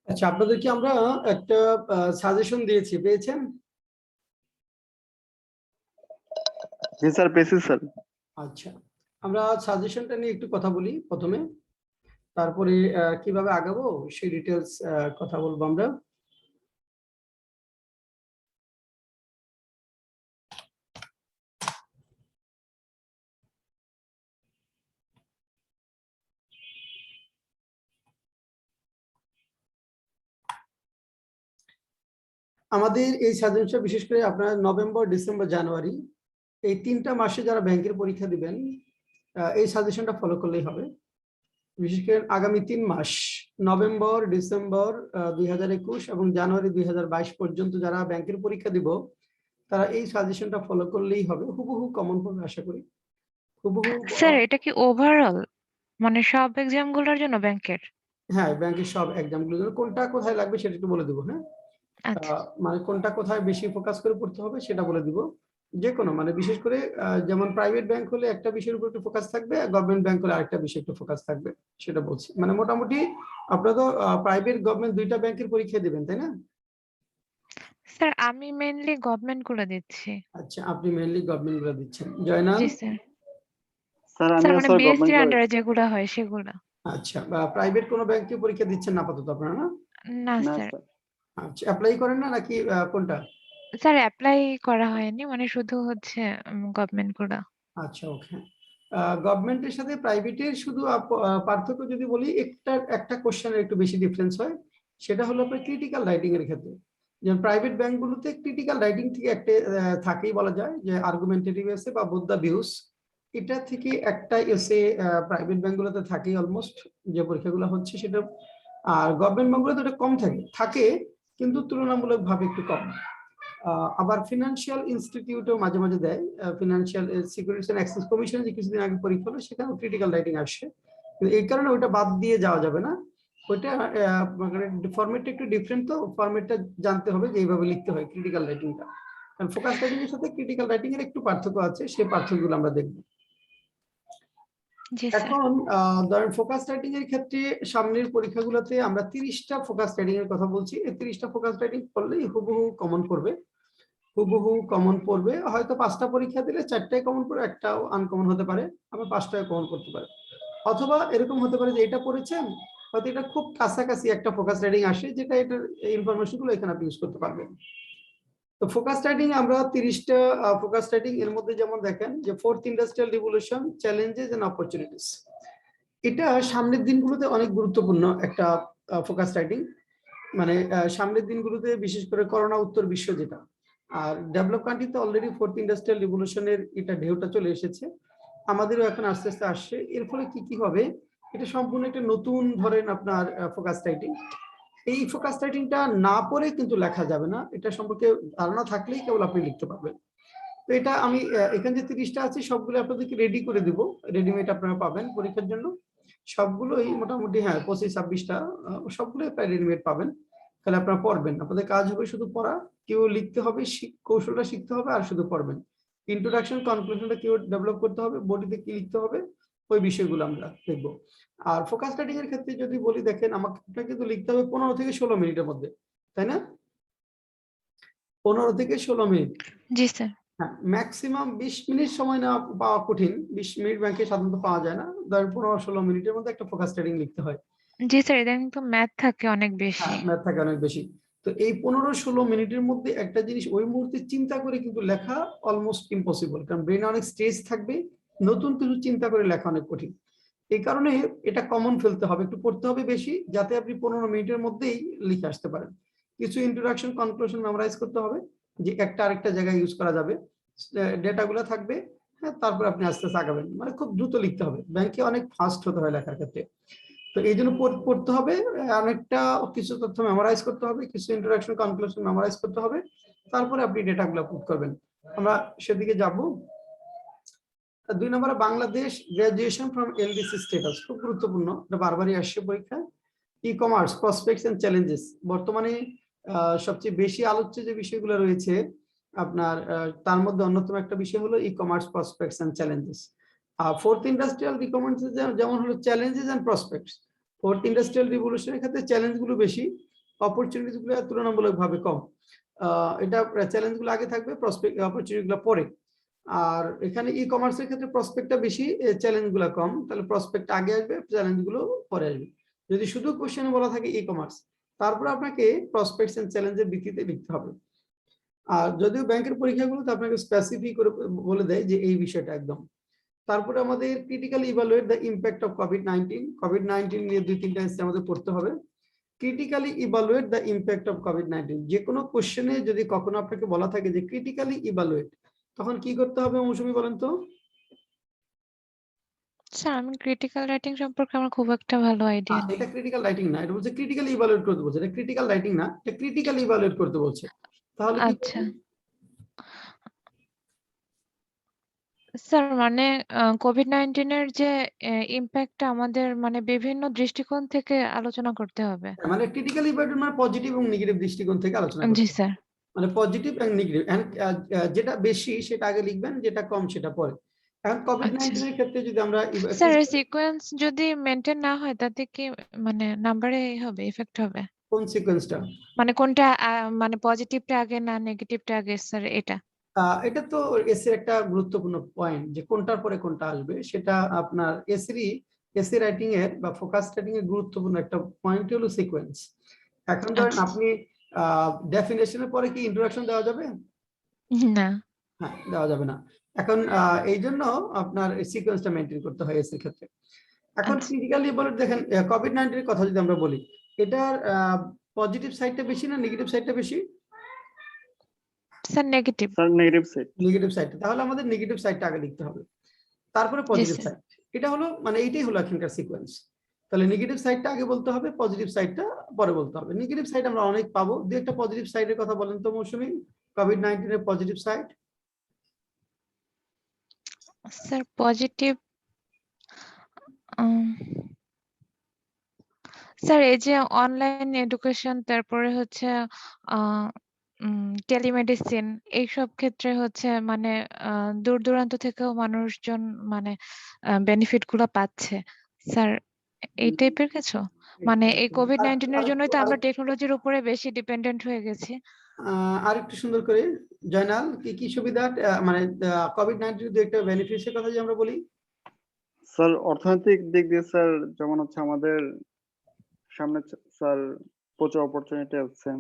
আচ্ছা, আপনাদেরকে আমরা একটা সাজেশন দিয়েছি, পেয়েছেন? জি স্যার, পেয়েছি স্যার। আচ্ছা, আমরা সাজেশনটা নিয়ে একটু কথা বলি প্রথমে, তারপরে কিভাবে আগাবো সেই ডিটেলস কথা বলবো আমরা। আমাদের এই সাজেশনটা বিশেষ করে আপনার নভেম্বর, ডিসেম্বর, জানুয়ারি এই 3টা মাসে যারা ব্যাংকের পরীক্ষা দিবেন এই সাজেশনটা ফলো করলেই হবে। বিশেষ করে আগামী 3 মাস নভেম্বর, ডিসেম্বর 2021 এবং জানুয়ারি 2022 পর্যন্ত যারা ব্যাংকের পরীক্ষা দিব তারা এই সাজেশনটা ফলো করলেই হবে। হুবহু কমন পাবে আশা করি। হুবহু স্যার এটা কি ওভারঅল মানে সব এক্সাম গুলোর জন্য ব্যাংকের? হ্যাঁ, ব্যাংকের সব এক্সামগুলোর জন্য কোনটা কোথায় লাগবে সেটা একটু বলে দেবো। হ্যাঁ, আচ্ছা মানে কোনটা কোথায় বেশি ফোকাস করে পড়তে হবে সেটা বলে দিব। যে কোনো মানে বিশেষ করে যেমন প্রাইভেট ব্যাংক হলে একটা বিষয়ের উপর একটু ফোকাস থাকবে, গভর্নমেন্ট ব্যাংক হলে আরেকটা বিষয় একটু ফোকাস থাকবে, সেটা বলছি। মানে মোটামুটি আপনারা তো প্রাইভেট গভর্নমেন্ট দুইটা ব্যাংকের পরীক্ষা দিবেন, তাই না? স্যার, আমি মেইনলি গভর্নমেন্ট গুলো দিচ্ছি। আচ্ছা, আপনি মেইনলি গভর্নমেন্ট গুলো দিচ্ছেন। জয়নাল? জি স্যার। স্যার স্যার আমিও মানে স্যার বিএসসির গভর্নমেন্ট করে। আন্ডারে যেগুলো হয় সেগুলো। আচ্ছা, প্রাইভেট কোনো ব্যাংকে পরীক্ষা দিচ্ছেন না আপাতত আপনারা, না? না না স্যার। স্যার। আচ্ছা, অ্যাপ্লাই করেন না নাকি কোনটা? স্যার অ্যাপ্লাই করা হয়নি, মানে শুধু হচ্ছে গভর্নমেন্ট গুলো। আচ্ছা, ওকে। গভর্নমেন্টের সাথে প্রাইভেটের শুধু পার্থক্য যদি বলি, একটা একটা কোশ্চেনের একটু বেশি ডিফারেন্স হয়। সেটা হলো আপনার ক্রিটিক্যাল রাইটিং এর ক্ষেত্রে। যেমন প্রাইভেট ব্যাংকগুলোতে ক্রিটিক্যাল রাইটিং থেকে একটা থাকেই বলা যায় যে আর্গুমেন্টেটিভ এসে বা বোথ দ্য ভিউস, এটা থেকে একটা এসে প্রাইভেট ব্যাংকগুলোতে থাকেই অলমোস্ট, যে পরীক্ষাগুলো হচ্ছে সেটা। আর গভর্নমেন্ট ব্যাংকগুলোতে এটা কম থাকে থাকে, কিন্তু তুলনামূলকভাবে একটু কম। আবার ফিনান্সিয়াল ইনস্টিটিউটও মাঝে মাঝে দেয়। Financial securities and exchange commission যে কিছুদিন আগে পরীক্ষা হলো, সেখানেও ক্রিটিক্যাল রাইটিং আসে। কিন্তু এই কারণে ওইটা বাদ দিয়ে যাওয়া যাবে না। ওইটা ফরম্যাটটা একটু ডিফারেন্ট, তো ফরম্যাটটা জানতে হবে যে এইভাবে লিখতে হয় ক্রিটিক্যাল রাইটিংটা। কারণ ফোকাস রাইটিং এর সাথে ক্রিটিক্যাল রাইটিং এর একটু পার্থক্য আছে, সেই পার্থক্যগুলো আমরা দেখব জি স্যার। এখন। ধরেন ফোকাস রাইটিং এর ক্ষেত্রে সামনের পরীক্ষাগুলোতে আমরা 30টা ফোকাস রাইটিং এর কথা বলছি। এই 30টা ফোকাস রাইটিং করলেই হুবহু কমন পড়বে। হুবহু কমন পড়বে। হয়তো 5টা পরীক্ষা দিলে 4টায় কমন পড়ে, একটাও আনকমন হতে পারে, আবার 5টায় কমন করতে পারে। অথবা এরকম হতে পারে যে এটা পড়েছেন, হয়তো এটা খুব কাছাকাছি একটা ফোকাস রাইটিং আসে, যেটা এটার ইনফরমেশন গুলো এখানে আপনি ইউজ করতে পারবেন। তো ফোকাস রাইটিং আমরা 30টা ফোকাস রাইটিং এর মধ্যে যেমন দেখেন যে fourth industrial revolution, challenges and opportunities, এটা সামনের দিনগুলোতে অনেক গুরুত্বপূর্ণ একটা ফোকাস রাইটিং। মানে সামনের দিনগুলোতে বিশেষ করে করোনা উত্তর বিশ্ব যেটা, আর ডেভেলপ কান্ট্রিতে অলরেডি ফোর্থ ইন্ডাস্ট্রিয়াল রিভলিউশনের এটা ঢেউটা চলে এসেছে, আমাদেরও এখন আস্তে আস্তে আসছে। এর ফলে কি কি হবে, এটা সম্পূর্ণ একটা নতুন ধরেন আপনার ফোকাস রাইটিং। এই ফোকাস রাইটিংটা না পড়ে কিন্তু লেখা যাবে না, এটা সম্পর্কে ধারণা থাকলেই কেবল আপনি লিখতে পারবেন। তো এটা আমি এখানে যে 30টা আছে সবগুলো আপনাদেরকে রেডি করে দিব, রেডিমেড আপনারা পাবেন পরীক্ষার জন্য। সবগুলোই মোটামুটি, হ্যাঁ, 25-26টা সবগুলোই প্রায় রেডিমেড পাবেন। তাহলে আপনারা পড়বেন, আপনাদের কাজ হবে শুধু পড়া। কেউ লিখতে হবে, কৌশলটা শিখতে হবে, আর শুধু পড়বেন। ইন্ট্রোডাকশন, কনক্লুশনটা কেউ ডেভেলপ করতে হবে, বডিতে কি লিখতে হবে, ওই বিষয়গুলো আমরা দেখবো। আর ফোকাস রাইটিং এর ক্ষেত্রে যদি বলি, দেখেন আমাকে আপনাকে তো লিখতে হবে 15 থেকে 16 মিনিটের মধ্যে, তাই না? 15 থেকে 16 মিনিট। জি স্যার। হ্যাঁ, ম্যাক্সিমাম 20 মিনিট সময় না পাওয়া কঠিন। 20 মিনিট ব্যাংকে সাধারণত পাওয়া যায় না। ধরেন 15-16 মিনিটের মধ্যে একটা ফোকাস রাইটিং লিখতে হয়। জি স্যার, ইদানিং তো ম্যাথ থাকে অনেক বেশি। হ্যাঁ, ম্যাথ থাকে অনেক বেশি। তো এই 15-16 মিনিটের মধ্যে একটা জিনিস ওই মুহূর্তে চিন্তা করে কিন্তু লেখা অলমোস্ট ইম্পসিবল, কারণ ব্রেনে অনেক স্ট্রেস থাকবে। নতুন কিছু চিন্তা করে লেখা অনেক কঠিন। এই কারণে এটা কমন ফেলতে হবে, একটু পড়তে হবে বেশি, যাতে আপনি 15 মিনিটের মধ্যেই লিখে আসতে পারেন। কিছু ইন্ট্রোডাকশন, কনক্লুশন মেমোরাইজ করতে হবে, যে একটা আরেকটা জায়গায় ইউজ করা যাবে, ডেটাগুলো থাকবে। হ্যাঁ, তারপর আপনি আস্তে আস্তে আগাবেন। মানে খুব দ্রুত লিখতে হবে, ব্যাংকে অনেক ফাস্ট হতে হয় লেখার ক্ষেত্রে। তো এই জন্য পড়তে হবে, অনেকটা কিছু তথ্য মেমোরাইজ করতে হবে, কিছু ইন্ট্রোডাকশন, কনক্লুশন মেমোরাইজ করতে হবে, তারপরে আপনি ডেটাগুলো পুট করবেন। আমরা সেদিকে যাব। 2 নম্বরে Bangladesh graduation from LDC status, খুব গুরুত্বপূর্ণ, এটা বারবারই আসছে পরীক্ষায়। E commerce prospects and challenges, বর্তমানে সবচেয়ে বেশি আলোচ্য যে বিষয়গুলো রয়েছে আপনার, তার মধ্যে অন্যতম একটা বিষয় হলো e commerce prospects and challenges. Fourth industrial recommendation যেমন হলো challenges and prospects. Fourth industrial রিভলিউশনের ক্ষেত্রে চ্যালেঞ্জ গুলো বেশি, অপরচুনিটি গুলো তুলনামূলকভাবে কম। এটা চ্যালেঞ্জ গুলো আগে থাকবে, প্রসপেক্ট অপরচুনিটি গুলো পরে। আর এখানে ই কমার্সের ক্ষেত্রে প্রসপেক্টটা বেশি, চ্যালেঞ্জ গুলো কম, তাহলে প্রসপেক্ট আগে আসবে, চ্যালেঞ্জ গুলো পরে আসবে। যদি শুধু কোশ্চেনে বলা থাকে ই কমার্স, তারপর আপনাকে প্রসপেক্টস এন্ড চ্যালেঞ্জের ভিত্তিতে লিখতে হবে। আর যদিও ব্যাংকের পরীক্ষাগুলোতে আপনাকে স্পেসিফিক করে বলে দেয় যে এই বিষয়টা একদম। তারপরে আমাদের critically evaluate the impact of COVID-19 নিয়ে 2-3টা এসে আমাদের পড়তে হবে। Critically evaluate the impact of COVID-19, যে কোনো কোশ্চেনে যদি কখনো আপনাকে বলা থাকে যে ক্রিটিক্যালি ইভালুয়েট, তখন কি করতে হবে মৌসুমী বলেন তো? স্যার আমি ক্রিটিক্যাল রাইটিং সম্পর্কে আমার খুব একটা ভালো আইডিয়া নেই। এটা ক্রিটিক্যাল রাইটিং না, এটা বলছে ক্রিটিক্যালি ইভালুয়েট করতে বলছে। এটা ক্রিটিক্যাল রাইটিং না, এটা ক্রিটিক্যালি ইভালুয়েট করতে বলছে। তাহলে কি আচ্ছা স্যার, মানে কোভিড-19 এর যে ইমপ্যাক্টটা আমাদের মানে বিভিন্ন দৃষ্টিকোণ থেকে আলোচনা করতে হবে। মানে ক্রিটিক্যালি ইভালুয়েট মানে পজিটিভ এবং নেগেটিভ দৃষ্টিকোণ থেকে আলোচনা করতে জি হবে। স্যার। মানে পজিটিভ এন্ড নেগেটিভ, যেটা বেশি সেটা আগে লিখবেন, যেটা কম সেটা পরে। এখন আচ্ছা কোভিড-19 এর ক্ষেত্রে যদি আমরা স্যার, এই সিকোয়েন্স যদি মেইনটেইন না হয় তাতে কি মানে নাম্বারে হবে, ইফেক্ট হবে? কোন সিকোয়েন্সটা? মানে কোনটা মানে পজিটিভটা আগে না নেগেটিভটা আগে স্যার, এটা? এটা তো এস এর একটা গুরুত্বপূর্ণ পয়েন্ট, যে কোনটার পরে কোনটা আসবে সেটা আপনার এসে রাইটিং এর বা ফোকাস রাইটিং এর গুরুত্বপূর্ণ একটা পয়েন্ট হলো সিকোয়েন্স। এখন ধরেন আচ্ছা আপনি ডেফিনেশনের পরে কি ইন্ট্রোডাকশন দেওয়া যাবে? না হ্যাঁ, দেওয়া যাবে না। এখন এই জন্য আপনার সিকোয়েন্সটা মেনটেন করতে হয় এসের ক্ষেত্রে। এখন আচ্ছা ক্রিটিক্যালি বলে দেখেন, কোভিড-19 এর কথা যদি আমরা বলি, এটার পজিটিভ সাইডটা বেশি না নেগেটিভ সাইডটা বেশি? Sir, negative. Sir negative side. Negative সাইডটা, তাহলে আমাদের নেগেটিভ সাইডটা আগে লিখতে হবে, তারপরে জি পজিটিভ স্যার। সাইড। এটা হলো মানে এইটাই হলো এখানকার সিকোয়েন্স। তাহলে নেগেটিভ সাইডটা আগে বলতে হবে, পজিটিভ সাইডটা পরে বলতে হবে। নেগেটিভ সাইড আমরা অনেক পাবো, দুই একটা পজিটিভ সাইডের কথা বলেন তো মৌসুমী, কোভিড-19 এর positive side. Sir positive, sir এই যে অনলাইন এডুকেশন, তারপরে হচ্ছে টেলিমেডিসিন, এইসব ক্ষেত্রে হচ্ছে মানে দূর দূরান্ত থেকেও মানুষজন মানে বেনিফিট গুলো পাচ্ছে স্যার, এই টাইপের কিছু। মানে এই কোভিড-19 এর জন্যই তো আমরা টেকনোলজির উপরে বেশি ডিপেন্ডেন্ট হয়ে গেছি। আর একটু সুন্দর করে জয়নাল, কি কি সুবিধা, মানে কোভিড-19 এর একটা বেনিফিটসের কথা যদি আমরা বলি? স্যার অর্থনৈতিক দিক দিয়ে স্যার যেমন হচ্ছে আমাদের সামনে স্যার প্রচুর অপরচুনিটি আছে।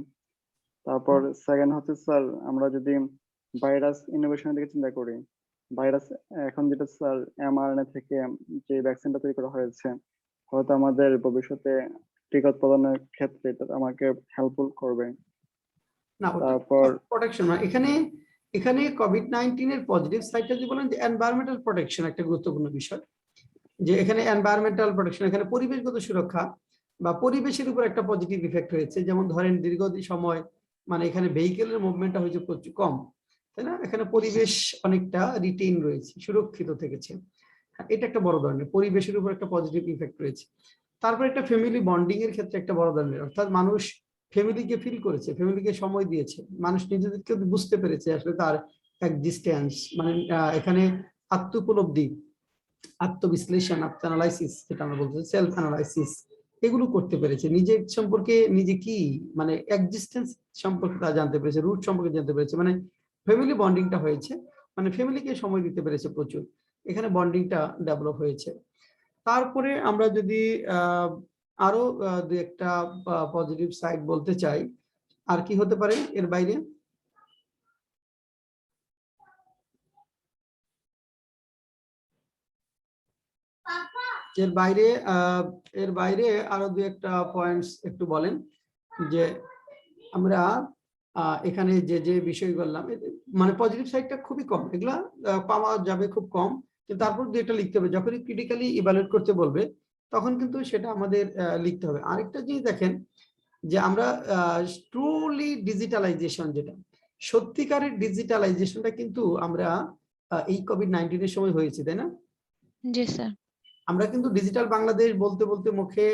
তারপর সেকেন্ড হচ্ছে স্যার আমরা যদি ভাইরাস ইনোভেশনের দিকে চিন্তা করি, ভাইরাস এখন যেটা স্যার mRNA থেকে যে ভ্যাকসিনটা তৈরি করা হয়েছে, হয়তো আমাদের ভবিষ্যতে টিকা উৎপাদনের ক্ষেত্রে এটা আমাকে হেল্পফুল করবে। না, তারপর প্রোটেকশন না, এখানে এখানে কোভিড-19 এর পজিটিভ সাইডটা যদি বলেন যে এনভায়রনমেন্টাল প্রোটেকশন একটা গুরুত্বপূর্ণ বিষয়, যে এখানে এনভায়রনমেন্টাল প্রোটেকশন, এখানে পরিবেশগত সুরক্ষা বা পরিবেশের উপর একটা পজিটিভ ইফেক্ট হয়েছে। যেমন ধরেন দীর্ঘদিন সময় মানে এখানে ভেহিকেলের মুভমেন্টটা হয়েছে প্রচুর কম, তাই না? এখানে পরিবেশ অনেকটা রিটেইন রয়েছে, সুরক্ষিত থেকেছে। এটা একটা বড় ধরনের পরিবেশের উপর একটা পজিটিভ ইফেক্ট রয়েছে। তারপর একটা ফ্যামিলি বন্ডিং এর ক্ষেত্রে একটা বড় ধরনের, অর্থাৎ মানুষ ফ্যামিলিকে ফিল করেছে, ফ্যামিলিকে সময় দিয়েছে, মানুষ নিজেদেরকে বুঝতে পেরেছে আসলে তার এক্সিস্টেন্স, মানে এখানে আত্মোপলব্ধি, আত্মবিশ্লেষণ, আত্মঅ্যানালাইসিস, যেটা আমরা বলতে সেলফ অ্যানালাইসিস, এগুলো করতে পেরেছে। নিজের সম্পর্কে, নিজে কি মানে এক্সিস্টেন্স সম্পর্কে তা জানতে পেরেছে, রুট সম্পর্কে জানতে পেরেছে, মানে ফ্যামিলি বন্ডিংটা হয়েছে, মানে ফ্যামিলিকে সময় দিতে পেরেছে প্রচুর, এখানে বন্ডিংটা ডেভেলপ হয়েছে। তারপরে আমরা যদি আরো দুই একটা পজিটিভ সাইড বলতে চাই, আর কি হতে পারে এর বাইরে? এর বাইরে আরো দুই একটা পয়েন্টস একটু বলেন, যে আমরা এখানে যে যে বিষয় বললাম, মানে পজিটিভ সাইডটা খুবই কম, এগুলা পাওয়া যাবে খুব কম, কিন্তু তারপর দুই একটা লিখতে হবে। যখনই ক্রিটিক্যালি ইভালুয়েট করতে বলবে তখন কিন্তু সেটা আমাদের লিখতে হবে। আরেকটা জিনিস দেখেন, যে আমরা ট্রুলি ডিজিটালাইজেশন, যেটা সত্যিকারের ডিজিটালাইজেশনটা কিন্তু আমরা এই কোভিড-19 এর সময় হয়েছে, তাই না? জি স্যার। আমরা কিন্তু ডিজিটাল বাংলাদেশ বলতে বলতে মুখে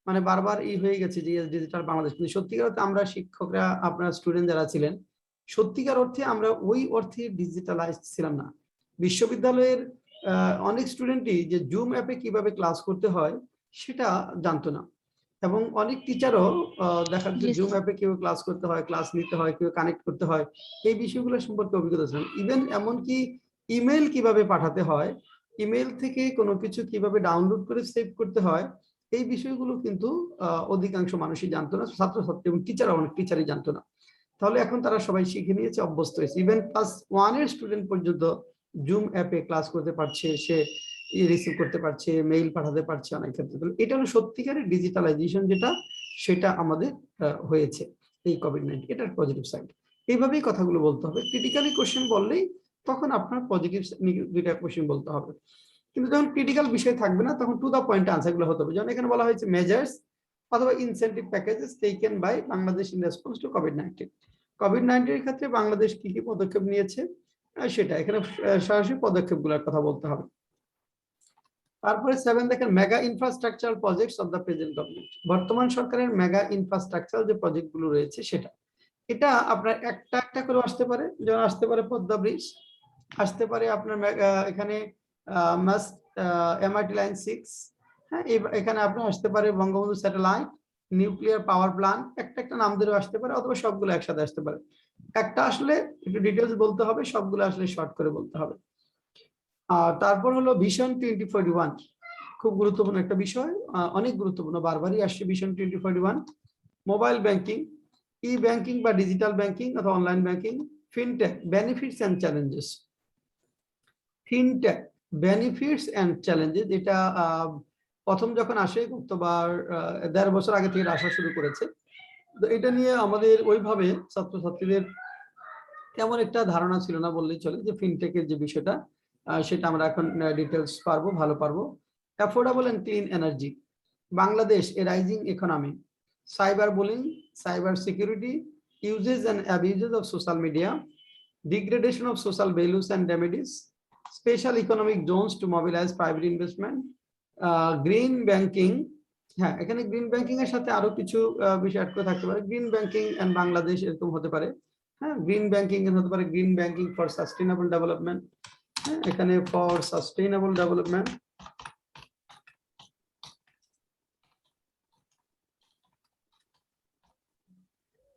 মানে বারবার হয়ে গেছে যে ডিজিটাল বাংলাদেশ, কিন্তু সত্যিকার অর্থে আমরা শিক্ষকরা, আপনার স্টুডেন্ট যারা ছিলেন, সত্যিকার অর্থে আমরা ওই অর্থে ডিজিটালাইজড ছিলাম না। বিশ্ববিদ্যালয়ের অনেক স্টুডেন্টই যে জুম অ্যাপে কিভাবে ক্লাস করতে হয় সেটা জানতো না। এবং অনেক টিচারও দেখা যাচ্ছে জি জুম অ্যাপে কেউ ক্লাস করতে হয়, ক্লাস নিতে হয়, কেউ কানেক্ট করতে হয়, এই বিষয়গুলো সম্পর্কে অভিজ্ঞতা ছিলেন। ইভেন এমনকি ইমেল কিভাবে পাঠাতে হয়, ইমেল থেকে কোনো কিছু কিভাবে ডাউনলোড করে সেভ করতে হয়, এই বিষয়গুলো কিন্তু অধিকাংশ মানুষই জানতো না, ছাত্রছাত্রী এবং টিচারও অনেক টিচারই জানতো না। তাহলে এখন তারা সবাই শিখে নিয়েছে, অভ্যস্ত হয়েছে। ইভেন ক্লাস 1 এর স্টুডেন্ট পর্যন্ত জুম অ্যাপে ক্লাস করতে পারছে, সে রিসিভ করতে পারছে, মেইল পাঠাতে পারছে অনেক ক্ষেত্রে। এটা হলো সত্যিকারের ডিজিটালাইজেশন, যেটা সেটা আমাদের হয়েছে এই কোভিড-19, এটার পজিটিভ সাইড। এইভাবেই কথাগুলো বলতে হবে। ক্রিটিক্যালি কোশ্চেন বললেই তখন আপনার পজিটিভ দুইটা কোশ্চেন বলতে হবে। কিন্তু যখন ক্রিটিক্যাল বিষয় থাকবে না, তখন টু দা পয়েন্ট আনসারগুলো হতে হবে। যেমন এখানে বলা হয়েছে মেজার্স অথবা incentive packages taken by Bangladesh in response to কোভিড-19। কোভিড-19 এর ক্ষেত্রে বাংলাদেশ কি কি পদক্ষেপ নিয়েছে, সেটা এখানে সরাসরি পদক্ষেপগুলোর কথা বলতে হবে। তারপরে 7 দেখেন, mega infrastructural projects of the present government. বর্তমান সরকারের মেগা ইনফ্রাস্ট্রাকচারাল যে প্রজেক্টগুলো রয়েছে সেটা, এটা আপনার একটা একটা করে আসতে পারে। যেমন আসতে পারে পদ্মা ব্রিজ, আসতে পারে আপনার এখানে মাস্ট এমআরটি লাইন 6, হ্যাঁ, এখানে আপনার আসতে পারে Bangabandhu satellite, nuclear power plant, একটা একটা নাম ধরে আসতে পারে, অথবা সবগুলো একসাথে আসতে পারে। একটা আসলে একটু ডিটেলস বলতে হবে, সবগুলো আসলে শর্ট করে বলতে হবে। আর তারপর হলো ভিশন 2041, খুব গুরুত্বপূর্ণ একটা বিষয়, অনেক গুরুত্বপূর্ণ, বারবারই আসছে ভিশন 2041। মোবাইল ব্যাংকিং, ই ব্যাংকিং বা ডিজিটাল ব্যাংকিং অথবা online banking, fintech benefits and challenges. Fintech benefits and challenges, এটা প্রথম যখন আসে গতবার 1.5 বছর আগে থেকে আসা শুরু করেছে। তো এটা নিয়ে আমাদের ওইভাবে ছাত্রছাত্রীদের তেমন একটা ধারণা ছিল না বললেই চলে, যে ফিনটেকের যে বিষয়টা, সেটা আমরা এখন ডিটেলস পারবো, ভালো পারবো। Affordable and clean energy, Bangladesh a rising economy, cyber bullying, cyber security, uses and abuses of social media, degradation of social values and remedies, special economic zones to mobilize private investment, green banking। হ্যাঁ, এখানে green banking এর সাথে আরো কিছু বিষয় add করে থাকতে পারে। গ্রিন ব্যাংকিং এন্ড বাংলাদেশ এরকম হতে পারে। হ্যাঁ, গ্রিন ব্যাংকিং এর হতে পারে green banking for sustainable development. হ্যাঁ, এখানে for sustainable development.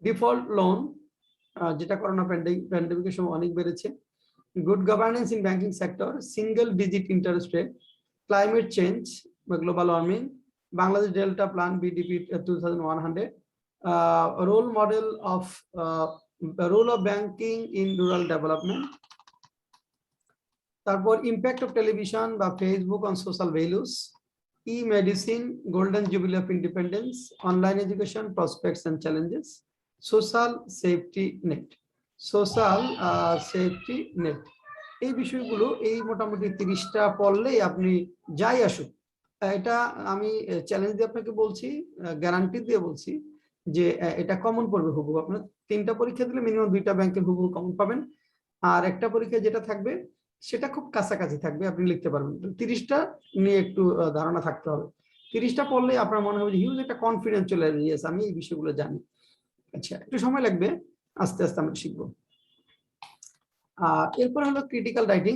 Default loan, যেটা করোনা প্যান্ডেমিকের সময় অনেক বেড়েছে। Good governance in banking sector, single digit interest rate, climate change বা global warming, Bangladesh delta plan BDP 2100, role model of role of banking in rural development. তারপর impact of television বা Facebook on social values, e medicine, golden jubilee of independence, online education, prospects and challenges, social safety net, social safety net. এই বিষয়গুলো এই মোটামুটি 30টা পড়লেই আপনি যাই আসুক, এটা আমি চ্যালেঞ্জ দিয়ে আপনাকে বলছি, গ্যারান্টি দিয়ে বলছি যে এটা কমন পড়বে হুবহু। আপনার 3টা পরীক্ষা দিলে মিনিমাম 2টা ব্যাংকের হুবহু কমন পাবেন, আর একটা পরীক্ষা যেটা থাকবে সেটা খুব কাছাকাছি থাকবে, আপনি লিখতে পারবেন। 30টা নিয়ে একটু ধারণা থাকতে হবে। 30টা পড়লে আপনার মনে হবে যে হিউজ একটা কনফিডেন্স চলে আসে, আমি এই বিষয়গুলো জানি। আচ্ছা, একটু সময় লাগবে, আস্তে আস্তে আমরা শিখবো। এরপর হলো ক্রিটিক্যাল রাইটিং।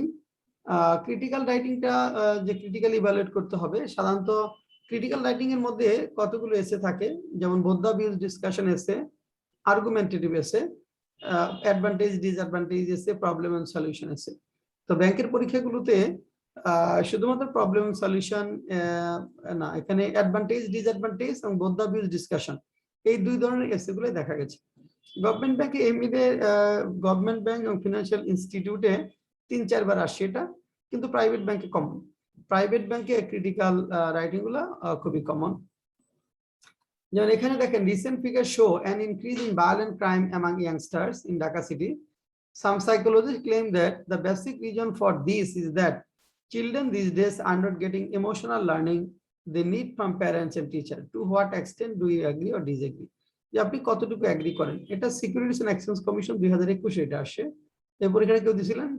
ক্রিটিক্যাল রাইটিংটা যে ক্রিটিক্যালি ইভালুয়েট করতে হবে, সাধারণত ক্রিটিক্যাল রাইটিং এর মধ্যে কতগুলো এসে থাকে, যেমন বোথ দ্য ভিউজ ডিসকাশন এসে, আর্গুমেন্টেটিভ এসে, অ্যাডভান্টেজ ডিসঅ্যাডভান্টেজ এসে, প্রবলেম এন্ড সলিউশন এসে। তো ব্যাংকের পরীক্ষাগুলোতে শুধুমাত্র প্রবলেম এন্ড সলিউশন না, এখানে অ্যাডভান্টেজ ডিসঅ্যাডভান্টেজ এবং বোথ দ্য ভিউজ ডিসকাশন, এই 2 ধরনের এসে গুলো দেখা গেছে। গভর্নমেন্ট ব্যাংকে এমনিতে গভর্নমেন্ট ব্যাংক এবং ফিনান্সিয়াল ইনস্টিটিউটে 3-4 বার আসে এটা, কিন্তু প্রাইভেট ব্যাংকে কমন। প্রাইভেট ব্যাংকে ক্রিটিক্যাল রাইটিং গুলা খুবই কমন। যেমন এখানে দেখেন, recent figure show an increase in violent crime among youngsters in Dhaka city. Some psychologists claim that the basic reason for this is that children these days are not getting emotional learning they need from parents and teachers. To what extent do you agree or disagree? যে আপনি কতটুকু agri করেন? এটা securities and exchange commission 2021 এটা আসে। এই পরীক্ষাটা কেউ দিয়েছিলেন?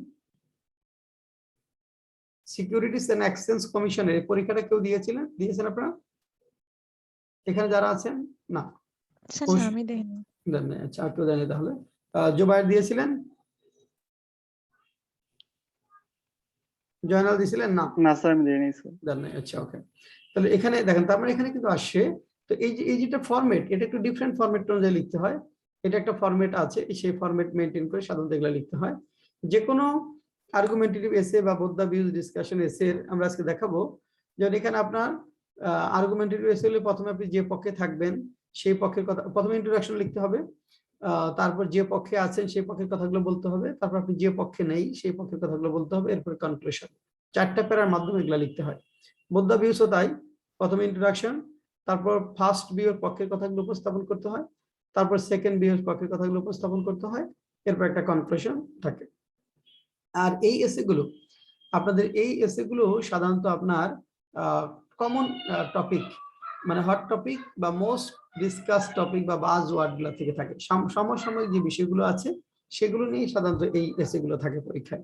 সিকিউরিটিজ এন্ড এক্সচেঞ্জ কমিশনের এই পরীক্ষাটা কেউ দিয়েছেন আপনারা এখানে যারা আছেন? না, স্যার না, আমি দেইনি। আচ্ছা, কেউ দেয়নি তাহলে। জুবাইর দিয়েছিলেন? জয়নাল দিয়েছিলেন? না না স্যার, আমি দেইনি স্যার। আচ্ছা, ওকে। তাহলে এখানে দেখেন, তার মানে এখানে কিন্তু আসছে তো এই যেটা ফরম্যাট, এটা একটু ডিফারেন্ট ফরম্যাট অনুযায়ী লিখতে হয়। এটা একটা ফরম্যাট আছে, সেই ফরম্যাট মেনটেন করে সাধারণত এগুলো লিখতে হয়। যে কোনো আর্গুমেন্টেটিভ এসে বা বোথ দ্য ভিউজ ডিসকাশন এসে আমরা আজকে দেখাবো, যেমন এখানে আপনার আর্গুমেন্টেটিভ এসে হলে প্রথমে আপনি যে পক্ষে থাকবেন সেই পক্ষের কথা, প্রথমে ইন্ট্রোডাকশন লিখতে হবে, তারপর যে পক্ষে আছেন সেই পক্ষের কথাগুলো বলতে হবে, তারপর আপনি যে পক্ষে নেই সেই পক্ষের কথাগুলো বলতে হবে, এরপর কনক্লুশন। 4টা প্যারার মাধ্যমে এগুলো লিখতে হয়। বোথ দ্য ভিউজও তাই, প্রথমে ইন্ট্রোডাকশন, তারপর ফার্স্ট ভিউর পক্ষের কথাগুলো উপস্থাপন করতে হয়, তারপর সেকেন্ড ভিউর পক্ষের কথাগুলো উপস্থাপন করতে হয়, এরপর একটা কনক্লুশন থাকে। আর এই এসে গুলো আপনাদের, এই এসে গুলো সাধারণত আপনার কমন টপিক, মানে হট টপিক বা মোস্ট ডিসকাস টপিক বা বাজ ওয়ার্ড গুলো থেকে থাকে। সমসাময়িক যে বিষয়গুলো আছে সেগুলো নিয়ে সাধারণত এই এসে গুলো থাকে পরীক্ষায়।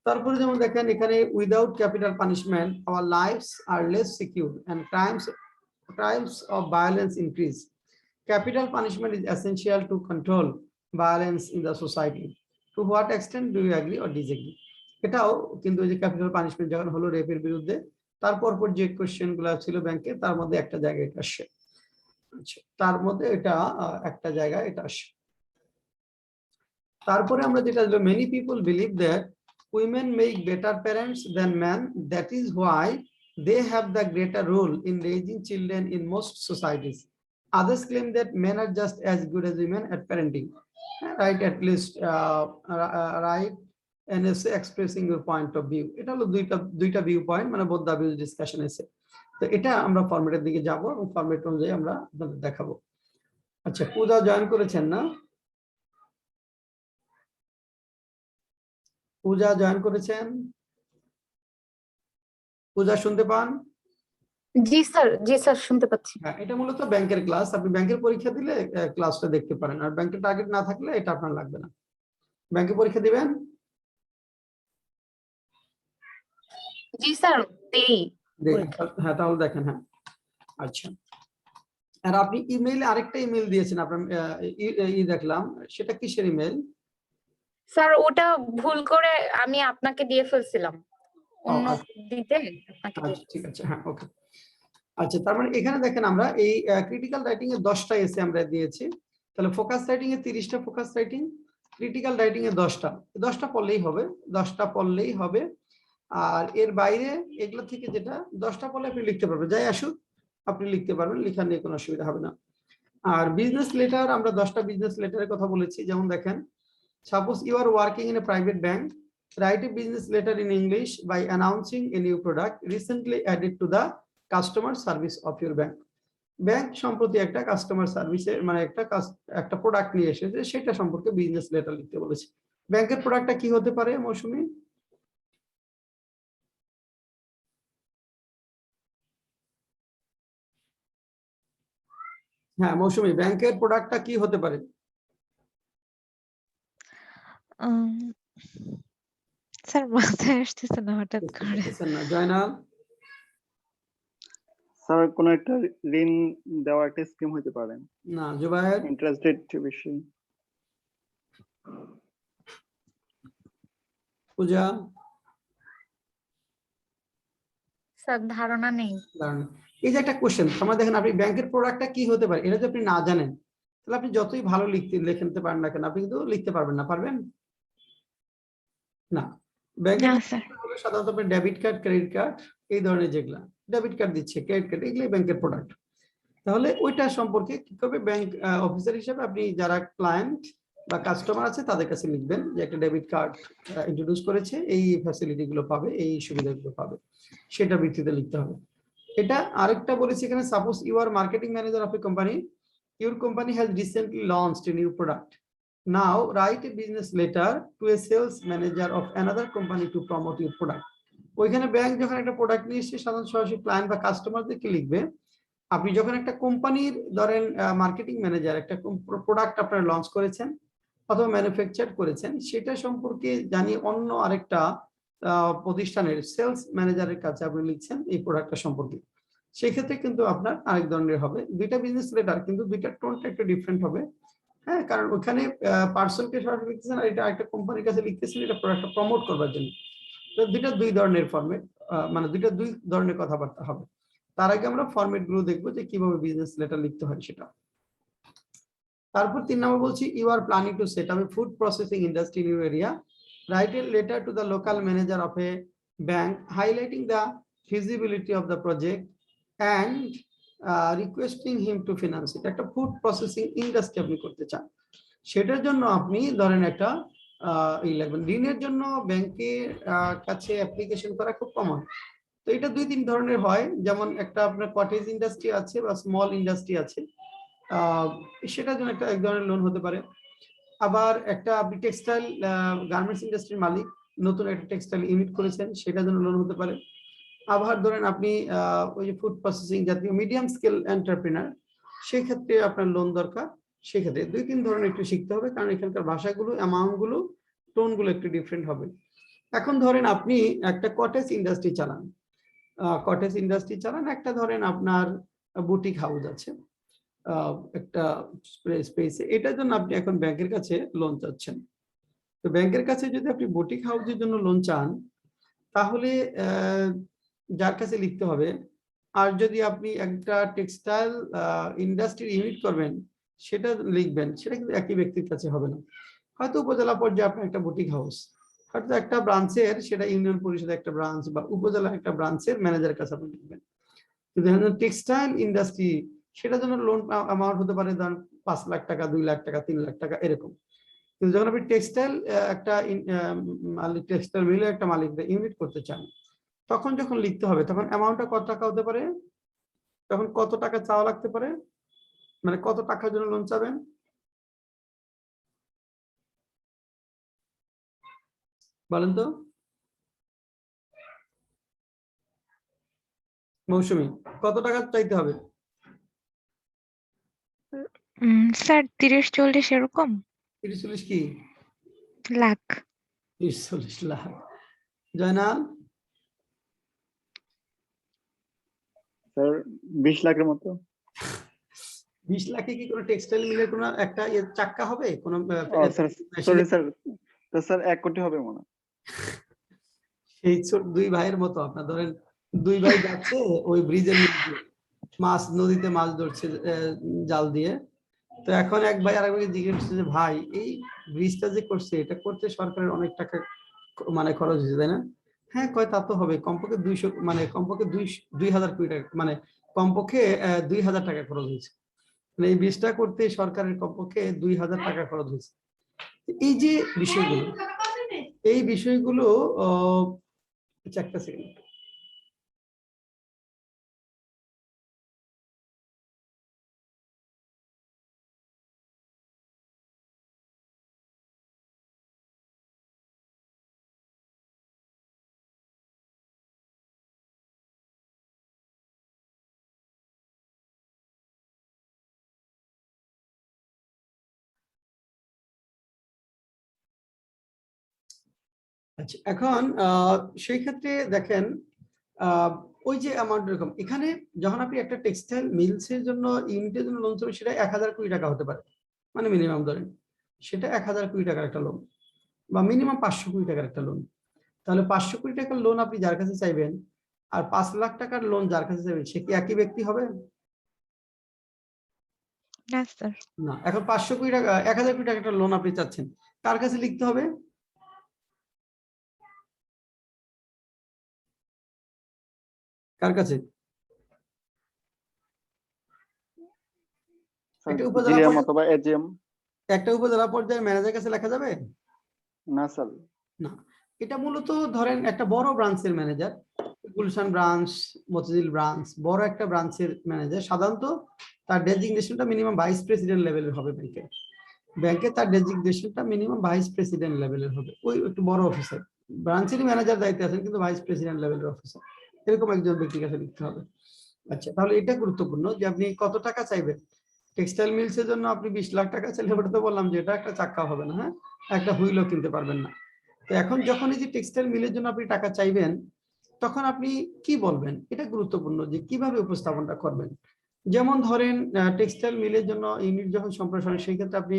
তারপরে যেমন দেখেন এখানে, without capital punishment our lives are less secure and crimes of violence increase. Capital punishment is essential to control violence in the society. To what extent do you agree or disagree? এটাও কিন্তু যে capital punishment যখন হলো রেপের বিরুদ্ধে, তারপর যে question গুলো ছিল ব্যাংকে, তার মধ্যে একটা জায়গায় এটা আসে। আচ্ছা, তার মধ্যে এটা একটা জায়গায় এটা আসে। তারপরে আমরা যেটা, many people believe that women make better parents than men. That is why they have the greater role in raising children in most societies. Others claim that men are just as good as women at parenting. Right, at least right, and essay expressing your point of view. এটা হলো দুইটা view point, মানে both the views discussion এসে। তো এটা আমরা ফরম্যাটের দিকে যাব এবং ফরম্যাট অনুযায়ী আমরা আপনাদের দেখাবো। আচ্ছা, পূজা জয়েন করেছেন না? পূজা জয়েন করেছেন? পূজা শুনতে পান? জি স্যার শুনতে পাচ্ছি। হ্যাঁ, এটা মূলত ব্যাংকের ক্লাস। আপনি ব্যাংকের পরীক্ষা দিলে ক্লাসটা দেখতে পারেন, আর ব্যাংকের টার্গেট না থাকলে এটা আপনার লাগবে না। ব্যাংকে পরীক্ষা দিবেন? জি স্যার দেই। হ্যাঁ, তাহলে দেখেন। হ্যাঁ, আচ্ছা। আর আপনি ইমেইলে আরেকটা ইমেল দিয়েছেন আপনার, দেখলাম, সেটা কিসের ইমেল? স্যার ওটা ভুল করে আমি আপনাকে দিয়ে ফেলছিলাম, অন্য দিতে আপনাকে দিয়ে। আচ্ছা, ঠিক আছে, হ্যাঁ, ওকে। আচ্ছা, তার মানে এখানে দেখেন আমরা এই ক্রিটিক্যাল রাইটিং এ 10টা এসে আমরা দিয়েছি। তাহলে ফোকাস রাইটিং এ 30টা ফোকাস রাইটিং, ক্রিটিক্যাল রাইটিং এ 10টা পড়লেই হবে, 10টা পড়লেই হবে। আর এর বাইরে এগুলো থেকে যেটা 10টা পড়লে আপনি লিখতে পারবেন, যাই আসুক আপনি লিখতে পারবেন, লেখা নিয়ে কোনো অসুবিধা হবে না। আর বিজনেস লেটার, আমরা 10টা বিজনেস লেটারের কথা বলেছি। যেমন দেখেন, suppose you are working in a private bank, write a business letter in English by announcing a new product recently added to the customer service of your bank. Bank সম্প্রতি একটা customer সার্ভিসের, মানে একটা product নিয়ে এসেছে, সেটা সম্পর্কে business letter লিখতে বলেছে। ব্যাংকের প্রোডাক্টটা কি হতে পারে মৌসুমী? হ্যাঁ মৌসুমী, ব্যাংকের প্রোডাক্টটা কি হতে পারে? স্যার মাথায় আসতেছে না হঠাৎ করে। জয়নাল? স্যার কোন একটা ঋণ দেওয়া একটা স্কিম হতে পারে। না। জুবায়ের? ইন্টারেস্ট রেট বেশি। পূজা? স্যার ধারণা নেই। এই যে একটা কোশ্চেন, আমরা দেখেন, আপনি ব্যাংকের প্রোডাক্টটা কি হতে পারে, এটা যদি আপনি না জানেন, তাহলে আপনি যতই ভালো লিখতে পারেন না কেন, আপনি কিন্তু লিখতে পারবেন না। পারবেন না? ব্যাংকের সাধারণত আপনি ডেবিট কার্ড, ক্রেডিট কার্ড, এই ধরনের যেগুলা, ডেবিট কার্ড দিচ্ছে, ক্রেডিট কার্ড, এগুলোই ব্যাংকের প্রোডাক্ট। তাহলে ওইটা সম্পর্কে কি করবে, ব্যাংক অফিসার হিসেবে আপনি যারা ক্লায়েন্ট বা কাস্টমার আছে তাদের কাছে লিখবেন যে একটা ডেবিট কার্ড ইন্ট্রোডিউস করেছে, এই ফ্যাসিলিটি গুলো পাবে, এই সুবিধাগুলো পাবে, সেটা ভিত্তিতে লিখতে হবে। এটা আরেকটা বলেছি এখানে, suppose you are marketing manager of a company, your company has recently launched a new product, now write a business letter to a sales manager of another company to promote your product. ওইখানে bank যখন একটা product নিয়ে এসে সাধারণ সরাসরি client বা কাস্টমারদেরকে লিখবে। আপনি যখন একটা কোম্পানির ধরেন মার্কেটিং ম্যানেজার একটা প্রোডাক্ট আপনারা লঞ্চ করেছেন অথবা ম্যানুফ্যাকচার করেছেন, সেটা সম্পর্কে জানিয়ে অন্য আরেকটা প্রতিষ্ঠানের সেলস ম্যানেজারের কাছে আপনি লিখছেন এই প্রোডাক্টটা সম্পর্কে, সেই ক্ষেত্রে কিন্তু আপনার আরেক ধরনের হবে। দুইটা বিজনেস লেটার, কিন্তু দুইটা টোনটা একটু ডিফারেন্ট হবে। হ্যাঁ, কারণ ওখানে পার্সনকে সরাসরি লিখতেছেন আর এটা একটা কোম্পানির কাছে লিখতেছেন, এটা প্রোডাক্টটা প্রমোট করবার জন্য। তো দুই ধরনের ফরম্যাট, মানে দুই ধরনের কথাবার্তা হবে। তার আগে আমরা ফরম্যাট গুলো দেখবো যে কিভাবে বিজনেস লেটার লিখতে হয় সেটা। তারপর 3 নম্বর বলছি, you are planning to set up a food processing industry in your area, write a letter to the local manager of a bank highlighting the feasibility of the project and requesting him to finance it. একটা food processing industry আপনি করতে চান, সেটার জন্য আপনি ধরেন একটা ঋণের জন্য ব্যাংকের কাছে অ্যাপ্লিকেশন করা খুব কমন। তো এটা 2-3 ধরনের হয়, যেমন একটা আপনার কটেজ ইন্ডাস্ট্রি আছে বা স্মল ইন্ডাস্ট্রি আছে, সেটার জন্য এক ধরনের লোন হতে পারে। আবার একটা আপনি টেক্সটাইল গার্মেন্টস ইন্ডাস্ট্রির মালিক, নতুন একটা টেক্সটাইল ইউনিট করেছেন, সেটার জন্য লোন হতে পারে। আবার ধরেন আপনি ওই যে ফুড প্রসেসিং জাতীয় মিডিয়াম স্কেল এন্টারপ্রেনার, সেই ক্ষেত্রে আপনার লোন দরকার। সেক্ষেত্রে 2-3 ধরনের একটু শিখতে হবে, কারণ এখানকার ভাষাগুলো, অ্যামাউন্ট গুলো, টোন গুলো একটু ডিফারেন্ট হবে। এখন ধরেন আপনি একটা কটেজ ইন্ডাস্ট্রি চালান, একটা ধরেন আপনার বুটিক হাউস আছে একটা স্পেসে, এটার জন্য আপনি এখন ব্যাংকের কাছে লোন চাচ্ছেন। তো ব্যাংকের কাছে যদি আপনি বুটিক হাউসের জন্য লোন চান, তাহলে যার কাছে লিখতে হবে। আর যদি আপনি একটা টেক্সটাইল ইন্ডাস্ট্রি ইউনিট করবেন, সেটা লিখবেন, সেটা কিন্তু একই ব্যক্তির কাছে হবে না। হয়তো উপজেলা পর্যায়ে আপনার একটা বুটিক হাউস, হয়তো একটা ব্রাঞ্চের, সেটা ইউনিয়ন পরিষদের একটা ব্রাঞ্চ বা উপজেলার একটা ব্রাঞ্চের ম্যানেজারের কাছে আপনি লিখবেন। কিন্তু টেক্সটাইল ইন্ডাস্ট্রি, সেটার জন্য লোন অ্যামাউন্ট হতে পারে ধরেন 5 লাখ টাকা, 2 লাখ টাকা, 3 লাখ টাকা এরকম। কিন্তু যখন আপনি টেক্সটাইল একটা মালিক, টেক্সটাইল মিলে একটা মালিক ইউনিট করতে চান, তখন যখন লিখতে হবে, তখন অ্যামাউন্টটা কত টাকা হতে পারে, তখন কত টাকা চাওয়া লাগতে পারে, মানে কত টাকার জন্য লোন চাবেন, বলেন তো মৌসুমী, কত টাকা চাইতে হবে? স্যার 30-40 এরকম 30-40 কি? লাখ। 30-40 লাখ। জয়নাল? স্যার 20 লাখের মতো। 20 লাখে কি কোনো টেক্সটাইল মিলের কোনো একটা চাক্কা হবে? কোনো সরি স্যার, তো স্যার 1 কোটি হবে মনে হয়। সেই ছোট 2 ভাইয়ের মতো আপনার ধরেন 2 ভাই যাচ্ছে ওই ব্রিজের নিচে, মাছ নদীতে মাছ ধরছে জাল দিয়ে। তো এখন এক ভাই আরেকভাবে জিজ্ঞেস করছে যে ভাই, এই ব্রিজটা যে করছে, এটা করতে সরকারের অনেক টাকা মানে খরচ হয়েছে, তাই না? হ্যাঁ, কয় তা তো হবে, কমপক্ষে 200, মানে কমপক্ষে 2000 কোটি টাকা, মানে কমপক্ষে 2000 টাকা খরচ হয়েছে। মানে এই ব্রিজটা করতে সরকারের কমপক্ষে 2000 টাকা খরচ হয়েছে। এই যে বিষয়গুলো, এই বিষয়গুলো একটা সেকেন্ড। আচ্ছা, এখন সেই ক্ষেত্রে দেখেন ওই যে অ্যামাউন্ট এরকম, এখানে যখন আপনি একটা টেক্সটাইল মিলসের জন্য ইউনিটের জন্য লোন চাবেন, সেটা 1000 কোটি টাকা হতে পারে, মানে মিনিমাম ধরেন সেটা 1000 কোটি টাকার একটা লোন, বা মিনিমাম 500 কোটি টাকার একটা লোন। তাহলে 500 কোটি টাকার লোন আপনি যার কাছে চাইবেন, আর 5 লাখ টাকার লোন যার কাছে চাইবেন, সে কি একই ব্যক্তি হবে? না স্যার। না। এখন 500 কোটি টাকা, 1000 কোটি টাকা একটা লোন আপনি চাচ্ছেন, কার কাছে লিখতে হবে? কার কাছে? একটা উপজেলা জিএম অথবা এজিএম। একটা উপজেলা পর্যায়ে ম্যানেজারের কাছে লেখা যাবে না স্যার। না। এটা মূলত ধরেন একটা বড় ব্রাঞ্চের manager, Gulshan branch, Motijheel branch, বড় একটা ব্রাঞ্চের ম্যানেজার, সাধারণত তার ডেজিগনেশনটা মিনিমাম ভাইস প্রেসিডেন্ট লেভেলের হবে। ব্যাংকে তার ডেজিগনেশনটা মিনিমাম ভাইস প্রেসিডেন্ট লেভেলের হবে, ওই একটু বড় অফিসার, ব্রাঞ্চেরই ম্যানেজার দায়িত্বে আছেন কিন্তু ভাইস প্রেসিডেন্ট লেভেলের অফিসার, এরকম একজন ব্যক্তির কাছে লিখতে হবে। আচ্ছা, তাহলে এটা গুরুত্বপূর্ণ যে আপনি কত টাকা চাইবেন। টেক্সটাইল মিলসের জন্য আপনি 20 লাখ টাকা চাইলে, ওটা তো বললাম যে এটা একটা চাক্কা হবে না, হ্যাঁ, একটা হুইলও কিনতে পারবেন না। তো এখন যখন এই যে টেক্সটাইল মিলের জন্য আপনি টাকা চাইবেন, তখন আপনি কি বলবেন, এটা গুরুত্বপূর্ণ যে কিভাবে উপস্থাপনটা করবেন। যেমন ধরেন টেক্সটাইল মিলের জন্য ইউনিট যখন সম্প্রসারণ, সেই ক্ষেত্রে আপনি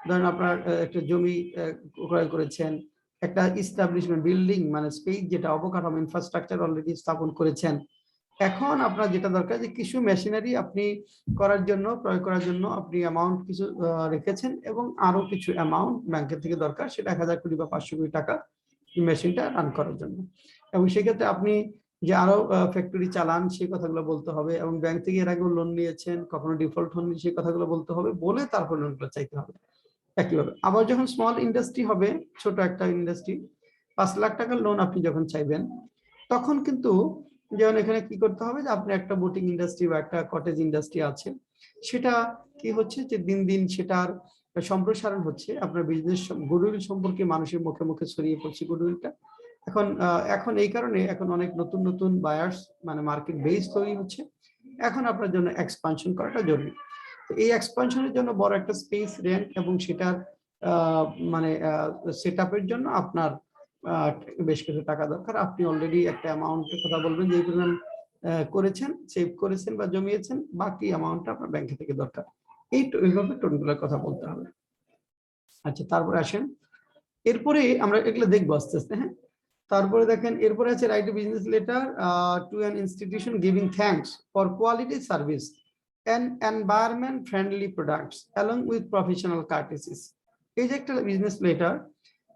ধরেন আপনার একটা জমি ক্রয় করেছেন, একটা ইস্টাবলিশমেন্ট বিল্ডিং মানে স্পেস, যেটা অবকাঠামো ইনফ্রাস্ট্রাকচার অলরেডি স্থাপন করেছেন, এখন আপনার যেটা দরকার যে কিছু মেশিনারি আপনি করার জন্য ক্রয় করার জন্য আপনি অ্যামাউন্ট কিছু রেখেছেন এবং আরো কিছু অ্যামাউন্ট ব্যাংকের থেকে দরকার, সেটা 1000 কোটি বা 500 কোটি টাকা মেশিনটা রান করার জন্য। এবং সেক্ষেত্রে আপনি যে আরো ফ্যাক্টরি চালান সেই কথাগুলো বলতে হবে, এবং ব্যাংক থেকে এর আগেও লোন নিয়েছেন, কখনো ডিফল্ট হননি সেই কথাগুলো বলতে হবে, বলে তারপর লোনগুলো চাইতে হবে একইভাবে। আবার যখন স্মল ইন্ডাস্ট্রি হবে, ছোট একটা ইন্ডাস্ট্রি, 5 লাখ টাকার লোন আপনি যখন চাইবেন, তখন কিন্তু যেমন এখানে কি করতে হবে যে আপনি একটা বোটিং ইন্ডাস্ট্রি বা একটা কটেজ ইন্ডাস্ট্রি আছে, সেটা কি হচ্ছে যে দিন দিন সেটার সম্প্রসারণ হচ্ছে, আপনার বিজনেস গুডউইল সম্পর্কে মানুষের মুখে মুখে ছড়িয়ে পড়ছে গুডউইলটা। এখন এই কারণে এখন অনেক নতুন নতুন বায়ার্স মানে মার্কেট বেস তৈরি হচ্ছে। এখন আপনার জন্য এক্সপানশন করাটা জরুরি। এই এক্সপানশনের জন্য বড় একটা স্পেস রেন্ট এবং সেটার মানে সেট আপের জন্য আপনার বেশ কিছু টাকা দরকার। আপনি অলরেডি একটা অ্যামাউন্টের কথা বলবেন যে পরিমাণ করেছেন, সেভ করেছেন বা জমিয়েছেন, বাকি অ্যামাউন্টটা আপনার ব্যাংক থেকে দরকার। এইভাবে টোনগুলোর কথা বলতে হবে। আচ্ছা, তারপরে আসেন, এরপরে আমরা এগুলো দেখবো আস্তে আস্তে। হ্যাঁ, তারপরে দেখেন এরপরে আছে right a business letter to an institution giving thanks for quality service and environment friendly products along with professional courtesies. এই যে একটা business letter,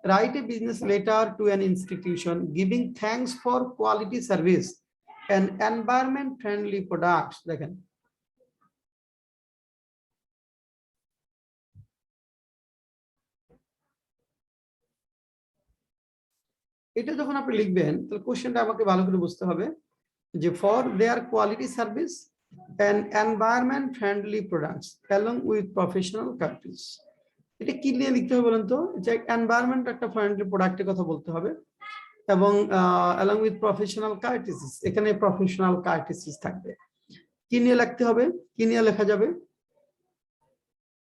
write a business letter to an institution giving thanks for quality service and environment friendly products. দেখেন এটা যখন আপনি লিখবেন তাহলে কোশ্চেনটা আমাকে ভালো করে বুঝতে হবে যে for their quality service and environment friendly products along with professional courtesies. এটা কি নিয়ে লিখতে হবে বলেন তো? যে এনভায়রনমেন্ট একটা ফ্রেন্ডলি প্রোডাক্টের কথা বলতে হবে, এবং along with professional courtesies, এখানে প্রফেশনাল courtesies থাকবে। কি নিয়ে লিখতে হবে? কি নিয়ে লেখা যাবে?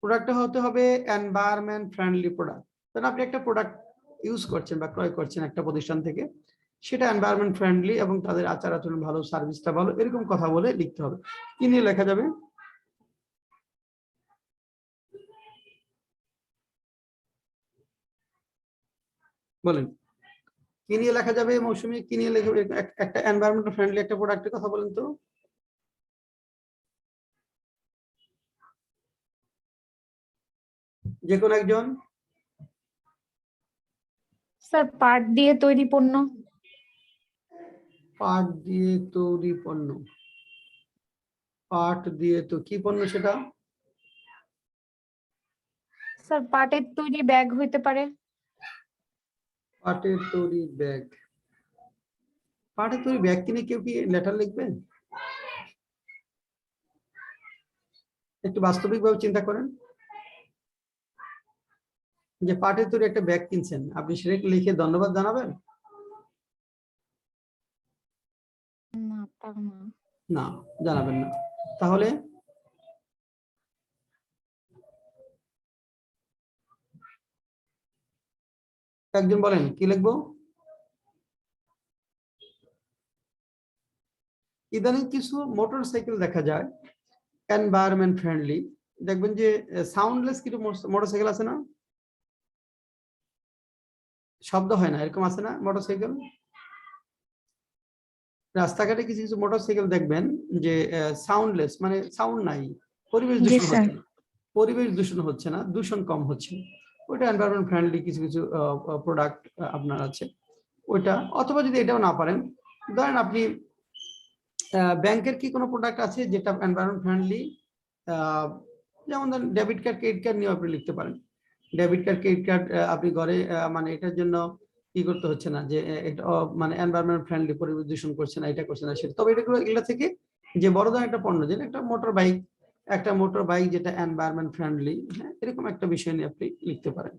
প্রোডাক্টটা হতে হবে এনভায়রনমেন্ট ফ্রেন্ডলি প্রোডাক্ট। তাহলে আপনি একটা প্রোডাক্ট ইউজ করছেন বা ক্রয় করছেন একটা প্রতিষ্ঠান থেকে, সেটা এনভায়রনমেন্ট ফ্রেন্ডলি এবং তাদের আচার আচরণ ভালো, সার্ভিসটা ভালো, এরকম কথা বলে লিখতে হবে। কি নিয়ে লেখা যাবে? বলেন কি নিয়ে লেখা যাবে? মৌসুমী, কি নিয়ে লেখা একটা এনভায়রনমেন্ট ফ্রেন্ডলি একটা প্রোডাক্টের কথা বলেন তো। যে কোনো একজন। স্যার পাট দিয়ে তৈরি পণ্য। পাট দিয়ে তৈরি পণ্য, পাট দিয়ে তো কি পণ্য সেটা? স্যার পাটের তৈরি ব্যাগ হইতে পারে। পাটের তৈরি ব্যাগ, পাটের তৈরি ব্যাগ কিনে কেউ কি লেটার লিখবেন? একটু বাস্তবিক ভাবে চিন্তা করেন যে পাটের তৈরি একটা ব্যাগ কিনছেন, আপনি সেটা লিখে ধন্যবাদ জানাবেন? না, তা না। না, জানাবেন না। তাহলে একজন বলেন কি লিখবো? ইদানিং কিছু মোটরসাইকেল দেখা যায় এনভায়রনমেন্ট ফ্রেন্ডলি, দেখবেন যে সাউন্ডলেস কিছু মোটরসাইকেল আছে না, শব্দ হয় না, এরকম আছে না মোটরসাইকেল? রাস্তাঘাটে কিছু কিছু মোটরসাইকেল দেখবেন যে সাউন্ডলেস, মানে সাউন্ড নাই, পরিবেশ জি দূষণ স্যার। হচ্ছে না, পরিবেশ দূষণ হচ্ছে না, দূষণ কম হচ্ছে, ওইটা এনভায়রনমেন্ট ফ্রেন্ডলি কিছু কিছু প্রোডাক্ট আপনার আছে ওইটা। অথবা যদি এটাও না পারেন, ধরেন আপনি ব্যাংকের কি কোনো প্রোডাক্ট আছে যেটা এনভায়রনমেন্ট ফ্রেন্ডলি, যেমন ধরেন ডেবিট কার্ড, ক্রেডিট কার্ড নিয়ে আপনি লিখতে পারেন। ডেবিট কার্ড, ক্রেডিট কার্ড আপনি ঘরে মানে এটার জন্য কি করতে হচ্ছে না যে এটা মানে এনভায়রনমেন্ট ফ্রেন্ডলি, পরিবেশ দূষণ করছে না, এটা করছে না সেটা। তবে এগুলো থেকে যে বড় ধরনের একটা পণ্য, যেটা একটা মোটর বাইক যেটা এনভায়রনমেন্ট ফ্রেন্ডলি, হ্যাঁ, এরকম একটা বিষয় নিয়ে আপনি লিখতে পারেন।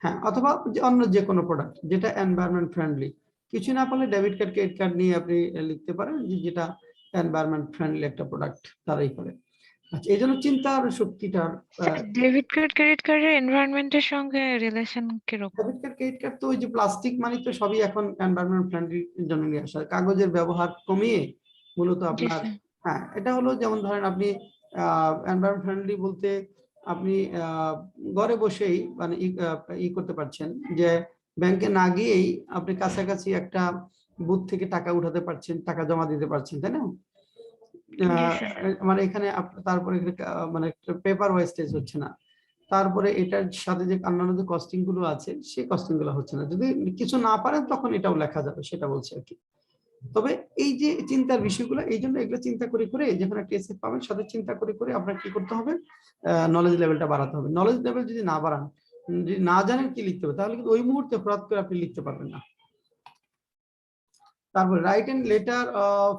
হ্যাঁ, অথবা অন্য যে কোনো প্রোডাক্ট যেটা এনভায়রনমেন্ট ফ্রেন্ডলি, কিছু না পারলে ডেবিট কার্ড, ক্রেডিট কার্ড নিয়ে আপনি লিখতে পারেন যে যেটা এনভায়রনমেন্ট ফ্রেন্ডলি একটা প্রোডাক্ট তারাই করে। আচ্ছা, এই জন্য চিন্তার শক্তিটার ডেবিট কার্ড ক্রেডিট কার্ডের এনভায়রনমেন্টের সঙ্গে রিলেশন কিরকম? ডেবিট কার্ড, ক্রেডিট কার্ড তো ওই যে প্লাস্টিক মানি তো সবই এখন এনভায়রনমেন্ট ফ্রেন্ডলি জন্য নিয়ে আসা, কাগজের ব্যবহার কমিয়ে মূলত জি আপনার। স্যার। হ্যাঁ, এটা হলো যেমন ধরেন আপনি এনভায়রনমেন্ট ফ্রেন্ডলি বলতে আপনি ঘরে বসেই মানে ই করতে পারছেন যে ব্যাংকে না গিয়েই আপনি কাছাকাছি একটা বুথ থেকে টাকা উঠাতে পারছেন, টাকা জমা দিতে পারছেন, তাই না? sir. মানে এখানে তারপরে মানে পেপার ওয়েস্টেজ হচ্ছে না, তারপরে এটার সাথে যে অন্যান্য যে কস্টিং গুলো আছে সেই কস্টিং গুলো হচ্ছে না। যদি কিছু না পারেন তখন এটাও লেখা যাবে, সেটা বলছে আর কি। তবে এই যে চিন্তার বিষয়গুলো, এই জন্য এগুলো চিন্তা করে করে যখন একটা এসে পাবেন সাথে চিন্তা করে করে আপনার কি করতে হবে, নলেজ লেভেলটা বাড়াতে হবে। নলেজ লেভেল যদি না বাড়ান, যদি না জানেন কি লিখতে হবে, তাহলে কিন্তু ওই মুহূর্তে হঠাৎ করে আপনি লিখতে পারবেন না। তারপর write an letter of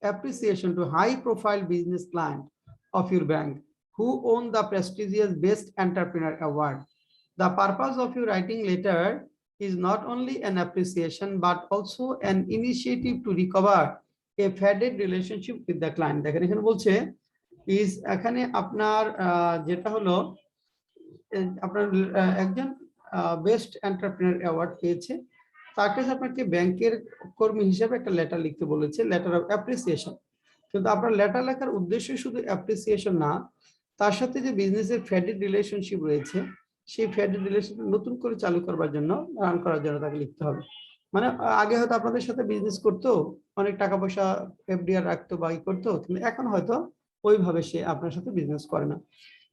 appreciation to high profile business client of your bank who own the prestigious Best Entrepreneur Award. The purpose of your writing letter is not only an appreciation but also an initiative to recover a faded relationship with the client. দেখেন এখানে বলছে is এখানে আপনার যেটা হলো আপনার একজন best entrepreneur award পেয়েছে, তার কাছে আপনাকে ব্যাংকের কর্মী হিসেবে একটা লেটার লিখতে বলেছে, লেটার অফ অ্যাপ্রিসিয়েশন। কিন্তু আপনার লেটার লেখার উদ্দেশ্য শুধু অ্যাপ্রিসিয়েশন না, তার সাথে যে বিজনেসের ফ্যাডেড রিলেশনশিপ রয়েছে সেই ফ্যাডেড রিলেশনশিপ নতুন করে চালু করবার জন্য, রান করার জন্য তাকে লিখতে হবে। মানে আগে হয়তো আপনাদের সাথে বিজনেস করতো, অনেক টাকা পয়সা এফডিআর রাখতো বা ই করতো, কিন্তু এখন হয়তো ওইভাবে সে আপনার সাথে বিজনেস করে না।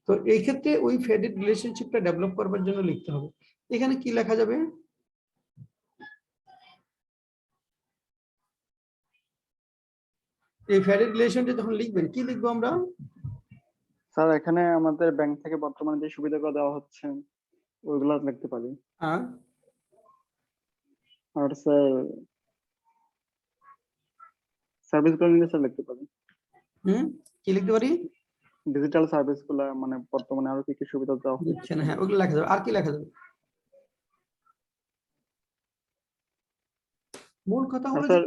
তো এই ক্ষেত্রে ওই ফ্যাডেড রিলেশনশিপটা ডেভেলপ করবার জন্য লিখতে হবে। এখানে কি লেখা যাবে, এই ফ্যাডেড রিলেশনটা যখন লিখবেন কি লিখবো আমরা? স্যার এখানে আমাদের ব্যাংক থেকে বর্তমানে যে সুবিধাগুলো দেওয়া হচ্ছে ওইগুলো লিখতে পারি। আর আর স্যার সার্ভিসগুলো নিয়ে স্যার লিখতে পারি। কি লিখতে পারি? ডিজিটাল সার্ভিসগুলো মানে বর্তমানে আরো কি কি সুবিধা দেওয়া দিচ্ছে না, হ্যাঁ ওগুলো লেখা যাবে। আর কি লেখা যাবে? মূল কথা হলো যে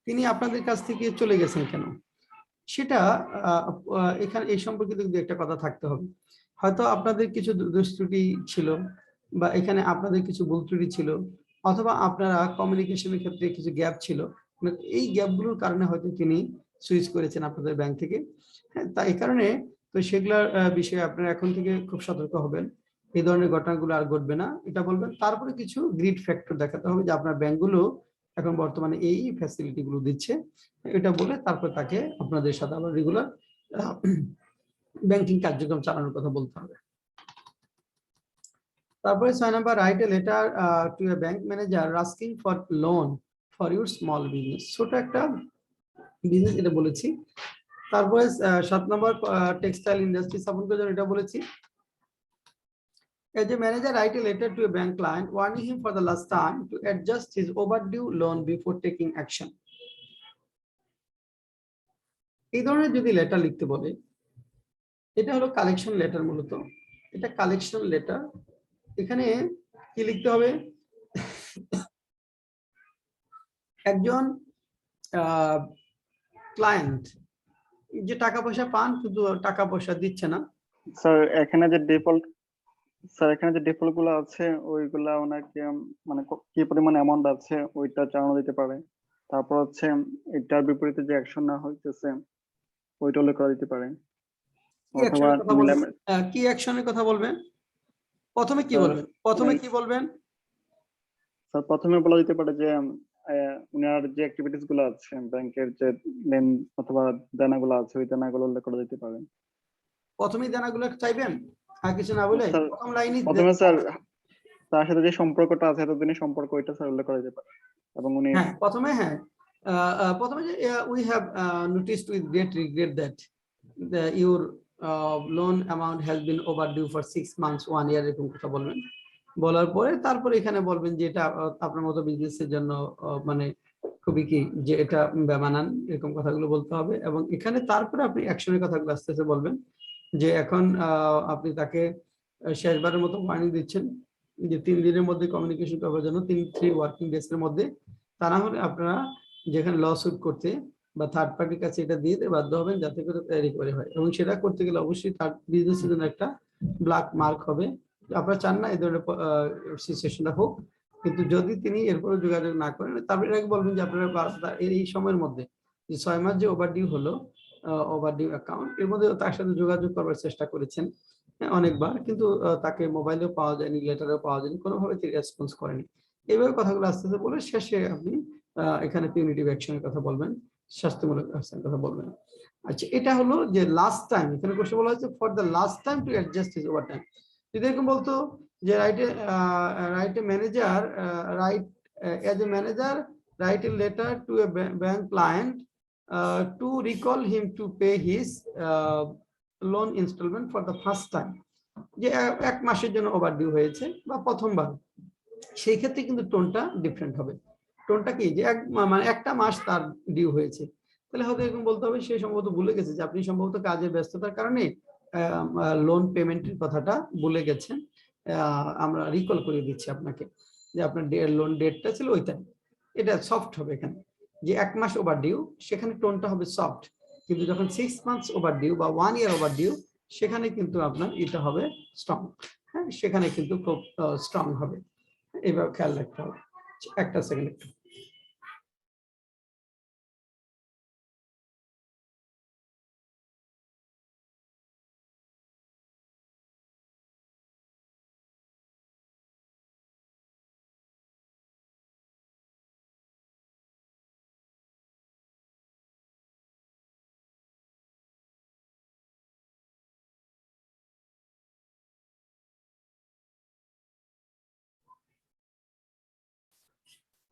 তিনি আপনাদের কাছ থেকে চলে গেছেন কেন, সেটা এখানে এই সম্পর্কিত দু একটা কথা থাকতে হবে। হয়তো আপনাদের কিছু দোষ ত্রুটি ছিল, বা এখানে আপনাদের কিছু ভুল ত্রুটি ছিল, অথবা আপনারা কমিউনিকেশনের ক্ষেত্রে কিছু গ্যাপ ছিল, এই গ্যাপগুলোর কারণে হয়তো তিনি সুইচ করেছেন আপনাদের ব্যাংক থেকে। হ্যাঁ, তাই এই কারণে তো সেগুলোর বিষয়ে আপনারা এখন থেকে খুব সতর্ক হবেন, এই ধরনের ঘটনাগুলো আর ঘটবে না এটা বলবেন। তারপরে কিছু গ্রিড ফ্যাক্টর দেখাতে হবে যে আপনার ব্যাংকগুলো এখন বর্তমানে এই ফ্যাসিলিটি গুলো দিচ্ছে, এটা বলে তারপর তাকে আপনাদের সাথে আবার রেগুলার ব্যাংকিং কার্যক্রম চালানোর কথা বলতে হবে। তারপরে 6 number, right a letter to a bank manager asking for loan for your small business. ছোট একটা বিজনেস এটা বলেছি। তারপরে 7 নাম্বার, টেক্সটাইল ইন্ডাস্ট্রি স্থাপন করার জন্য এটা বলেছি। As a manager, write a letter to a bank client warning him for the last time to adjust his overdue loan before taking action. এই ধরনের যদি লেটার লিখতে বলে, এটা হলো কালেকশন লেটার, মূলত এটা কালেকশন লেটার। এখানে কি লিখতে হবে, একজন ক্লায়েন্ট যে টাকা পয়সা পান কিন্তু টাকা পয়সা দিচ্ছে না। স্যার এখানে যে ডিফল্ট গুলো আছে ওইগুলা ওনাকে মানে কি পরিমাণ অ্যামাউন্ট আছে ওইটা জানানো দিতে পারে। তারপর হচ্ছে এটার বিপরীতে যে অ্যাকশন না হইতেছে ওইটা উল্লেখ করা দিতে পারে। কি অ্যাকশনের কথা বলবেন? প্রথমে কি বলবেন? স্যার প্রথমে বলা যেতে পারে যে উনার যে অ্যাক্টিভিটিস গুলো আছে ব্যাংকের যে লেন অথবা দেনাগুলো আছে ওই দেনাগুলো উল্লেখ করা যেতে পারে। প্রথমেই দেনাগুলো চাইবেন আর কিছু না বলে প্রথম লাইনই প্রথমে স্যার তার সাথে যে সম্পর্কটা আছে এতদিনের সম্পর্ক ওইটা স্যার উল্লেখ করা যেতে পারে। এবং উনি প্রথমে যে we have noticed with great regret that your loan amount has been overdue for 6 months 1 year, এরকম কথা বলবেন। বলার পরে তারপরে এখানে বলবেন যে এটা আপনার মতো বিজনেসের জন্য মানে খুবই কি যে এটা বেমানান, এরকম কথাগুলো বলতে হবে। এবং এখানে তারপরে আপনি অ্যাকশনের কথাগুলো আস্তে আস্তে বলবেন, যে এখন আপনি তাকে শেষবারের মতো ওয়ার্নিং দিচ্ছেন যে 3 দিনের মধ্যে কমিউনিকেশন করার জন্য 3 ওয়ার্কিং ডেজ এর মধ্যে, তা না হলে আপনারা যেখানে লসুট করতে বা থার্ড পার্টির কাছে এটা দিয়ে বাধ্য হবেন যাতে করে রিকভারি হয়। এবং সেটা করতে গেলে অবশ্যই তার বিজনেসের জন্য একটা ব্ল্যাক মার্ক হবে। আপনারা চান না এই ধরনের সিচুয়েশনটা হোক, কিন্তু যদি তিনি এরপরে যোগাযোগ না করেন তারপরে আগে বলবেন যে আপনারা এই সময়ের মধ্যে যে 6 মাস যে ওভারডিউ হলো ওভারডিউ অ্যাকাউন্ট, এর মধ্যে তার সাথে যোগাযোগ করার চেষ্টা করেছেন অনেকবার, কিন্তু তাকে মোবাইলেও পাওয়া যায়নি, লেটারেও পাওয়া যায়নি, কোনোভাবে তিনি রেসপন্স করেনি। এইভাবে কথাগুলো আস্তে আস্তে বলে শেষে আপনি এখানে পিউনিটিভ অ্যাকশনের কথা বলবেন, শাস্তিমূলক অ্যাকশনের কথা বলবেন। আচ্ছা, এটা হলো যে লাস্ট টাইম, এখানে কোশ্চেন বলা হয়েছে for the last time to adjust his overtime. যদি এরকম বলতো যে write a manager write as a manager write a letter to a bank client to recall him to pay his loan instalment for the first time, যে 1 মাসের জন্য overdue হয়েছে বা প্রথমবার, সেই ক্ষেত্রে কিন্তু টোনটা ডিফারেন্ট হবে। টোনটা কি, যে মানে 1টা মাস তার ডিউ হয়েছে, তাহলে হয়তো এরকম বলতে হবে সে সম্ভবত ভুলে গেছে, যে আপনি সম্ভবত কাজের ব্যস্ততার কারণে লোন পেমেন্টের কথাটা ভুলে গেছেন, আমরা রিকল করে দিচ্ছি আপনাকে, যে আপনার লোন ডেটটা ছিল ওইটা। এটা সফট হবে এখানে, যে 1 মাস ওভার ডিউ, সেখানে টোনটা হবে সফট। কিন্তু যখন 6 মান্থস ওভার ডিউ বা 1 ইয়ার ওভার ডিউ, সেখানে কিন্তু আপনার এটা হবে স্ট্রং। হ্যাঁ, সেখানে কিন্তু খুব স্ট্রং হবে, এভাবে খেয়াল রাখতে হবে। একটা সেকেন্ড একটু।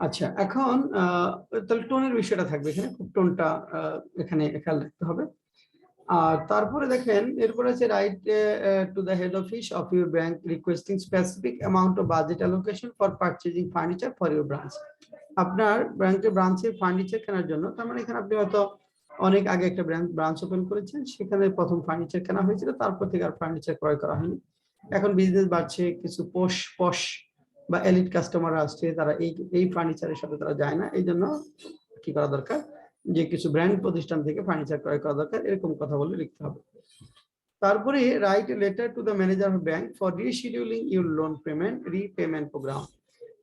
আচ্ছা, এখন তাহলে টোনের বিষয়টা থাকবে এখানে, খুব টোনটা এখানে খেয়াল রাখতে হবে। আর তারপরে দেখেন এরপরে আছে right to the head office of your bank requesting specific amount of budget allocation for purchasing furniture for your branch. আপনার ব্যাংকের ব্রাঞ্চে ফার্নিচার কেনার জন্য, তার মানে এখানে আপনি হয়তো অনেক আগে একটা ব্রাঞ্চ ওপেন করেছেন, সেখানে প্রথম ফার্নিচার কেনা হয়েছিল, তারপর থেকে আর ফার্নিচার ক্রয় করা হয়নি। এখন বিজনেস বাড়ছে, কিছু পশ বা এলিট কাস্টমার আসছে, তারা এই ফার্নিচারের সাথে তারা যায় না, এই জন্য কি করা দরকার, যে কিছু ব্র্যান্ড প্রতিষ্ঠান থেকে ফার্নিচার ক্রয় করা দরকার, এরকম কথা বলে লিখতে হবে। তারপরে write a letter to the manager of bank for rescheduling your loan payment repayment programme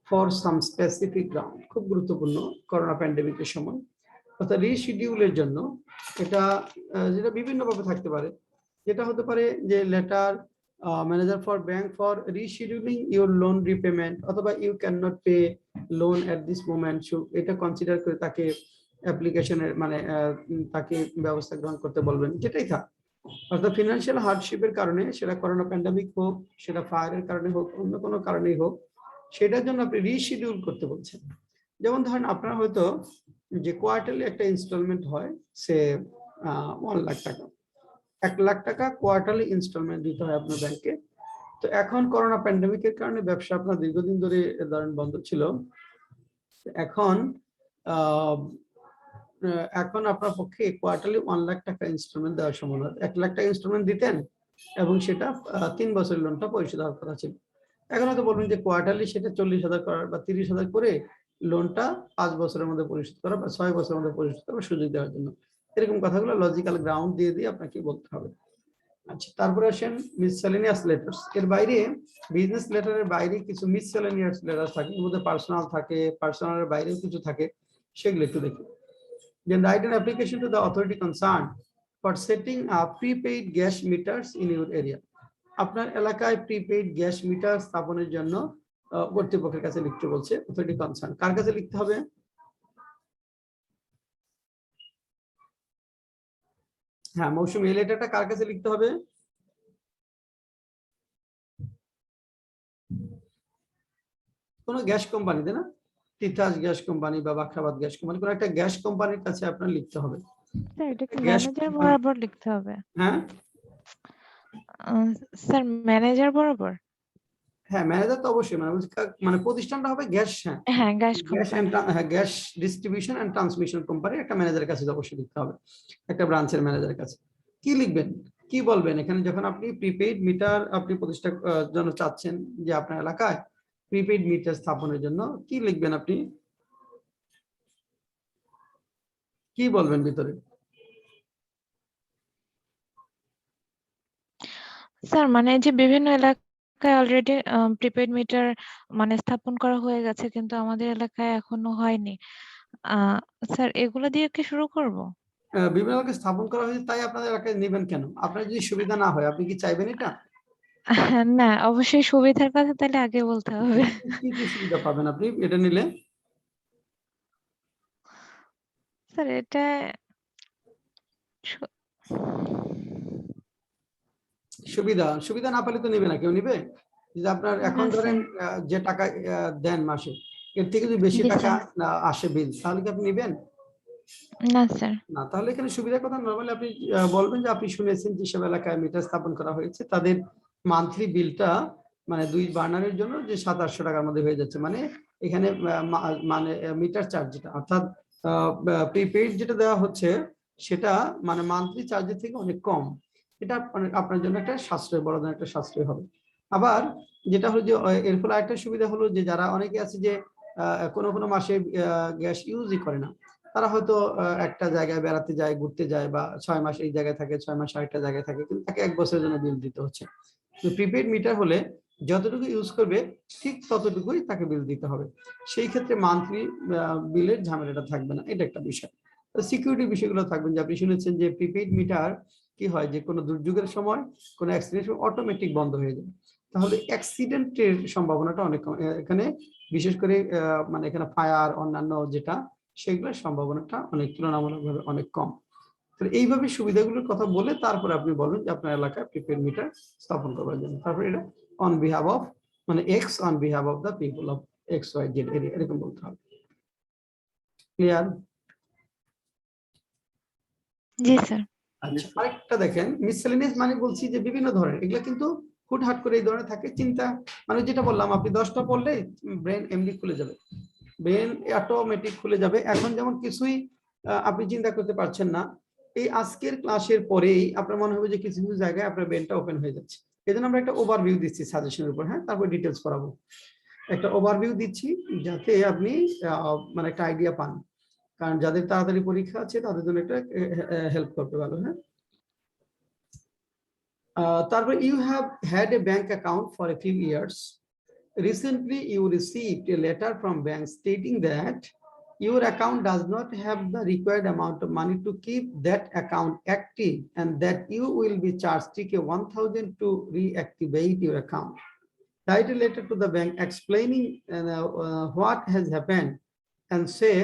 for some specific ground. খুব গুরুত্বপূর্ণ করোনা প্যান্ডেমিকের সময়, অর্থাৎ রিশিডিউলের জন্য। এটা যেটা বিভিন্নভাবে থাকতে পারে, যেটা হতে পারে যে letter manager for bank for rescheduling your loan repayment, অথবা you can not pay loan at this moment, এটা কনসিডার করে তাকে অ্যাপ্লিকেশনের মানে তাকে ব্যবস্থা গ্রহণ করতে বলবেন, যেটাই থাক। অর্থাৎ ফিনান্সিয়াল হার্ডশিপের কারণে, সেটা করোনা প্যান্ডেমিক হোক, সেটা ফায়ারের কারণে হোক, অন্য কোনো কারণেই হোক, সেটার জন্য আপনি রিশিডিউল করতে বলছেন। যেমন ধরেন আপনার হয়তো যে কোয়ার্টারলি একটা ইনস্টলমেন্ট হয়, সে 1 লাখ টাকা, 1 লাখ টাকা কোয়ার্টারলি ইনস্টলমেন্ট দিতে হয় আপনার ব্যাংকে। তো এখন করোনা প্যান্ডেমিকের কারণে ব্যবসা আপনার দীর্ঘদিন ধরে ধরেন বন্ধ ছিল, এখন আপনার পক্ষে কোয়ার্টারলি 1 লাখ টাকা ইনস্টলমেন্ট দেওয়া সম্ভব নয়। 1 লাখ টাকা ইনস্টলমেন্ট দিতেন এবং সেটা 3 বছরের লোনটা পরিশোধ হওয়ার কথা ছিল। এখন হয়তো বলবেন যে কোয়ার্টারলি সেটা 40,000 করার বা 30,000 করে লোনটা 5 বছরের মধ্যে পরিশোধ করা বা 6 বছরের মধ্যে পরিশোধ করার সুযোগ দেওয়ার জন্য, এরকম কথাগুলো লজিক্যাল গ্রাউন্ড দিয়ে আপনাকে বলতে হবে। আচ্ছা, তারপরে আসেন মিসসেলেনিয়াস লেটার্স। এর বাইরে, বিজনেস লেটারের বাইরে কিছু মিসসেলেনিয়াস লেটার থাকে, এর মধ্যে পার্সোনাল থাকে, পার্সোনালের বাইরেও কিছু থাকে, সেগুলো একটু দেখি। Then write an application to the authority concerned for setting up prepaid gas meters in your area. আপনার এলাকায় প্রিপেইড গ্যাস মিটার স্থাপনের জন্য কর্তৃপক্ষের কাছে লিখতে বলছে, অথরিটি কনসার্ন। কার কাছে লিখতে হবে? হ্যাঁ মৌসুমী, এই লেটারটা কার কাছে লিখতে হবে? কোন গ্যাস কোম্পানিতে না, তিতাস গ্যাস কোম্পানি বা বাখরাবাদ গ্যাস কোম্পানি, কোন একটা গ্যাস কোম্পানির কাছে আপনার লিখতে হবে। স্যার এটা কি ম্যানেজার বরাবর লিখতে হবে? হ্যাঁ স্যার ম্যানেজার বরাবর? হ্যাঁ ম্যানেজার তো অবশ্যই, মানে প্রতিষ্ঠানটা হবে গ্যাস, হ্যাঁ gas company, gas distribution and transmission company, একটা ম্যানেজারের কাছে অবশ্যই লিখতে হবে, একটা ব্রাঞ্চের ম্যানেজারের কাছে। কি লিখবেন, কি বলবেন এখানে? যখন আপনি প্রিপেইড মিটার আপনি প্রতিষ্ঠার জন্য চাচ্ছেন, যে আপনার এলাকায় প্রিপেইড মিটার স্থাপনের জন্য, কি লিখবেন আপনি, কি বলবেন ভিতরে? স্যার মানে যে বিভিন্ন এলাকায় অলরেডি প্রিপেড মিটার মানে স্থাপন করা হয়ে গেছে, কিন্তু আমাদের এলাকায় এখনো হয়নি। স্যার এগুলো দিয়ে কি শুরু করব? বিভিন্ন এলাকায় স্থাপন করা হয়েছে, তাই আপনাদের এলাকায় নেবেন কেন? আপনার যদি সুবিধা না হয়, আপনি কি চাইবেন এটা? না, অবশ্যই সুবিধার কথা তাহলে আগে বলতে হবে। কি কি সুবিধা পাবেন আপনি এটা নিলে? স্যার এটা সুবিধা সুবিধা না পেলে তো নেবে না, কেউ নিবে? যে আপনার এখন না, ধরেন স্যার। যে টাকা দেন মাসে, এর থেকে যদি বেশি জি, টাকা স্যার। আসে বিল, তাহলে কি আপনি নেবেন? না, স্যার। না, তাহলে এখানে সুবিধার কথা নরমালি আপনি বলবেন যে আপনি শুনেছেন যেসব এলাকায় মিটার স্থাপন করা হয়েছে তাদের মান্থলি বিলটা মানে 2 বার্নারের জন্য যে 700-800 টাকার মধ্যে হয়ে যাচ্ছে। মানে এখানে মানে মিটার চার্জ যেটা অর্থাৎ প্রিপেইড যেটা দেওয়া হচ্ছে সেটা মানে মান্থলি চার্জের থেকে অনেক কম। এটা আপনার জন্য একটা সাশ্রয়, বড় ধরনের একটা সাশ্রয় হবে। আবার যেটা হলো যে এর ফলে আরেকটা সুবিধা হলো যে যারা অনেকে আছে যে কোনো কোনো মাসে গ্যাস ইউজই করে না, তারা হয়তো একটা জায়গায় বেড়াতে যায়, ঘুরতে যায়, বা 6 মাস এই জায়গায় থাকে, 6 মাস আরেকটা জায়গায় থাকে, কিন্তু তাকে 1 বছরের জন্য বিল দিতে হচ্ছে। তো প্রিপেইড মিটার হলে যতটুকু ইউজ করবে ঠিক ততটুকুই তাকে বিল দিতে হবে। সেই ক্ষেত্রে মান্থলি বিলের ঝামেলাটা থাকবে না, এটা একটা বিষয়। সিকিউরিটি বিষয়গুলো থাকবেন যে আপনি শুনেছেন যে প্রিপেইড মিটার কি হয় যে কোনো দুর্যোগের সময়, কোনো অ্যাক্সিডেন্ট অটোমেটিক বন্ধ হয়ে যায়। তাহলে অ্যাক্সিডেন্টের সম্ভাবনাটা অনেক কম এখানে, বিশেষ করে মানে এখানে ফায়ার অন্যান্য যেটা, সেগুলোর সম্ভাবনাটা অনেক তুলনামূলকভাবে অনেক কম। তো এইভাবে সুবিধাগুলোর কথা বলে তারপরে আপনি বলুন যে আপনার এলাকায় প্রিপেড মিটার স্থাপন করবার জন্য। তারপরে এটা অন বিহাফ অফ মানে X on behalf of the people of X Y Z area, এরকম বলতে হবে। ক্লিয়ার? জি, স্যার। আচ্ছা, আরেকটা দেখেন মিসসেলেনিয়াস মানে বলছি যে বিভিন্ন ধরনের, এগুলো কিন্তু হুটহাট করে এই ধরনের থাকে চিন্তা, মানে যেটা বললাম আপনি 10টা পড়লে ব্রেন এমনি খুলে যাবে, ব্রেন অটোমেটিক খুলে যাবে। এখন যেমন কিছুই আপনি চিন্তা করতে পারছেন না, এই আজকের ক্লাসের পরেই আপনার মনে হবে যে কিছু কিছু জায়গায় আপনার ব্রেনটা ওপেন হয়ে যাচ্ছে। এই জন্য আমরা একটা ওভারভিউ দিচ্ছি সাজেশনের উপর, হ্যাঁ, তারপর ডিটেলস করাবো। একটা ওভারভিউ দিচ্ছি যাতে আপনি মানে একটা আইডিয়া পান, কারণ যাদের তাড়াতাড়ি পরীক্ষা আছে তাদের জন্য একটা হেল্প করতে ভালো, হ্যাঁ। তারপর you have had a bank account for a few years. Recently, you received a letter from bank stating that your account does not have the required amount of money to keep that account active and that you will be charged ticket 1,000 to reactivate your account. Write a letter to the bank explaining what has happened and say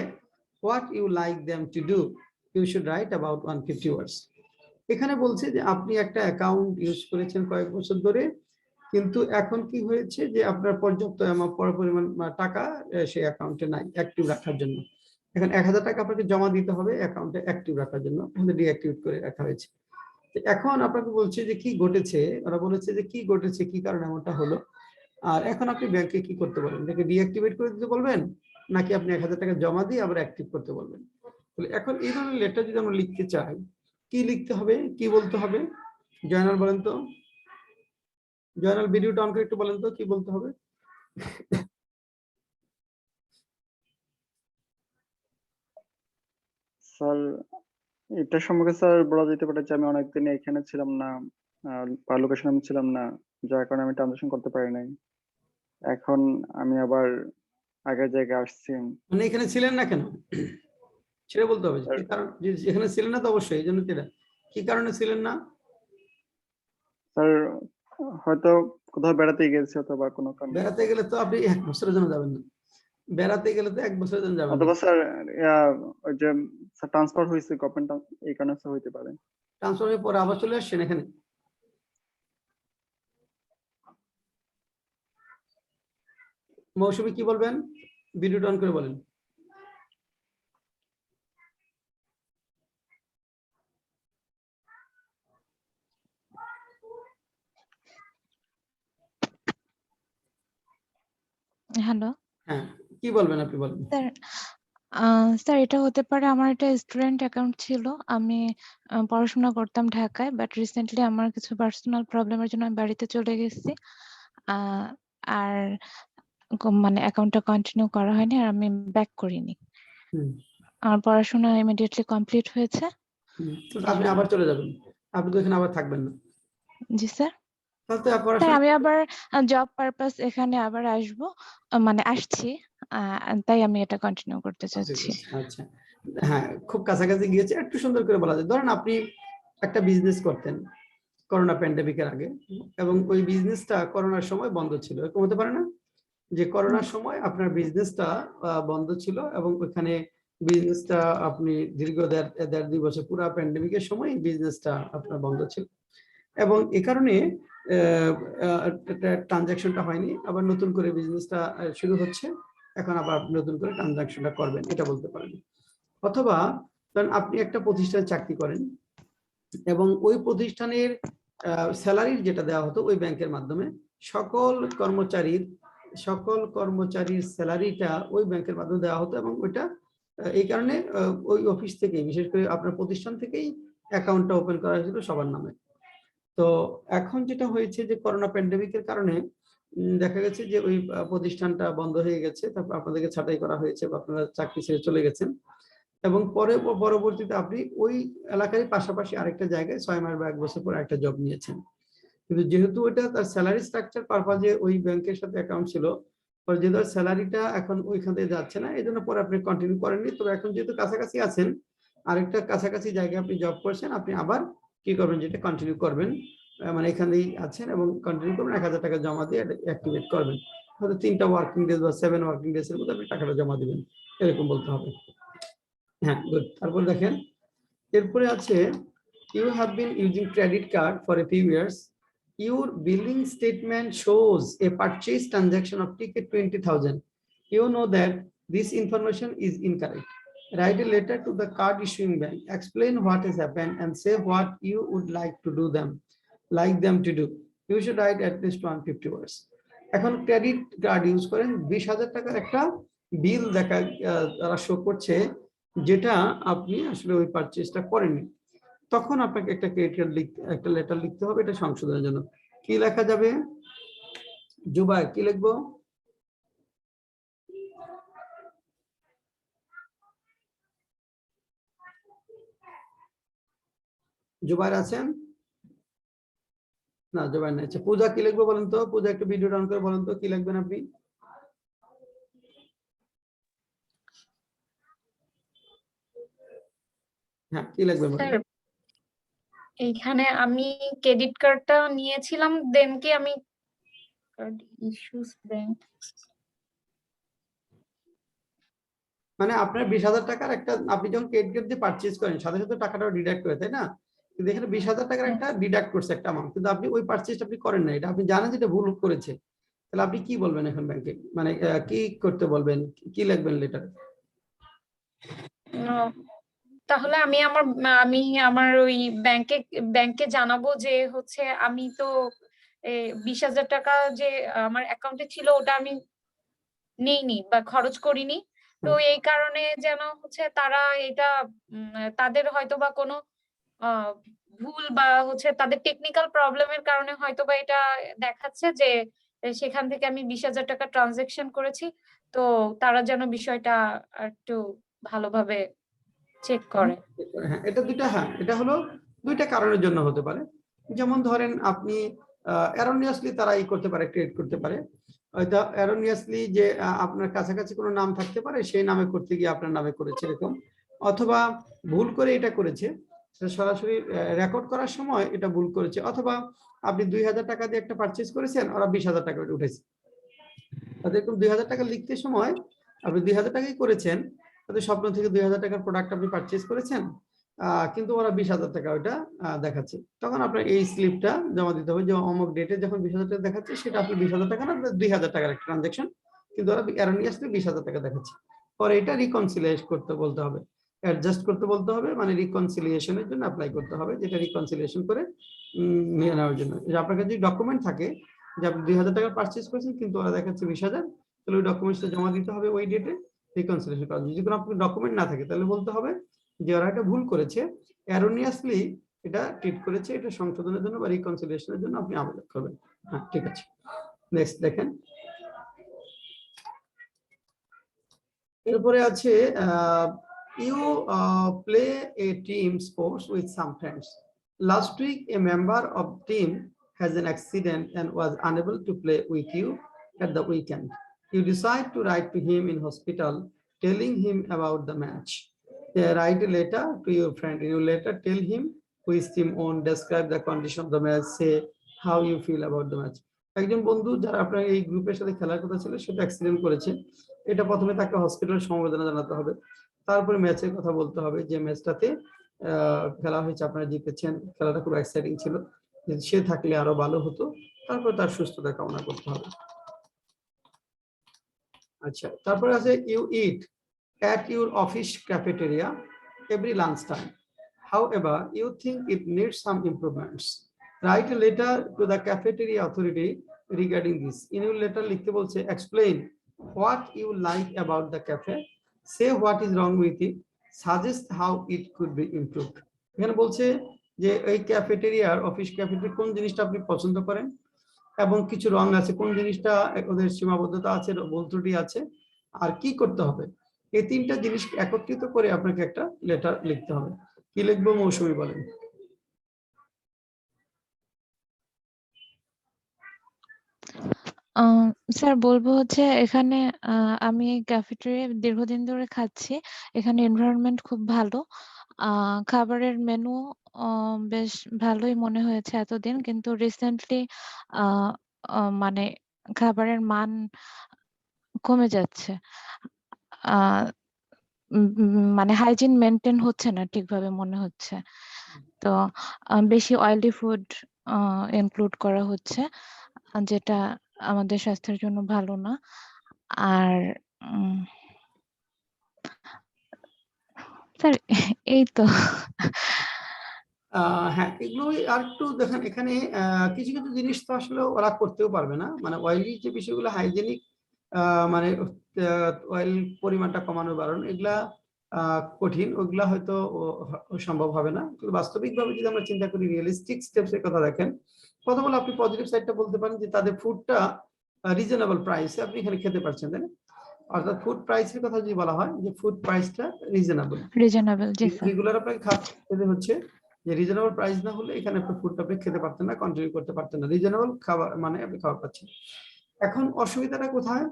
what you like them to do. You should write about 150 words. এখানে বলছে যে আপনি একটা account use করেছেন কয়েক বছর ধরে, কিন্তু এখন কি হয়েছে যে আপনার পর্যাপ্ত পরিমাণ টাকা সেই অ্যাকাউন্টে নাই অ্যাক্টিভ রাখার জন্য। এখন 1000 টাকা আপনাকে জমা দিতে হবে অ্যাকাউন্টে অ্যাক্টিভ রাখার জন্য, ডিঅ্যাক্টিভেট করে রাখা হয়েছে। এখন আপনাকে বলছে যে কি ঘটেছে, ওরা বলেছে যে কি ঘটেছে, কি কারণে এমনটা হলো, আর এখন আপনি ব্যাংকে কি করতে বলবেন, এটাকে ডিঅ্যাক্টিভেট করে দিতে বলবেন নাকি আপনি 1000 টাকা জমা দিয়ে আবার অ্যাক্টিভ করতে বলবেন। তাহলে এখন এই ধরনের লেটার যদি আমরা লিখতে চাই, কি লিখতে হবে, কি বলতে হবে? জয়নাল বলেন তো, জয়নাল ভিডিওটা অন করে একটু বলেন তো কি বলতে হবে। স্যার এটা সম্পর্কে স্যার বলা যেতে পারে যে আমি অনেকদিন এখানে ছিলাম না, লোকেশন আমি ছিলাম না, যার কারণে আমি ট্রানজাকশন করতে পারি নাই। এখন আমি আবার আগের জায়গায় আসছি। মানে এখানে ছিলেন না কেন সেটা বলতে হবে, কি কারণ, এখানে ছিলেন না তো অবশ্যই, এই জন্য কি কারণে ছিলেন না? স্যার হয়তো কোথাও বেড়াতে গেছি অথবা কোনো কারণে। বেড়াতে গেলে তো আপনি 1 বছরের জন্য যাবেন না, বেড়াতে গেলে তো 1 বছরের জন্য যাবেন না। অথবা স্যার ওই যে ট্রান্সফার হয়েছে গভর্নমেন্ট, এই কারণে স্যার হইতে পারে। ট্রান্সফার হয়ে পরে আবার চলে আসছেন এখানে। মৌসুমী কি বলবেন, ভিডিওটা অন করে বলেন। হ্যালো। হ্যাঁ, কি বলবেন আপনি বলেন। স্যার, স্যার এটা হতে পারে আমার একটা স্টুডেন্ট অ্যাকাউন্ট ছিল। আমি পড়াশোনা করতাম ঢাকায়, বাট রিসেন্টলি আমার কিছু পার্সোনাল প্রবলেমের জন্য আমি বাড়িতে চলে গেছি। আর মানে অ্যাকাউন্টটা কন্টিনিউ করা হয়নি, আর আমি ব্যাক করিনি। আমার পড়াশোনা ইমিডিয়েটলি কমপ্লিট হয়েছে। তো আপনি আবার চলে যাবেন, আপনি তো এখানে আবার থাকবেন না। জি স্যার। তাহলে তো স্যার পড়াশোনা, আমি আবার জব পারপাস এখানে আবার আসবো, মানে আসছি, তাই আমি এটা কন্টিনিউ করতে চাচ্ছি। আচ্ছা, হ্যাঁ, খুব কাছাকাছি গিয়েছে, একটু সুন্দর করে বলা যায়। ধরেন আপনি একটা বিজনেস করতেন করোনা প্যান্ডেমিকের আগে, এবং ওই বিজনেসটা করোনার সময় বন্ধ ছিল, এরকম হতে পারে না যে করোনার সময় আপনার বিজনেসটা বন্ধ ছিল এবং ওখানে বিজনেসটা আপনি দীর্ঘ দেড় দুই বছর পুরো প্যান্ডেমিকের সময় বিজনেসটা আপনার বন্ধ ছিল এবং এ কারণে ট্রানজাকশনটা হয়নি, আবার নতুন করে বিজনেসটা শুরু হচ্ছে, এখন আবার নতুন করে ট্রানজাকশনটা করবেন, এটা বলতে পারেন। অথবা ধরেন আপনি একটা প্রতিষ্ঠানে চাকরি করেন এবং ওই প্রতিষ্ঠানের স্যালারি যেটা দেওয়া হতো ওই ব্যাংকের মাধ্যমে, সকল কর্মচারীর স্যালারিটা ওই ব্যাংকের মাধ্যমে দেওয়া হতো এবং ওইটা এই কারণে ওই অফিস থেকে, বিশেষ করে আপনার প্রতিষ্ঠান থেকেই অ্যাকাউন্টটা ওপেন করা হয়েছিল সবার নামে। তো এখন যেটা হয়েছে যে করোনা প্যান্ডেমিকের কারণে দেখা গেছে যে ওই প্রতিষ্ঠানটা বন্ধ হয়ে গেছে, তারপর আপনাদেরকে ছাঁটাই করা হয়েছে বা আপনারা চাকরি ছেড়ে চলে গেছেন এবং পরবর্তীতে আপনি ওই এলাকারই পাশাপাশি আরেকটা জায়গায় 6 মাস বা 1 বছর পর একটা জব নিয়েছেন, কিন্তু যেহেতু ওটা তার স্যালারি স্ট্রাকচার পারপাজে ওই ব্যাংকের সাথে অ্যাকাউন্ট ছিল, পরে যেহেতু স্যালারিটা এখন ওইখান থেকে যাচ্ছে না, এই জন্য পরে আপনি কন্টিনিউ করেননি। তবে এখন যেহেতু কাছাকাছি আছেন, আরেকটা কাছাকাছি জায়গায় আপনি জব করছেন, আপনি আবার কি করবেন, যেটা কন্টিনিউ করবেন, মানে এখানেই আছেন এবং কন্টিনিউ করবেন, 1000 টাকা জমা দিয়ে অ্যাক্টিভেট করবেন। হয়তো 3টা ওয়ার্কিং ডেজ বা 7 ওয়ার্কিং ডেজ এর মধ্যে আপনি টাকাটা জমা দিবেন, এরকম বলতে হবে। হ্যাঁ, গুড। তারপর দেখেন এরপরে আছে, you have been using credit card for a few years, your billing statement shows a purchase transaction of ticket 20,000. You know that this information is incorrect. Write a letter to the card issuing bank, explain what has happened and say what you would like them to do. You should write at least 150 words. এখন credit card use করেন, 20,000 টাকার একটা বিল তারা show করছে, যেটা আপনি আসলে ওই পারচেজটা করেননি। তখন আপনাকে একটা একটা লেটার লিখতে হবে এটা সংশোধনের জন্য। কি লেখা যাবে জুবাইর, কি লিখবো? জুবাইর আছেন না? জুবাইর নাই। আচ্ছা, পূজা কি লিখবো বলেন তো? পূজা একটু ভিডিও অন করে বলেন তো কি লিখবেন আপনি? হ্যাঁ, কি লিখবেন? এইখানে আমি ক্রেডিট কার্ডটা নিয়েছিলাম, দেন কি আমি কার্ড ইস্যুস ব্যাংক, মানে আপনার 20,000 টাকার একটা, আপনি যখন ক্রেডিট কার্ড দিয়ে পারচেজ করেন সাথে সাথে টাকাটা ডিডাক্ট করে, তাই না? কিন্তু এখানে 20,000 টাকার একটা ডিডাক্ট করছে একটা অ্যামাউন্ট, কিন্তু আপনি ওই পারচেজটা আপনি করেন না, এটা আপনি জানেন যেটা ভুল করেছে, তাহলে আপনি কি বলবেন এখন ব্যাংকে, মানে কি করতে বলবেন, কি লিখবেন লেটারে? তাহলে আমি আমার ওই ব্যাংকে জানাবো যে হচ্ছে আমি তো 20,000 টাকা যে আমার অ্যাকাউন্টে ছিল ওটা আমি নিইনি বা খরচ করিনি, তো এই কারণে যেন হচ্ছে তারা এটা তাদের হয়তো বা কোনো ভুল বা হচ্ছে তাদের টেকনিক্যাল প্রবলেমের কারণে হয়তো বা এটা দেখাচ্ছে যে সেখান থেকে আমি 20,000 টাকা ট্রানজাকশন করেছি, তো তারা যেন বিষয়টা একটু ভালোভাবে চেক করে। হ্যাঁ, এটা হলো দুইটা কারণের জন্য হতে পারে। যেমন ধরেন আপনি এরোনিয়াসলি তারা করতে পারে, ক্রিয়েট করতে পারে, হয়তো এরোনিয়াসলি যে আপনার কাছাকাছি কোনো নাম থাকতে পারে, সেই নামে করতে গিয়ে আপনার নামে করেছে এরকম, অথবা ভুল করে এটা করেছে, সরাসরি রেকর্ড করার সময় এটা ভুল করেছে, অথবা আপনি 2,000 টাকা দিয়ে একটা পারচেজ করেছেন, ওরা 20,000 টাকা উঠেছে। এরকম 2,000 টাকা লিখতে সময় আপনি 2,000 টাকাই করেছেন, তাদের স্বপ্ন থেকে 2,000 টাকার প্রোডাক্ট আপনি পারচেজ করেছেন, কিন্তু ওরা 20,000 টাকা ওইটা দেখাচ্ছে, তখন আপনার এই স্লিপটা জমা দিতে হবে যে অমুক ডেটে যখন 20,000 টাকা দেখাচ্ছে সেটা আপনি 20,000 টাকা না, 2,000 টাকার একটা ট্রানজাকশন, কিন্তু ওরা এরোনিয়াসলি 20,000 টাকা দেখাচ্ছে। পরে এটা রিকনসিলিয়েট করতে বলতে হবে, অ্যাডজাস্ট করতে বলতে হবে, মানে রিকনসিলিয়েশনের জন্য অ্যাপ্লাই করতে হবে, যেটা রিকনসিলিয়েশন করে নিয়ে নেওয়ার জন্য। যে আপনার কাছে যদি ডকুমেন্ট থাকে যে আপনি 2,000 টাকা পারচেজ করেছেন কিন্তু ওরা দেখাচ্ছে 20,000, তাহলে ওই ডকুমেন্টসটা জমা দিতে হবে ওই ডেটে রিকনসিলিয়েশন করার জন্য। যদি কোনো আপনার ডকুমেন্ট না থাকে তাহলে বলতে হবে যে ওরা এটা ভুল করেছে, এরোনিয়াসলি এটা ট্রিট করেছে, এটা সংশোধনের জন্য বা রিকনসিলিয়েশনের জন্য আপনি আবেদন করবেন। হ্যাঁ, ঠিক আছে। নেক্সট দেখেন, এরপরে আছে you play a team sports with some friends. Last week a member of team has an accident and was unable to play with you at the weekend. You decide to write to him in hospital, telling him about the match. Write a letter to your friend. In your letter, tell him who is team on, describe the condition of the match, say how you feel about the match. একজন বন্ধু যারা আপনার এই গ্রুপের সাথে খেলার কথা ছিল সেটা অ্যাক্সিডেন্ট করেছে, এটা প্রথমে তাকে হসপিটালে সমবেদনা জানাতে হবে, তারপরে ম্যাচের কথা বলতে হবে, যে ম্যাচটাতে খেলা হয়েছে, আপনারা জিতেছেন, খেলাটা খুব এক্সাইটিং ছিল, যদি সে থাকলে আরো ভালো হতো, তারপর তার সুস্থতা কামনা করতে হবে। আচ্ছা, তারপরে আছে you eat at your office cafeteria every lunchtime. However, you think it needs some improvements. Write a letter to the cafeteria authority regarding this. In your letter, লিখতে বলছে explain what you like about the cafe, say what is wrong with it, suggest how it could be improved. এখানে বলছে যে এই ক্যাফেটেরিয়ার, office cafeteria কোন জিনিসটা আপনি পছন্দ করেন এবং কিছু রং আছে, কোন জিনিসটা ওদের সীমাবদ্ধতা আছে, ভুল ত্রুটি আছে, আর কি করতে হবে। এই তিনটা জিনিস একত্রিত করে আপনাকে একটা লেটার লিখতে হবে। কি লিখবো মৌসুমী বলেন? স্যার বলবো হচ্ছে এখানে আমি ক্যাফেটেরিয়া দীর্ঘদিন ধরে খাচ্ছি, এখানে এনভায়রনমেন্ট খুব ভালো, খাবারের মেনু বেশ ভালোই মনে হয়েছে এতদিন, কিন্তু রিসেন্টলি মানে খাবারের মান কমে যাচ্ছে, মানে হাইজিন মেনটেন হচ্ছে না ঠিকভাবে মনে হচ্ছে। তো বেশি অয়েলি ফুড ইনক্লুড করা হচ্ছে, যেটা আমাদের স্বাস্থ্যের জন্য ভালো না। আর স্যার এই তো। হ্যাঁ, এগুলো আর একটু দেখেন, এখানে কিছু কিছু জিনিস তো আসলে ওরা করতেও পারবে না, মানে অয়েলি যে বিষয়গুলো হাইজেনিক, মানে অয়েল পরিমাণটা কমানো বাড়ানো, এগুলা কঠিন, ওগুলা হয়তো সম্ভব হবে না। কিন্তু বাস্তবিকভাবে যদি আমরা চিন্তা করি, রিয়েলিস্টিক স্টেপস এর কথা দেখেন, কথা বলে আপনি পজিটিভ সাইডটা বলতে পারেন যে তাদের ফুডটা রিজনেবল প্রাইসে আপনি এখানে খেতে পারছেন, তাই না? অর্থাৎ ফুড প্রাইসের কথা যদি বলা হয় যে ফুড প্রাইসটা রিজনেবল, জি স্যার। রেগুলার আপনাকে খেতে হচ্ছে, যে রিজনেবল প্রাইস না হলে এখানে আপনি ফুডটা আপনি খেতে পারতেন না, কন্টিনিউ করতে পারতেন না। রিজনেবল খাবার মানে আপনি খাবার পাচ্ছেন। এখন অসুবিধাটা কোথায়?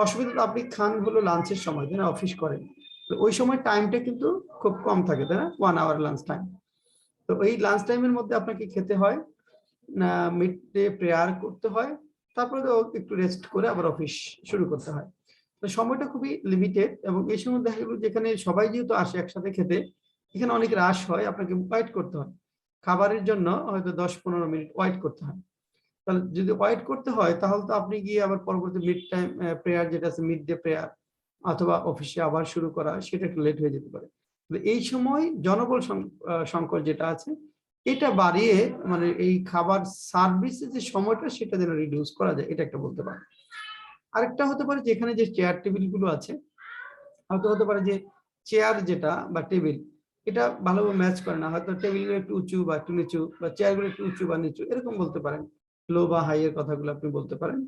অসুবিধা আপনি খান হলো লাঞ্চের সময়, তাই না, অফিস করেন, তো ওই সময় টাইমটা কিন্তু খুব কম থাকে, তাই না, 1 আওয়ার লাঞ্চ টাইম। তো এই লাঞ্চ টাইমের মধ্যে আপনাকে খেতে হয়, মিড ডে প্রেয়ার করতে হয়, তারপরে একটু রেস্ট করে আবার অফিস শুরু করতে হয়। তো সময়টা খুবই লিমিটেড, এবং এই সময় দেখা গেল যেখানে সবাই যেহেতু আসে একসাথে খেতে, এখানে অনেক রাশ হয়, আপনাকে ওয়েট করতে হয়, খাবারের জন্য হয়তো 10-15 মিনিট ওয়েট করতে হয়। তাহলে যদি ওয়েট করতে হয়, তাহলে তো আপনি গিয়ে আবার পরবর্তী মিড টাইম প্রেয়ার যেটা আছে, মিড ডে প্রেয়ার অথবা অফিসে আবার শুরু করা, সেটা একটু লেট হয়ে যেতে পারে। এই সময় জনবল সংকট যেটা আছে, এটা বাড়িয়ে মানে এই খাবার সার্ভিসের যে সময়টা, সেটা যেন রিডিউস করা যায়, এটা একটা বলতে পারে। আরেকটা হতে পারে যে এখানে যে চেয়ার টেবিল গুলো আছে, হয়তো হতে পারে যে চেয়ার যেটা বা টেবিল, এটা ভালোভাবে ম্যাচ করে না, হয়তো টেবিলগুলো একটু উঁচু বা একটু নিচু, বা চেয়ারগুলো একটু উঁচু বা নিচু, এরকম বলতে পারেন। লো বা হাই এর কথাগুলো আপনি বলতে পারেন।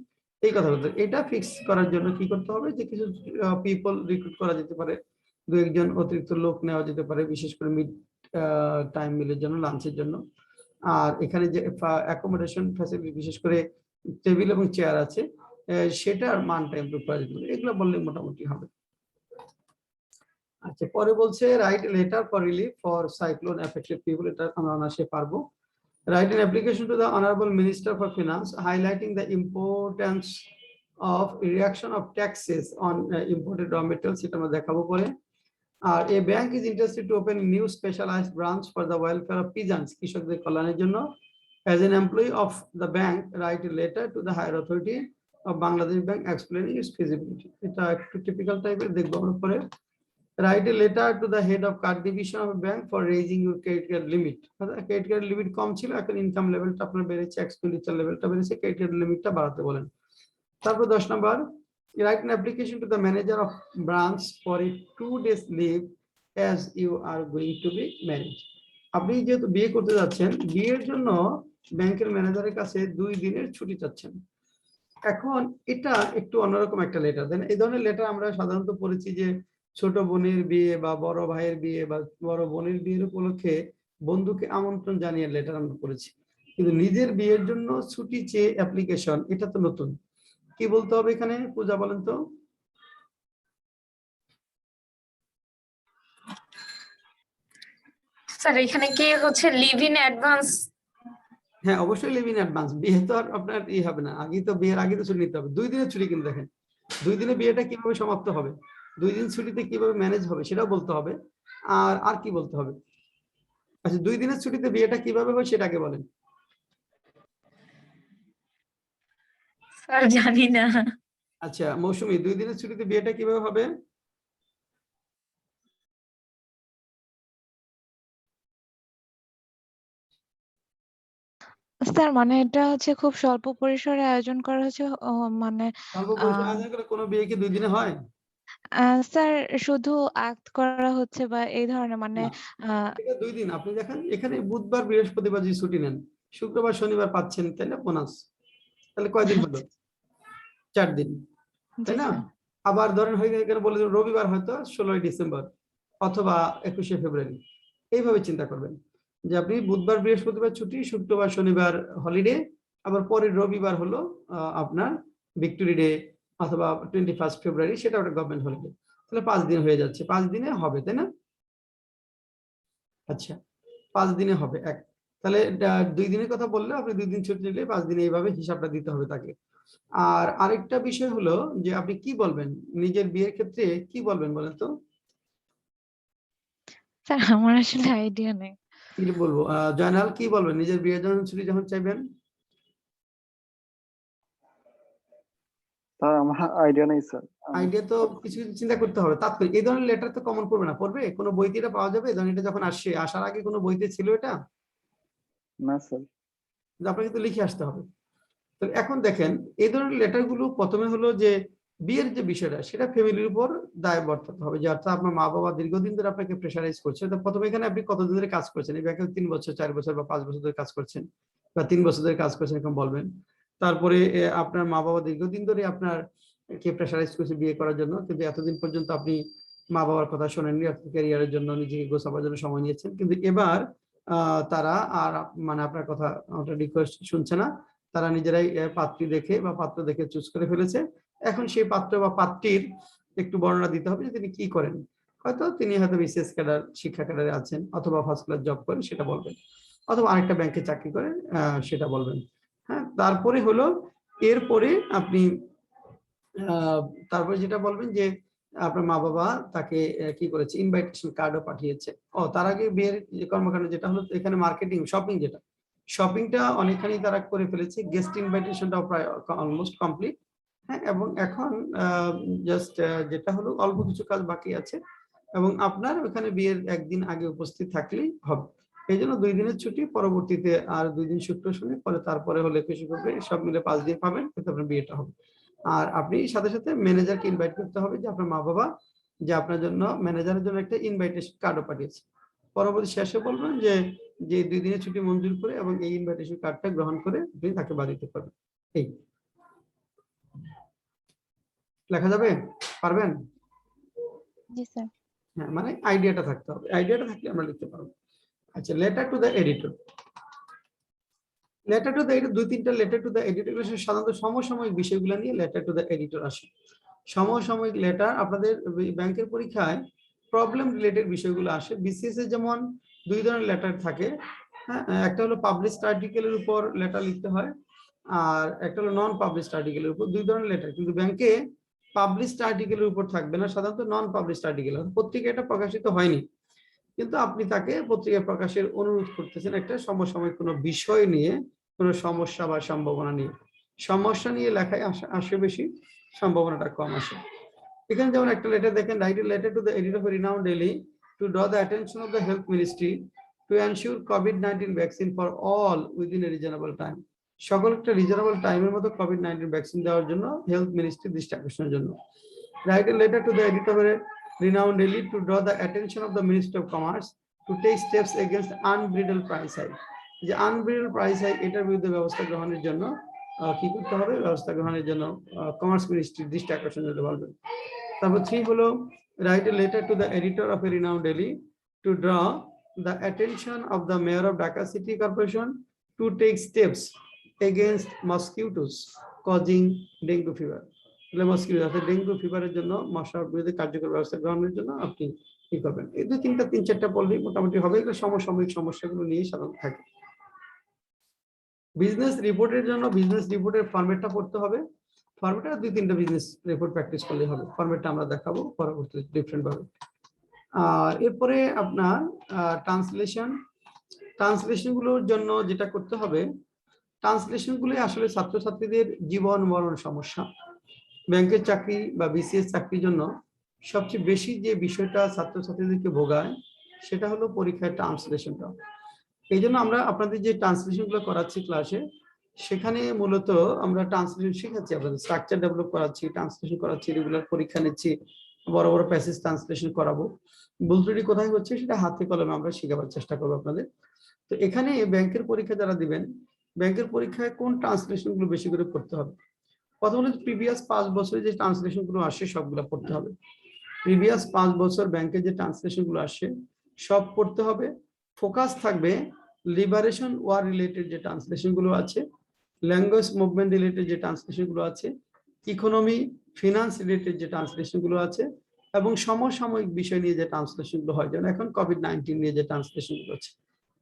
এই কথা বলতে, এটা ফিক্স করার জন্য কি করতে হবে, যে কিছু পিপল রিক্রুট করা যেতে পারে, 2-1 অতিরিক্ত লোক নেওয়া যেতে পারে, বিশেষ করে মিড টাইম মিলের জন্য, লাঞ্চের জন্য। আর এখানে যে অ্যাকোমোডেশন ফ্যাসিলিটি, বিশেষ করে টেবিল এবং চেয়ার আছে, সেটার মানটা ইমপ্রুভ করা যেতে পারে। এগুলো বললে মোটামুটি হবে। আচ্ছা, পরে বলছে right letter for relief for cyclone affected people, এটা আমরা অনায়াসে পারবো। Write an application to the Honorable Minister for Finance highlighting the importance of reduction of taxes on imported raw materials, এটা আমরা দেখাবো পরে। আর a bank is interested to open a new specialized branch for the welfare of peasants, কৃষকদের কল্যাণের জন্য। As an employee of the bank, write a letter to the higher authority of Bangladesh Bank explaining its feasibility, এটা একটু typical টাইপের, দেখবো আমরা পরে। Write a letter to the head of card division of a bank for raising your credit card limit. Credit card limit কম ছিল, এখন income লেভেলটা আপনার বেড়েছে, এক্সপেন্ডিচার লেভেলটা বেড়েছে, ক্রেডিট কার্ড লিমিটটা বাড়াতে বলেন। তারপর 10 number, write an application to the manager of branch for a 2 days leave as you are going to be married. আপনি যেহেতু বিয়ে করতে যাচ্ছেন, বিয়ের জন্য ব্যাংকের ম্যানেজারের কাছে 2 দিনের ছুটি চাচ্ছেন। এখন এটা একটু অন্যরকম একটা লেটার দেন। এই ধরনের লেটার আমরা সাধারণত পড়েছি যে ছোট বোনের বিয়ে বা বড় ভাইয়ের বিয়ে বা বড় বোনের বিয়ের উপলক্ষে বন্ধুকে আমন্ত্রণ জানিয়ে লেটার আমরা পড়েছি, কিন্তু নিজের বিয়ের জন্য ছুটি চেয়ে অ্যাপ্লিকেশন, এটা তো নতুন। কি বলতে হবে এখানে, পূজা বলেন তো? স্যার এখানে কি হচ্ছে লিভ ইন অ্যাডভান্স? হ্যাঁ, অবশ্যই লিভ ইন অ্যাডভান্স। বিয়ে তো আর আপনার হবে না, আগে তো বিয়ের আগে তো ছুটি নিতে হবে। 2 দিনের ছুটি, কিন্তু দেখেন 2 দিনে বিয়েটা কিভাবে সমাপ্ত হবে, 2 দিন ছুটিতে কিভাবে ম্যানেজ হবে সেটাও বলতে হবে। আর কি বলতে হবে? আচ্ছা, 2 দিনের ছুটিতে বিয়েটা কিভাবে হয় সেটাকে বলেন। স্যার জানি না। আচ্ছা মৌসুমী, 2 দিনের ছুটিতে বিয়েটা কিভাবে হবে? স্যার মানে এটা হচ্ছে খুব স্বল্প পরিসরে আয়োজন করা হচ্ছে, মানে স্বল্প পরিসরে আয়োজন করে কোনো বিয়ে কি 2 দিনে হয়? স্যার শুধু আক্ট করা হচ্ছে বা এই ধরনের মানে না, এটা 2 দিন। আপনি দেখেন এখানে বুধবার বৃহস্পতিবার যদি ছুটি নেন, শুক্রবার শনিবার পাচ্ছেন, তাই না? বোনাস। তাহলে কয়দিন হলো? 4 দিন, জি তাই না? স্যার। আবার ধরেন হয়ে গেল বলে দিন রবিবার হয়তো 16ই ডিসেম্বর অথবা 21শে ফেব্রুয়ারি। এইভাবে চিন্তা করবেন যে আপনি বুধবার বৃহস্পতিবার ছুটি, শুক্রবার শনিবার হলিডে, আবার পরের রবিবার হলো আপনার ভিক্টোরি ডে অথবা 21 ফেব্রুয়ারি, সেটা একটা গভর্নমেন্ট হলিডে। তাহলে 5 দিন হয়ে যাচ্ছে, 5 দিনে হবে, তাই না? আচ্ছা, 5 দিনে হবে এক। তাহলে 2 দিনের কথা বললে আপনি 2 দিন ছুটি নিলে 5 দিনে এইভাবে হিসাবটা দিতে হবে তাকে। আর আরেকটা বিষয় হলো যে আপনি কি বলবেন নিজের বিয়ের ক্ষেত্রে, কি বলবেন বলেন তো? স্যার আমার আসলে আইডিয়া নেই। কি বলবো? জয়নাল কি বলবেন নিজের বিয়ের জন্য ছুটি যখন চাইবেন? স্যার আমার আইডিয়া নেই স্যার। আইডিয়া তো কিছু কিছু চিন্তা করতে হবে। তাৎক্ষণিক এই ধরনের লেটার তো কমন পড়বে না, পড়বে কোনো বইতে এটা পাওয়া যাবে? ধরেন এটা যখন আসছে, আসার আগে কোনো বইতে ছিল এটা? না স্যার। কিন্তু আপনাকে তো লিখে আসতে হবে। তো এখন দেখেন এই ধরনের লেটার গুলো প্রথমে হলো যে বিয়ের যে বিষয়টা সেটা ফ্যামিলির উপর দায় বর্তাতে হবে, যে অর্থাৎ আপনার মা বাবা দীর্ঘদিন ধরে আপনাকে প্রেশারাইজ করছে। তো প্রথমে এখানে আপনি কতদিন ধরে কাজ করছেন, এই ব্যাংকে 3 বছর 4 বছর বা 5 বছর ধরে কাজ করছেন বা 3 বছর ধরে কাজ করছেন এরকম বলবেন। তারপরে আপনার মা বাবা দীর্ঘদিন ধরে আপনার কে প্রেশারাইজ করছে বিয়ে করার জন্য, কিন্তু এতদিন পর্যন্ত আপনি মা বাবার কথা শোনেননি, আপনি ক্যারিয়ারের জন্য নিজেকে গোছাবার জন্য সময় নিয়েছেন, কিন্তু এবার তারা আর মানে আপনার কথা রিকোয়েস্ট শুনছে না। তারা নিজেরাই পাত্রী দেখে বা পাত্র দেখে চুজ করে ফেলেছে। এখন সেই পাত্র বা পাত্রীর একটু বর্ণনা দিতে হবে যে তিনি কি করেন। হয়তো তিনি হয়তো বিসিএস ক্যাডার, শিক্ষা ক্যাডারে আছেন অথবা ফার্স্ট ক্লাস জব করেন, সেটা বলবেন, অথবা আরেকটা ব্যাংকে চাকরি করেন, সেটা বলবেন। হ্যাঁ, তারপরে হলো এরপরে আপনি তারপরে যেটা বলবেন যে আপনার মা বাবা তাকে কি করেছে, ইনভাইটেশন কার্ডও পাঠিয়েছে। তার আগে বিয়ের যে কর্মকাণ্ড যেটা হলো এখানে মার্কেটিং, শপিং, যেটা শপিংটা অনেকখানি তারা করে ফেলেছে, গেস্ট ইনভাইটেশনটাও প্রায় অলমোস্ট কমপ্লিট। হ্যাঁ, এবং এখন জাস্ট যেটা হলো অল্প কিছু কাজ বাকি আছে, এবং আপনার ওখানে বিয়ের একদিন আগে উপস্থিত থাকলেই হবে। এই জন্য 2 দিনের ছুটি, পরবর্তীতে আর 2 দিন শুক্র শনি, পরে তারপরে হলে 21শে ফেব্রুয়ারি, সব মিলে 5 দিন পাবেন, কিন্তু আপনার বিয়েটা হবে। আর আপনি সাথে সাথে ম্যানেজারকে ইনভাইট করতে হবে, যে আপনার মা বাবা যে আপনার জন্য ম্যানেজারের জন্য একটা ইনভাইটেশন কার্ডও পাঠিয়েছে। পরবর্তী শেষে বলবেন যে 2 দিনের ছুটি মঞ্জুর করে এবং এই ইনভাইটেশন কার্ডটা গ্রহণ করে আপনি তাকে বাড়িতে পাবেন। এই লেখা যাবে? পারবেন? জি স্যার। হ্যাঁ, মানে আইডিয়াটা থাকতে হবে, আইডিয়াটা থাকলে আমরা লিখতে পারবো। আচ্ছা, letter to the editor. Letter to the editor, 2-3টা লেটার টু দ্য এডিটর সাধারণত সমসাময়িক বিষয়গুলো নিয়ে লেটার টু দ্য এডিটর আসে। সমসাময়িক লেটার আপনাদের ব্যাংকের পরীক্ষায় প্রবলেম রিলেটেড বিষয়গুলো আসে। বিসিএস এ যেমন 2 ধরনের লেটার থাকে। হ্যাঁ, একটা হলো পাবলিশড আর্টিকেলের উপর লেটার লিখতে হয়, আর একটা হলো নন পাবলিশড আর্টিকেলের উপর। 2 ধরনের লেটার, কিন্তু ব্যাংকে পাবলিশড আর্টিকেলের উপর থাকবে না, সাধারণত নন পাবলিশড আর্টিকেল। পত্রিকায় এটা প্রকাশিত হয়নি, কিন্তু আপনি তাকে পত্রিকা প্রকাশের অনুরোধ করতেছেন একটা সমসাময়িক কোনো বিষয় নিয়ে, কোনো সমস্যা বা সম্ভাবনা নিয়ে। সমস্যা নিয়ে লেখায় আসে বেশি, সম্ভাবনাটা কম আসে। এখানে যেমন একটা লেটার দেখেন, right a letter to the editor of renowned daily to draw the attention of the health ministry to ensure COVID-19 vaccine for all within a reasonable time. সকল একটা রিজনেবল টাইমের মতো COVID-19 ভ্যাকসিন দেওয়ার জন্য health ministry দৃষ্টি আকর্ষণের জন্য। Write a letter to the editor of a renowned daily to draw the attention of the Ministry of Commerce to take steps against unbridled price hike. যে আনব্রিডল price hike, এটার বিরুদ্ধে ব্যবস্থা গ্রহণের জন্য কি করতে হবে? ব্যবস্থা গ্রহণের জন্য কমার্স মিনিস্ট্রির দৃষ্টি আকর্ষণ করতে বলবেন। তারপর 3 হলো write a letter to the editor of a renowned daily to draw the attention of the mayor of Dhaka city corporation to take steps against mosquitoes causing dengue fever. Mosquito অর্থাৎ ডেঙ্গু ফিভারের জন্য মশার বিরুদ্ধে কার্যকর ব্যবস্থা গ্রহণের জন্য আপনি কি করবেন। এই 2-3টা 3-4টা পড়লেই মোটামুটি হবে। এগুলো সমসাময়িক সমস্যাগুলো নিয়ে সাধারণত থাকে। বিজনেস রিপোর্টের জন্য বিজনেস রিপোর্টের ফরম্যাটটা পড়তে হবে। ফরম্যাটে 2-3টা বিজনেস রিপোর্ট প্র্যাকটিস করলে হবে। ফরম্যাটটা আমরা দেখাবো পরবর্তীতে ডিফারেন্ট ভাবে। এরপরে আপনার ট্রান্সলেশন গুলোর জন্য যেটা করতে হবে, ট্রান্সলেশন গুলো আসলে ছাত্রছাত্রীদের জীবন মরণ সমস্যা। ব্যাংকের চাকরি বা বিসিএস চাকরির জন্য সবচেয়ে বেশি যে বিষয়টা ছাত্রছাত্রীদেরকে ভোগায় সেটা হলো পরীক্ষায় ট্রান্সলেশনটা। এই জন্য আমরা আপনাদের যে ট্রান্সলেশন গুলো করাচ্ছি ক্লাসে, সেখানে মূলত আমরা ট্রান্সলেশন শেখাচ্ছি, আপনাদের স্ট্রাকচার ডেভেলপ করাচ্ছি, ট্রান্সলেশন করাচ্ছি, রেগুলার পরীক্ষা নিচ্ছি, বড় বড় প্যাসেজ ট্রান্সলেশন করাবো। ভুল ত্রুটি কোথায় হচ্ছে সেটা হাতে কলমে আমরা শেখাবার চেষ্টা করবো আপনাদের। তো এখানে ব্যাংকের পরীক্ষা যারা দিবেন, ব্যাংকের পরীক্ষায় কোন ট্রান্সলেশন গুলো বেশি করে পড়তে হবে? প্রথম হলো প্রিভিয়াস 5 বছরে যে ট্রান্সলেশন গুলো আসে সবগুলো পড়তে হবে। প্রিভিয়াস 5 বছর ব্যাংকে যে ট্রান্সলেশন গুলো আসে সব পড়তে হবে। ফোকাস থাকবে লিবারেশন ওয়ার রিলেটেড যে ট্রান্সলেশন গুলো আছে, ল্যাঙ্গুয়েজ মুভমেন্ট রিলেটেড যে ট্রান্সলেশন গুলো আছে, ইকোনমি ফিনান্স রিলেটেড যে ট্রান্সলেশন গুলো আছে, এবং সমসাময়িক বিষয় নিয়ে যে ট্রান্সলেশন গুলো হয়, যেমন এখন কোভিড-19 নিয়ে যে ট্রান্সলেশন গুলো আছে,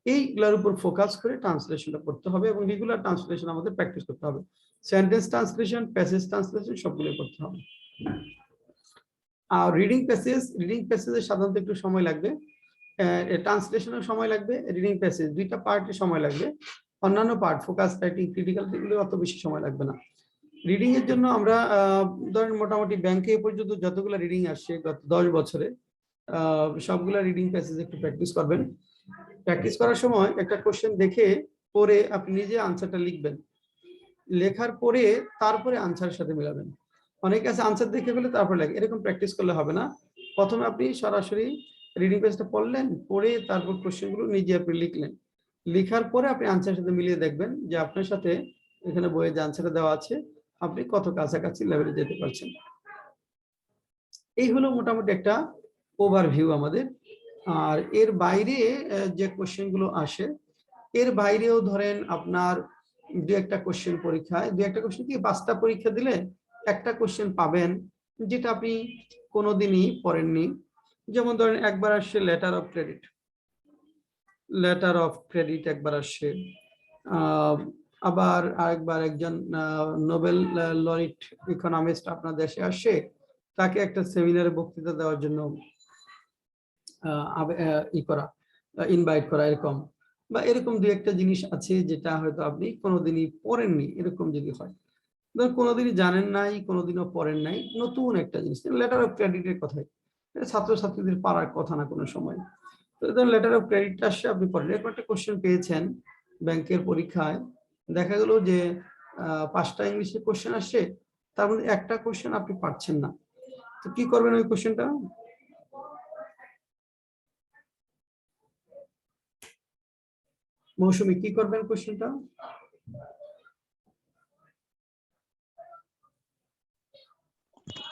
এইগুলোর উপর ফোকাস করে ট্রান্সলেশনটা করতে হবে এবং রেগুলার ট্রান্সলেশন আমাদের প্র্যাকটিস করতে হবে। সেন্টেন্স ট্রান্সলেশন, প্যাসেজ ট্রান্সলেশন সবগুলো করতে হবে। আর রিডিং প্যাসেজে সাধারণত একটু সময় লাগবে, ট্রান্সলেশনের সময় লাগবে, রিডিং প্যাসেজ দুইটা পার্টে সময় লাগবে। অন্যান্য পার্ট ফোকাস রাইটিং ক্রিটিক্যাল এগুলো অত বেশি সময় লাগবে না। রিডিং এর জন্য আমরা ধরেন মোটামুটি ব্যাংকে এ পর্যন্ত যতগুলো রিডিং আসছে গত 10 বছরে সবগুলা রিডিং প্যাসেজ একটু প্র্যাকটিস করবেন। প্র্যাকটিস করার সময় একটা কোশ্চেন দেখে পরে আপনি নিজে আনসারটা লিখবেন, লেখার পরে তারপরে আনসারের সাথে মিলাবেন। অনেকে আছে আনসার দেখে ফেলে তারপরে লেখে, এরকম প্র্যাকটিস করলে হবে না। প্রথমে আপনি সরাসরি রিডিং পেজটা পড়লেন, পড়ে তারপর কোশ্চেনগুলো নিজে আপনি লিখলেন, লেখার পরে আপনি আনসারের সাথে মিলিয়ে দেখবেন যে আপনার সাথে এখানে বইয়ে যে আনসারটা দেওয়া আছে আপনি কত কাছাকাছি লেভেলে যেতে পারছেন। এই হলো মোটামুটি একটা ওভারভিউ আমাদের। আর এর বাইরে যে কোশ্চেনগুলো আসে, এর বাইরেও ধরেন আপনার দু একটা কোশ্চেন পরীক্ষায়, দু একটা কোশ্চেন কি 5টা পরীক্ষা দিলে একটা কোশ্চেন পাবেন যেটা আপনি কোনোদিনই পড়েননি। যেমন ধরেন একবার আসছে লেটার অফ ক্রেডিট একবার আসছে, আবার আরেকবার একজন নোবেল লরিট ইকোনমিস্ট আপনার দেশে আসে, তাকে একটা সেমিনারে বক্তৃতা দেওয়ার জন্য ইনভাইট করা, এরকম বা এরকম দু একটা জিনিস আছে যেটা হয়তো আপনি কোনোদিনই পড়েননি। এরকম যদি হয়, ধর কোনোদিনই জানেন নাই, কোনোদিনও পড়েন নাই, নতুন একটা জিনিস লেটার অফ ক্রেডিটের কথাই, ছাত্রছাত্রীদের পারার কথা না কোনো সময়। তো ধরুন লেটার অফ ক্রেডিট আসছে, আপনি পড়েন, এরকম একটা কোশ্চেন পেয়েছেন ব্যাংকের পরীক্ষায়, দেখা গেল যে 5টা ইংলিশে কোশ্চেন আসছে, তার মধ্যে একটা কোশ্চেন আপনি পারছেন না, তো কি করবেন ওই কোশ্চেনটা? মৌসুমী কি করবেন কোশ্চেনটা?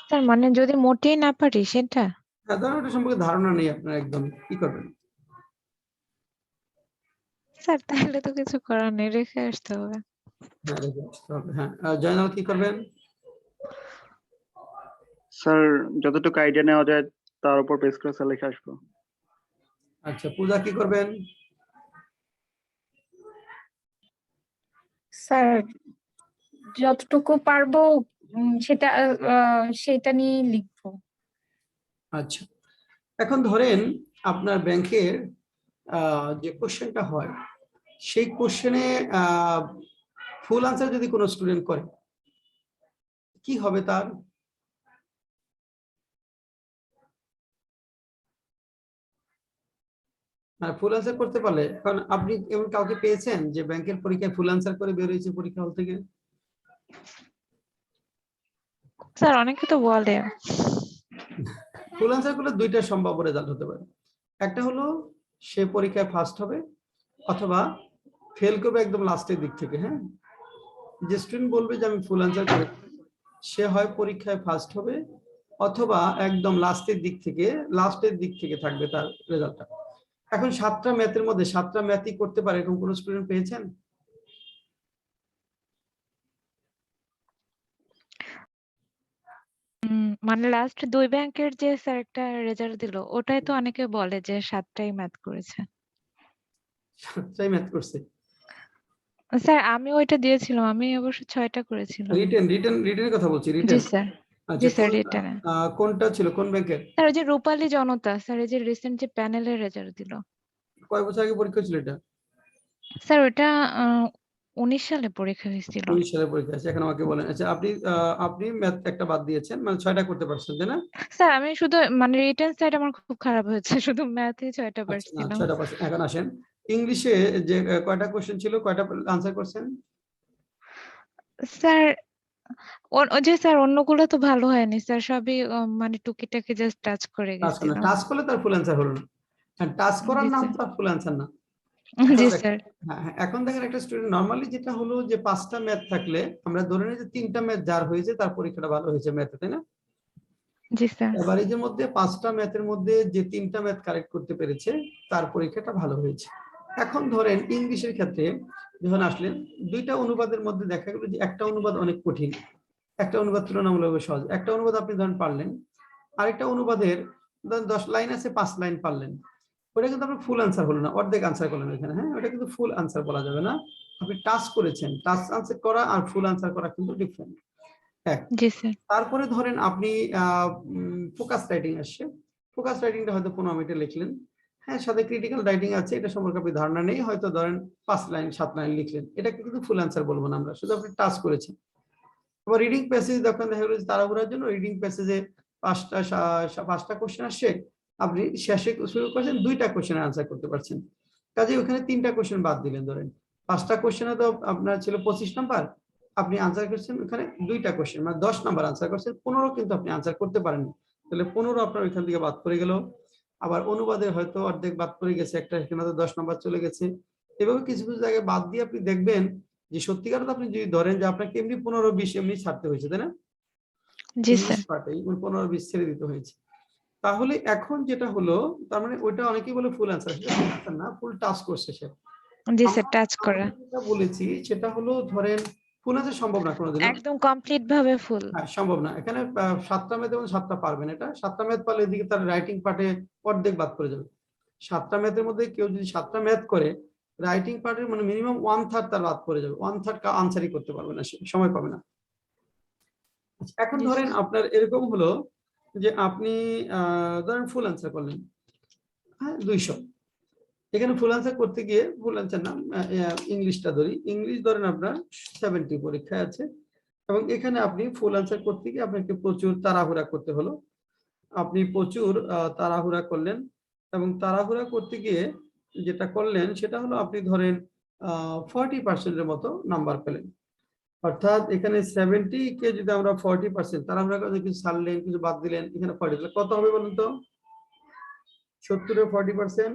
স্যার মানে যদি মোটেই না পারি সেটা? হ্যাঁ, ধরুন ওটা সম্পর্কে ধারণা নেই আপনার একদম, কি করবেন? স্যার তাহলে তো কিছু করার নেই, রেখে আসতে হবে। হ্যাঁ, রেখে আসতে হবে। হ্যাঁ, জয়নাল কি করবেন? স্যার যতটুকু আইডিয়া নেওয়া যায় তার উপর বেস করে স্যার লিখে আসবো। আচ্ছা, পূজা কি করবেন? স্যার যতটুকু পারবো সেটা নিয়ে লিখবো। আচ্ছা, এখন ধরেন আপনার ব্যাংকের যে কোশ্চেনটা হয় সেই কোশ্চেনে ফুল আনসার যদি কোনো স্টুডেন্ট করে কি হবে তার? ফুল আনসার করতে পারলে, কারণ আপনি এমন কাউকে পেয়েছেন যে ব্যাংকের পরীক্ষায় ফুল আনসার করে বের হয়েছে পরীক্ষা হল থেকে? স্যার অনেকে তো বলে। ফুল আনসার করলে দুইটা সম্ভাব্য রেজাল্ট হতে পারে, একটা হলো সে পরীক্ষায় ফার্স্ট হবে অথবা ফেল করবে একদম লাস্টের দিক থেকে। হ্যাঁ, যে স্টুডেন্ট বলবে যে আমি ফুল আনসার করে, সে হয় পরীক্ষায় ফার্স্ট হবে অথবা একদম লাস্টের দিক থেকে থাকবে তার রেজাল্টটা। এখন 7টা ম্যাথের মধ্যে 7টা ম্যাথই করতে পারে এরকম কোন স্টুডেন্ট পেয়েছেন? মানে লাস্ট 2 ব্যাংকের যে স্যার একটা রেজাল্ট দিল, ওটাই তো অনেকে বলে যে 7টাই ম্যাথ করেছে। 7টাই ম্যাথ করছে? স্যার আমি ওইটা দিয়েছিলাম, আমি অবশ্য 6টা করেছিলাম। রিটেনের কথা বলছি, জি রিটেন। স্যার, আচ্ছা, জি স্যার রিটেনে। কোনটা ছিল, কোন ব্যাংকের? স্যার ওই যে রূপালী জনতা, স্যার এই যে রিসেন্ট যে প্যানেলের রেজাল্ট দিল। কয় বছর আগে পরীক্ষা ছিল এটা? স্যার ওটা 19 সালে পরীক্ষা হয়েছিল। 19 সালে পরীক্ষা আছে। এখন আমাকে বলেন, আচ্ছা আপনি ম্যাথ একটা বাদ দিয়েছেন, মানে 6টা করতে পারছেন, তাই না? স্যার আমি শুধু মানে রিটেন সাইড আমার খুব খারাপ হয়েছে, শুধু ম্যাথে 6টা আচ্ছা, না পারছিলাম। 6টা পারছেন। এখন আসেন, ইংলিশে যে কয়টা কোশ্চেন ছিল, কয়টা আনসার করছেন? স্যার ওই যে স্যার অন্যগুলো তো ভালো হয়নি স্যার, সবই মানে টুকিটাকি জাস্ট টাচ করে গেছিলাম। টাচ করলে তার ফুল অ্যান্সার হলো না। হ্যাঁ, টাচ করার জি নাম স্যার। তো আর ফুল অ্যান্সার না। এখন জি দেখেন, স্যার। হ্যাঁ, এখন দেখেন একটা স্টুডেন্ট নরমালি যেটা হলো যে 5টা ম্যাথ থাকলে আমরা ধরে নিই যে 3টা ম্যাথ যার হয়েছে তার পরীক্ষাটা ভালো হয়েছে ম্যাথে, তাই না? জি স্যার। এভারেজের মধ্যে 5টা ম্যাথের মধ্যে যে 3টা ম্যাথ কারেক্ট করতে পেরেছে তার পরীক্ষাটা ভালো হয়েছে। এখন ধরেন ইংলিশের ক্ষেত্রে যখন আসলেন, 2টা অনুবাদের মধ্যে দেখা গেল যে একটা অনুবাদ অনেক কঠিন, একটা অনুবাদ তুলনামূলকভাবে সহজ। একটা অনুবাদ আপনি ধরেন পারলেন, আরেকটা অনুবাদের ধরেন 10 লাইন আছে, 5 লাইন পারলেন, ওটা কিন্তু আপনার ফুল আনসার হলো না, অর্ধেক আনসার করলেন এখানে। হ্যাঁ, ওটা কিন্তু ফুল আনসার বলা যাবে না। আপনি টাচ করেছেন, টাচ আনসার করা আর ফুল আনসার করা কিন্তু ডিফারেন্ট। এক, জি স্যার। তারপরে ধরেন আপনি ফোকাস রাইটিং আসছে, ফোকাস রাইটিংটা হয়তো 15 মিনিটে লিখলেন। হ্যাঁ, সাথে ক্রিটিক্যাল রাইটিং আছে, এটা সম্পর্কে আপনি ধারণা নেই, হয়তো ধরেন 5 লাইন 7 লাইন লিখলেন, এটাকে কিন্তু ফুল আনসার বলবো না আমরা, শুধু আপনি টাচ করেছেন। আবার রিডিং প্যাসেজ যখন দেখা গেল যে তাড়াহুড়ার জন্য রিডিং প্যাসেজে 5টা কোশ্চেন আসছে, আপনি শেষে শুরু করছেন 2টা কোশ্চেনের আনসার করতে পারছেন, কাজে ওখানে 3টা কোশ্চেন বাদ দিলেন। ধরেন 5টা কোশ্চেনে তো আপনার ছিল 25 নাম্বার, আপনি আনসার করছেন ওখানে 2টা কোশ্চেন, মানে 10 নাম্বার আনসার করছেন, 15 কিন্তু আপনি আনসার করতে পারেননি, তাহলে 15 আপনার ওইখান থেকে বাদ পড়ে গেল। আবার অনুবাদে হয়তো অর্ধেক বাদ পড়ে গেছে, একটা এখানে তো 10 নাম্বার চলে গেছে। এভাবে কিছু কিছু জায়গায় বাদ দিয়ে আপনি দেখবেন যে সত্যিকার আপনি যদি ধরেন যে আপনাকে এমনি 15-20 এমনি ছাড়তে হয়েছে, তাই না? জি ইংলিশ স্যার। পার্টে 15-20 ছেড়ে দিতে হয়েছে। তাহলে এখন যেটা হলো, তার মানে ওইটা অনেকেই বলে ফুল অ্যান্সার, সেটা ফুল অ্যান্সার না, ফুল টাস্ক করছে সে। জি আমরা স্যার টাচ করা। আমরা যেটা বলেছি সেটা হলো ধরেন ফুল অ্যান্সার সম্ভব না কোনোদিনও। একদম কমপ্লিট ভাবে ফুল। হ্যাঁ, সম্ভব না। এখানে 7টা ম্যাথ এবং 7টা পারবেন, এটা 7টা ম্যাথ পারলে এদিকে তার রাইটিং পার্টে অর্ধেক বাদ পড়ে যাবে। 7টা ম্যাথের মধ্যে কেউ যদি 7টা ম্যাথ করে, রাইটিং পার্টের মানে মিনিমাম 1/3 তার বাদ পড়ে যাবে, 1/3 আনসারই করতে পারবে না, সে সময় পাবে না। এখন জি ধরেন স্যার। আপনার এরকম হলো যে আপনি ধরেন ফুল অ্যান্সার করলেন, হ্যাঁ 200, এখানে ফুল অ্যান্সার করতে গিয়ে, ফুল অ্যান্সার না, ইংলিশটা ধরি, ইংলিশ ধরেন আপনার 70 পরীক্ষায় আছে, এবং এখানে আপনি ফুল অ্যান্সার করতে গিয়ে আপনাকে প্রচুর তাড়াহুড়া করতে হলো। আপনি প্রচুর তাড়াহুড়া করলেন, এবং তাড়াহুড়া করতে গিয়ে যেটা করলেন সেটা হলো আপনি ধরেন 40% মতো নাম্বার পেলেন। অর্থাৎ এখানে 70 কে যদি আমরা 40%, তাড়াহুড়া করে কিছু ছাড়লেন, কিছু বাদ দিলেন, এখানে 40, তাহলে কত হবে বলুন তো? 70-এর 40%,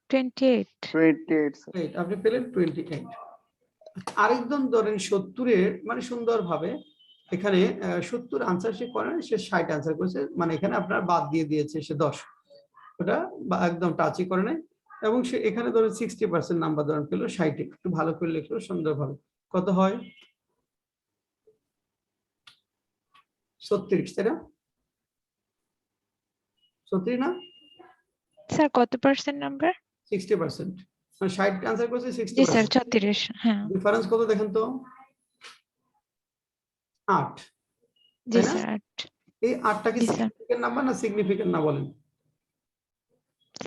28। 28 স্যার। আপনি পেলেন 28। আরেকজন ধরেন 70-এর মানে সুন্দরভাবে এখানে 70 আনসার সে করে নাই, সে 60 আনসার করেছে, মানে এখানে আপনার বাদ দিয়ে দিয়েছে সে 10, ওটা একদম টাচই করে নাই, এবং সে এখানে ধরেন 60% নাম্বার ধরেন পেলো 60-এ, একটু ভালো করে লিখলো সুন্দরভাবে, কত হয়? 36, তাই না? 36 না? স্যার কত পার্সেন্ট নাম্বার? 60%, মানে 60 আনসার করেছে জি স্যার 60%, 36। হ্যাঁ। ডিফারেন্স কত দেখেন তো? 8, জি তাই না? স্যার 8। এই 8টা কি জি স্যার। সিগনিফিকেন্ট নাম্বার না সিগনিফিকেন্ট না বলেন?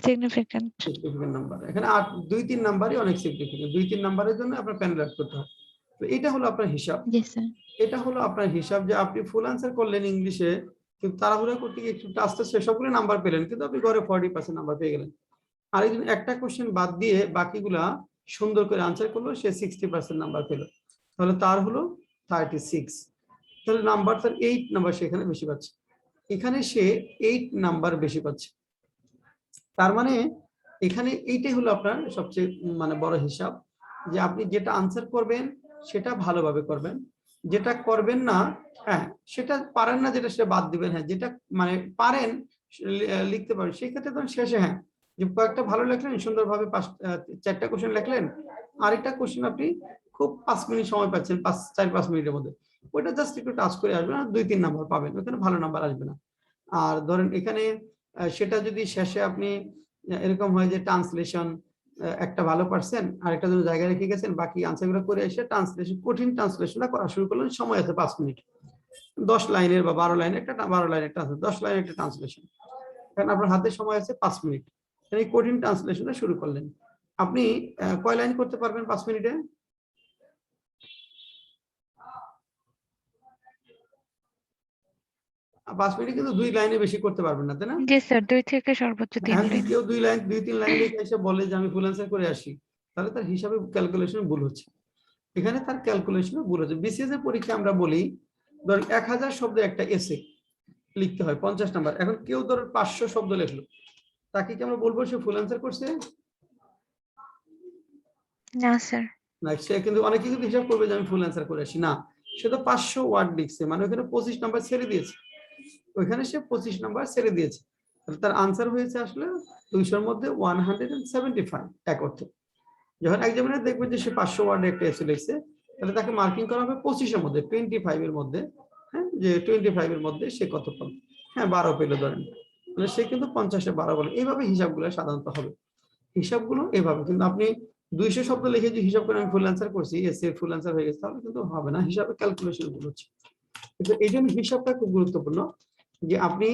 সিগনিফিক্যান্ট। Significant number. এখানে 8, 2-3 নাম্বারই অনেক সিগনিফিকেন্ট, 2-3 নাম্বারের জন্য আপনার প্যানেল অ্যাড করতে হয়। তো এটা হলো আপনার হিসাব, জি স্যার। এটা হলো আপনার হিসাব যে আপনি ফুল অ্যান্সার করলেন ইংলিশে, কিন্তু তাড়াহুড়া করতে গিয়ে একটু আস্তে আস্তে সবগুলো নাম্বার পেলেন, কিন্তু আপনি ঘরে 40% নাম্বার পেয়ে গেলেন। আরেকজন একটা কোশ্চেন বাদ দিয়ে বাকিগুলা সুন্দর করে আনসার করলো, সে 60% নাম্বার পেল, তাহলে তার হলো 36, তাহলে নাম্বার তার 8 নাম্বার সেখানে বেশি পাচ্ছে, এখানে সে 8 নাম্বার বেশি পাচ্ছে। তার মানে এখানে এইটাই হলো আপনার সবচেয়ে মানে বড় হিসাব, যে আপনি যেটা আনসার করবেন সেটা ভালোভাবে করবেন, যেটা করবেন না, হ্যাঁ সেটা পারেন না যেটা সেটা বাদ দিবেন, হ্যাঁ যেটা মানে পারেন লিখতে পারেন সেক্ষেত্রে তখন শেষে, হ্যাঁ যে কয়েকটা ভালো লিখলেন সুন্দরভাবে 4টা কোশ্চেন লিখলেন, আরেকটা কোশ্চেন আপনি খুব 5 মিনিট সময় পাচ্ছেন, 4-5 মিনিটের মধ্যে, ওইটা জাস্ট একটু টাচ করে আসবেন, আর 2-3 নাম্বার পাবেন, ওখানে ভালো নাম্বার আসবে না। আর ধরেন এখানে সেটা যদি শেষে আপনি এরকম হয় যে ট্রান্সলেশন, একটা ভালো পারছেন, আরেকটা জন্য জায়গায় রেখে গেছেন, বাকি আনসারগুলো করে এসে ট্রান্সলেশন, কঠিন ট্রান্সলেশনটা করা শুরু করলেন। সময় আছে 5 মিনিট, 10 লাইনের বা 12 লাইনের একটা 12 লাইনের ট্রান্সলেশন, 10 লাইনের একটা ট্রান্সলেশন। কারণ আপনার হাতে সময় আছে 5 মিনিট, এই কঠিন ট্রান্সলেশনটা শুরু করলেন। আপনি কয় লাইন করতে পারবেন 5 মিনিটে? 5 মিনিটে কিন্তু 2 লাইনে বেশি করতে পারবেন না, তাই না? জি স্যার, 2 থেকে সর্বোচ্চ 3 এখন যদি লাইন। কেউ 2 লাইন 2-3 লাইন লিখে এসে বলে যে আমি ফুল অ্যান্সার করে আসি, তাহলে তার হিসাবে ক্যালকুলেশন ভুল হচ্ছে। এখানে তার ক্যালকুলেশন ভুল হচ্ছে। বিসিএস এর পরীক্ষা আমরা বলি ধর 1000 শব্দ একটা এসে লিখতে হয়, 50 নাম্বার। এখন কেউ ধর 500 শব্দ লিখলো, তাকে কি আমরা বলবো সে ফুল অ্যান্সার করছে? না স্যার। না, সে কিন্তু অনেকে কিন্তু হিসাব করবে যে আমি ফুল অ্যান্সার করে আসি, না, সে তো 500 ওয়ার্ড লিখছে, মানে ওখানে 25 নাম্বার ছেড়ে দিয়েছে, ওইখানে সে 25 নাম্বার ছেড়ে দিয়েছে, তাহলে তার আনসার হয়েছে আসলে 200 এর মধ্যে 175 এক অর্থে। যখন এক্সামিনার দেখবে যে সে 500 ওয়ার্ডে একটা এসে লিখছে, তাহলে তাকে মার্কিং করা হবে 25 এর মধ্যে, 25 এর মধ্যে। হ্যাঁ, যে 25 এর মধ্যে সে কত পাবে? হ্যাঁ, 12 পেলো ধরেন, মানে সে কিন্তু 50-এ 12 বলে। এইভাবে হিসাবগুলো সাধারণত হবে, হিসাবগুলো এভাবে। কিন্তু আপনি 200 শব্দ লিখে যে হিসাব করে আমি ফুল অ্যান্সার করছি, এসে ফুল অ্যান্সার হয়ে গেছে, তাহলে কিন্তু হবে না, হিসাবে ক্যালকুলেশন ভুল হচ্ছে। কিন্তু এই জন্য হিসাবটা খুব গুরুত্বপূর্ণ, যে আপনি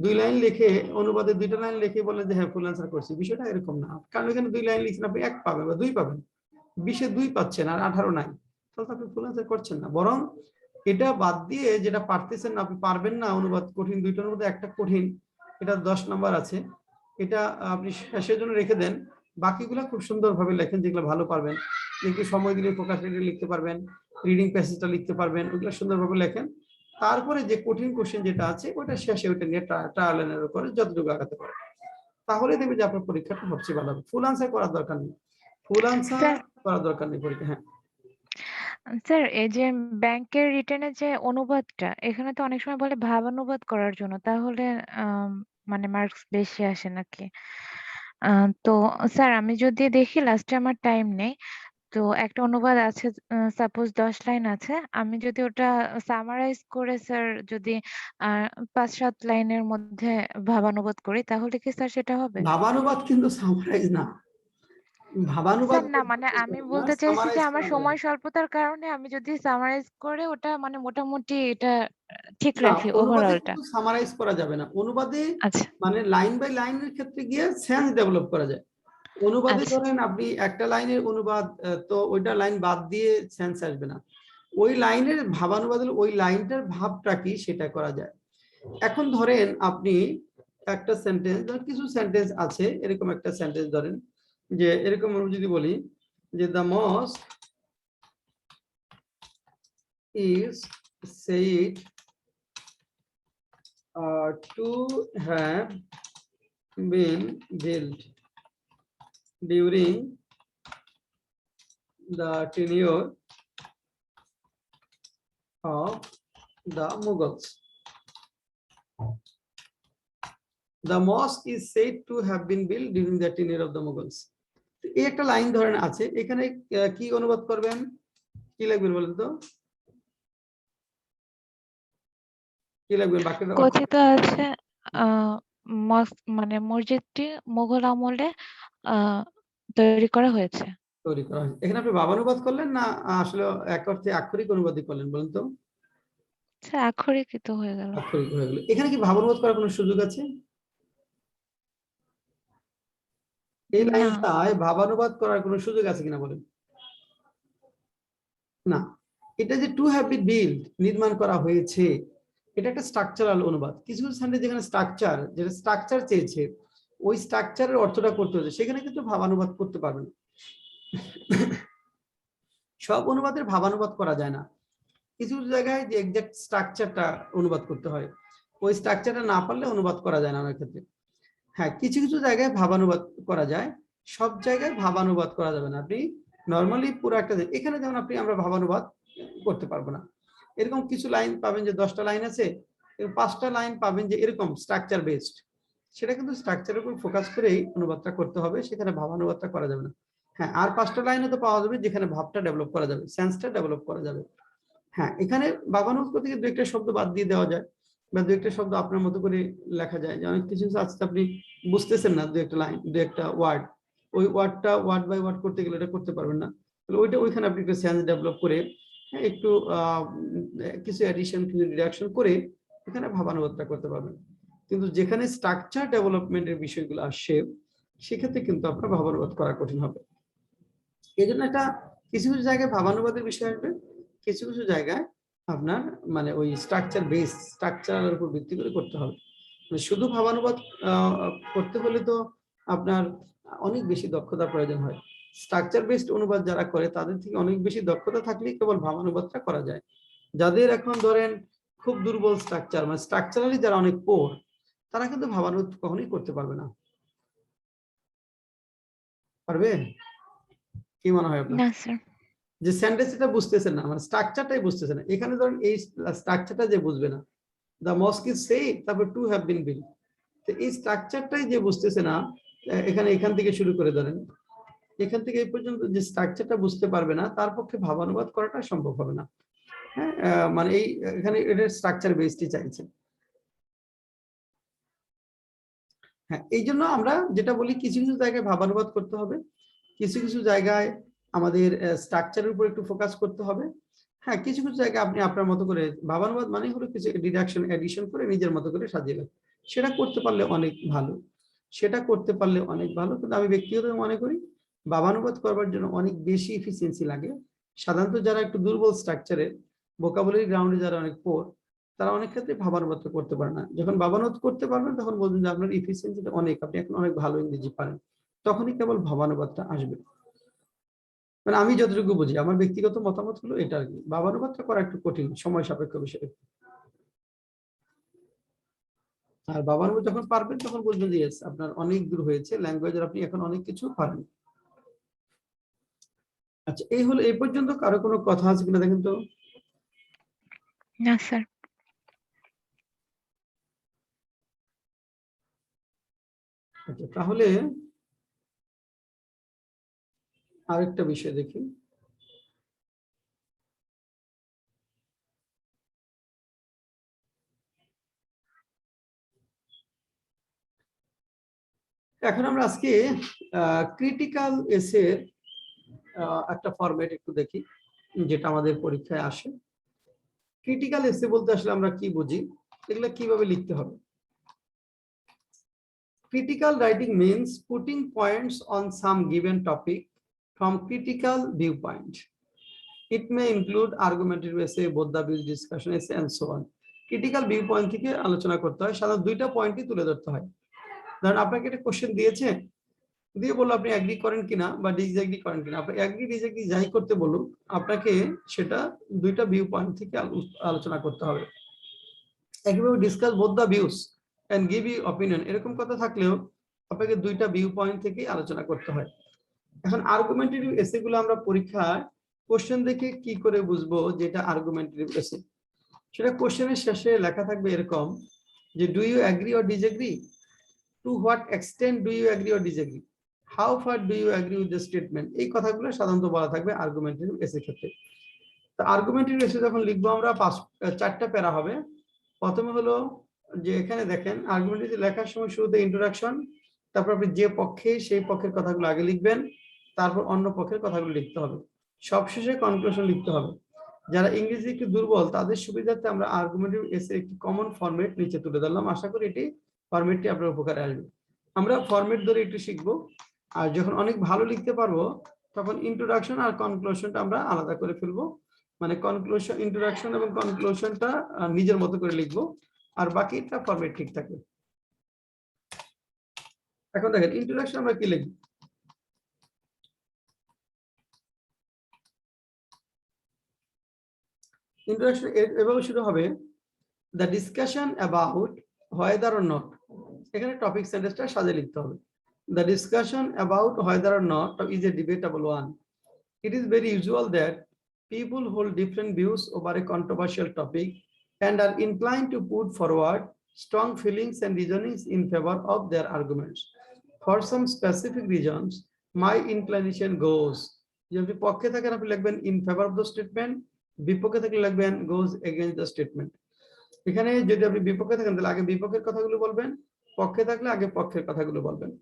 2 লাইন লিখে অনুবাদে 2টা লাইন লিখে বলেন যে হ্যাঁ ফুল অ্যান্সার করছি, বিষয়টা এরকম না। কারণ এখানে 2 লাইন লিখছেন, আপনি 1 পাবেন বা 2 পাবেন, 20-এ 2 পাচ্ছেন আর 18 নাই, তাহলে আপনি ফুল অ্যান্সার করছেন না। বরং এটা বাদ দিয়ে যেটা পারতেছেন না, আপনি পারবেন না অনুবাদ, কঠিন, 2টার মধ্যে একটা কঠিন, এটা 10 নাম্বার আছে, এটা আপনি শেষের জন্য রেখে দেন। বাকিগুলো খুব সুন্দরভাবে লেখেন, যেগুলো ভালো পারবেন, একটু সময় দিলে ফোকাস রেটে লিখতে পারবেন, রিডিং প্যাসেজটা লিখতে পারবেন, ওগুলো সুন্দরভাবে লেখেন। তারপরে যে কঠিন কোশ্চেন যেটা আছে ওটা শেষে ওটা নিয়ে ট্রায়াল এন্ড করে যতটুকু আগাতে পারে, তাহলে দেখবে যে আপনার পরীক্ষাটা সবচেয়ে ভালো হবে। ফুল আনসার করার দরকার নেই, ফুল আনসার স্যার, করার দরকার নেই পরীক্ষা। হ্যাঁ, স্যার এই যে ব্যাংকের রিটেনের যে অনুবাদটা, এখানে তো অনেক সময় বলে ভাবানুবাদ করার জন্য, তাহলে মানে মার্কস বেশি আসে নাকি? তো স্যার আমি যদি দেখি লাস্টে আমার টাইম নেই, তো একটা অনুবাদ আছে, সাপোজ 10 লাইন আছে, আমি যদি ওটা সামারাইজ করে স্যার যদি 5-7 লাইনের মধ্যে ভাবানুবাদ করি, তাহলে কি স্যার সেটা হবে? ভাবানুবাদ কিন্তু সামারাইজ না, ভাবানুবাদ স্যার না, মানে আমি বলতে চাইছি যে সামারাইজ আমার করা যায় সময় স্বল্পতার কারণে আমি যদি সামারাইজ করে ওটা মানে মোটামুটি এটা ঠিক না। রাখি অনুবাদে ওভারঅলটা। কিন্তু সামারাইজ করা যাবে না, অনুবাদে আচ্ছা, মানে লাইন বাই লাইনের ক্ষেত্রে গিয়ে সেন্স ডেভেলপ করা যায়। অনুবাদে আচ্ছা, ধরেন আপনি একটা লাইনের অনুবাদ, তো ওইটা লাইন বাদ দিয়ে সেন্স আসবে না। ওই লাইনের ভাবানুবাদ হলে ওই লাইনটার ভাবটা কি সেটা করা যায়। এখন ধরেন আপনি একটা সেন্টেন্স, কিছু সেন্টেন্স আছে, এরকম একটা সেন্টেন্স ধরেন যে এরকম আমি যদি বলি যে the mosque is said to have been built during the tenure of the Mughals. The mosque is said to have been built during the tenure of the Mughals. এই একটা লাইন ধরেন আছে, এখানে কি অনুবাদ করবেন, কি লিখবেন বলেন তো, কি লিখবেন বাক্যটা? কথিত আছে মানে মসজিদটি মুঘল আমলে তৈরি করা হয়েছে। তৈরি করা হয়েছে। এখানে আপনি ভাবানুবাদ করলেন না আসলে এক অর্থে আক্ষরিক অনুবাদই করলেন বলেন তো? স্যার আক্ষরিকই তো হয়ে গেল। আক্ষরিক হয়ে গেল। এখানে কি ভাবানুবাদ করার কোনো সুযোগ আছে? এই না লাইনটায় ভাবানুবাদ করার কোনো সুযোগ আছে কিনা বলেন? না। এটা যে টু হ্যাভ বিন বিল্ড, নির্মাণ করা হয়েছে, এটা একটা স্ট্রাকচারাল অনুবাদ। কিছু কিছু সেন্টেন্স যেখানে স্ট্রাকচার, যেটা স্ট্রাকচার চেয়েছে, ওই স্ট্রাকচারের অর্থটা করতে হচ্ছে, সেখানে কিন্তু ভাবানুবাদ করতে পারবেন। সব অনুবাদের ভাবানুবাদ করা যায় না, কিছু কিছু জায়গায় যে এক্সাক্ট স্ট্রাকচারটা অনুবাদ করতে হয়, ওই স্ট্রাকচারটা না পারলে অনুবাদ করা যায় না অনেক ক্ষেত্রে। হ্যাঁ, কিছু কিছু জায়গায় ভাবানুবাদ করা যায়, সব জায়গায় ভাবানুবাদ করা যাবে না। আপনি নর্মালি পুরো একটা, এখানে যেমন আমরা ভাবানুবাদ করতে পারবো না। এরকম কিছু লাইন পাবেন যে 10টা লাইন আছে, 5টা লাইন পাবেন যে এরকম স্ট্রাকচার বেসড, সেটা কিন্তু স্ট্রাকচারের উপর ফোকাস করেই অনুবাদটা করতে হবে, সেখানে ভাবানুবাদটা করা যাবে না। হ্যাঁ, আর 5টা লাইনে তো পাওয়া যাবে যেখানে ভাবটা ডেভেলপ করা যাবে, সেন্সটা ডেভেলপ করা যাবে। হ্যাঁ, এখানে ভাবানুবাদ করতে গিয়ে 2-একটা শব্দ বাদ দিয়ে দেওয়া যায়, বা 2-একটা শব্দ আপনার মতো করে লেখা যায়, যে অনেক কিছু আছে আপনি বুঝতেছেন না, 2-একটা লাইন, 2-একটা ওয়ার্ড, ওই ওয়ার্ডটা ওয়ার্ড বাই ওয়ার্ড করতে গেলে এটা করতে পারবেন না, তাহলে ওইটা ওইখানে আপনি একটু সেন্স ডেভেলপ করে একটু কিছু অ্যাডিশন কিছু রিডাকশন করে এখানে ভাবানুবাদটা করতে পারবেন। কিন্তু যেখানে স্ট্রাকচার ডেভেলপমেন্টের বিষয়গুলো আসে সেক্ষেত্রে কিন্তু আপনার ভাবানুবাদ করা কঠিন হবে। এই জন্য একটা কিছু কিছু জায়গায় ভাবানুবাদের বিষয় আসবে, কিছু কিছু জায়গায় আপনার মানে ওই স্ট্রাকচার বেস স্ট্রাকচারের উপর ভিত্তি করে করতে হবে। শুধু ভাবানুবাদ করতে হলে তো আপনার অনেক বেশি দক্ষতার প্রয়োজন হয়। স্ট্রাকচার বেসড অনুবাদ যারা করে তাদের থেকে অনেক বেশি দক্ষতা থাকলেই কেবল ভাবানুবাদটা করা যায়। যাদের এখন ধরেন খুব দুর্বল স্ট্রাকচার মানে স্ট্রাকচারালি যারা অনেক পোর তারা কিন্তু ভাবানুবাদ কখনোই করতে পারবে না। পারবে? কি মনে হয় আপনার? না স্যার। যে সেন্টেন্সটা বুঝতেছেন না মানে স্ট্রাকচারটাই বুঝতেছেন না, এখানে ধরেন এই স্ট্রাকচারটা যে বুঝবে না, দ্য মস্ক ইজ সেড তারপর টু হ্যাভ বিন বিল্ড, তো এই স্ট্রাকচারটাই যে বুঝতেছে না এখান থেকে শুরু করে ধরেন এখান থেকে এই পর্যন্ত যে স্ট্রাকচারটা বুঝতে পারবে না তার পক্ষে ভাবানুবাদ করাটা সম্ভব হবে না। হ্যাঁ মানে এই এখানে এটার স্ট্রাকচার বেসটি চাইছে। হ্যাঁ এই জন্য আমরা যেটা বলি কিছু কিছু জায়গায় ভাবানুবাদ করতে হবে, কিছু কিছু জায়গায় আমাদের স্ট্রাকচারের উপর একটু ফোকাস করতে হবে। হ্যাঁ কিছু কিছু জায়গায় আপনি আপনার মতো করে ভাবানুবাদ মানে হলো কিছু ডিডাকশন এডিশন করে নিজের মতো করে সাজিয়ে নেবেন, সেটা করতে পারলে অনেক ভালো, সেটা করতে পারলে অনেক ভালো। কিন্তু আমি ব্যক্তিগতভাবে মনে করি ভাবানুবাদ করবার জন্য অনেক বেশি এফিসিয়েন্সি লাগে। সাধারণত যারা একটু দুর্বল স্ট্রাকচারে ভোকাবুলারি গ্রাউন্ডে যারা অনেক পোর তারা অনেক ক্ষেত্রে ভাবানুবাদটা করতে পারে না। যখন ভাবানুবাদ করতে পারবেন তখন বলবেন যে আপনার এফিসিয়েন্সিটা অনেক, আপনি এখন অনেক ভালো ইংরেজি পারেন, তখনই কেবল ভাবানুবাদটা আসবে। মানে আমি যতটুকু বুঝি আমার ব্যক্তিগত মতামত হলো এটা আর কি, ভাবানুবাদটা করা একটু কঠিন সময় সাপেক্ষ বিষয়। আর ভাবানুবাদ যখন পারবেন তখন বুঝবেন যে ইয়েস আপনার অনেক দূর হয়েছে, ল্যাঙ্গুয়েজের আপনি এখন অনেক কিছু পারেন। আচ্ছা এই হলো এই পর্যন্ত, কারো কোনো কথা আছে কিনা দেখেন তো? না স্যার। আচ্ছা তাহলে আরেকটা বিষয় দেখি। এখন আমরা আজকে ক্রিটিক্যাল এসে একটা ফরম্যাট একটু দেখি যেটা আমাদের পরীক্ষায় আসে। ক্রিটিক্যাল এসে বলতে আসলে আমরা কি বুঝি, এগুলো কিভাবে লিখতে হবে? Critical writing means putting points on some given topic from critical viewpoint. It may include argumentative essay, bodh-view discussion essay, and so on. Critical viewpoint থেকে আলোচনা করতে হয়, সাধারণত দুইটা পয়েন্টই তুলে ধরতে হয়। ধরেন আপনাকে একটা কোশ্চেন দিয়েছে, দিয়ে বললো আপনি এগ্রি করেন কিনা বা ডিসএগ্রি করেন কিনা, আপনি এগ্রি ডিসএগ্রি যাই করতে বলুক আপনাকে সেটা দুইটা ভিউ পয়েন্ট থেকে আলোচনা করতে হবে। একইভাবে discuss both the views and give you opinion, এরকম কথা থাকলেও আপনাকে দুইটা ভিউ পয়েন্ট থেকে আলোচনা করতে হয়। এখন আর্গুমেন্টেটিভ এসে গুলো আমরা পরীক্ষায় কোশ্চেন দেখে কি করে বুঝবো যেটা আর্গুমেন্টেটিভ এসে? সেটা কোশ্চেনের শেষে লেখা থাকবে এরকম যে do you agree or disagree, to what extent do you agree or disagree, how far do you agree with the statement, এই কথাগুলো সাধারণত বলা থাকবে আর্গুমেন্টেটিভ এসে ক্ষেত্রে। তো আর্গুমেন্টেটিভ এসে যখন লিখবো আমরা চারটা প্যারা হবে। প্রথমে হলো যে এখানে দেখেন আর্গুমেন্টেটিভ লেখার সময় শুরুতে ইন্ট্রোডাকশন, তারপর আপনি যে পক্ষে সেই পক্ষের কথাগুলো আগে লিখবেন, তারপর অন্য পক্ষের কথাগুলো লিখতে হবে, সবশেষে কনক্লুশন লিখতে হবে। যারা ইংরেজি একটু দুর্বল তাদের সুবিধার্থে আমরা আর্গুমেন্টেটিভ এসে একটি কমন ফরম্যাট নিচে তুলে ধরলাম, আশা করি এটি ফরম্যাটটি আপনার উপকারে আসবে। আমরা ফরম্যাট ধরে একটু শিখবো, আর যখন অনেক ভালো লিখতে পারবো তখন ইন্ট্রোডাকশন আর কনক্লুশনটা আমরা আলাদা করে ফেলবো, মানে কনক্লুশন ইন্ট্রোডাকশন এবং কনক্লুশনটা নিজের মতো করে লিখবো, আর বাকিটা ফরম্যাট ঠিক থাকবে। এখন দেখেন ইন্ট্রোডাকশন আমরা কি লিখব? ইন্ট্রোডাকশন এভাবে শুরু হবে, the discussion about whether or not, এখানে টপিক সেন্টেন্সটা সাজিয়ে লিখতে হবে। The discussion about whether or not is a debatable one. It is very usual that people hold different views over a controversial topic and are inclined to put forward strong feelings and reasonings in favor of their arguments. For some specific reasons, my inclination goes, যদি পক্ষে থাকেন আপনি লিখবেন in favor of the statement, বিপক্ষে থাকলে লিখবেন goes against the statement। এখানে যদি আপনি বিপক্ষে থাকেন তাহলে আগে বিপক্ষের কথাগুলো বলবেন, পক্ষে থাকলে আগে পক্ষের কথাগুলো বলবেন।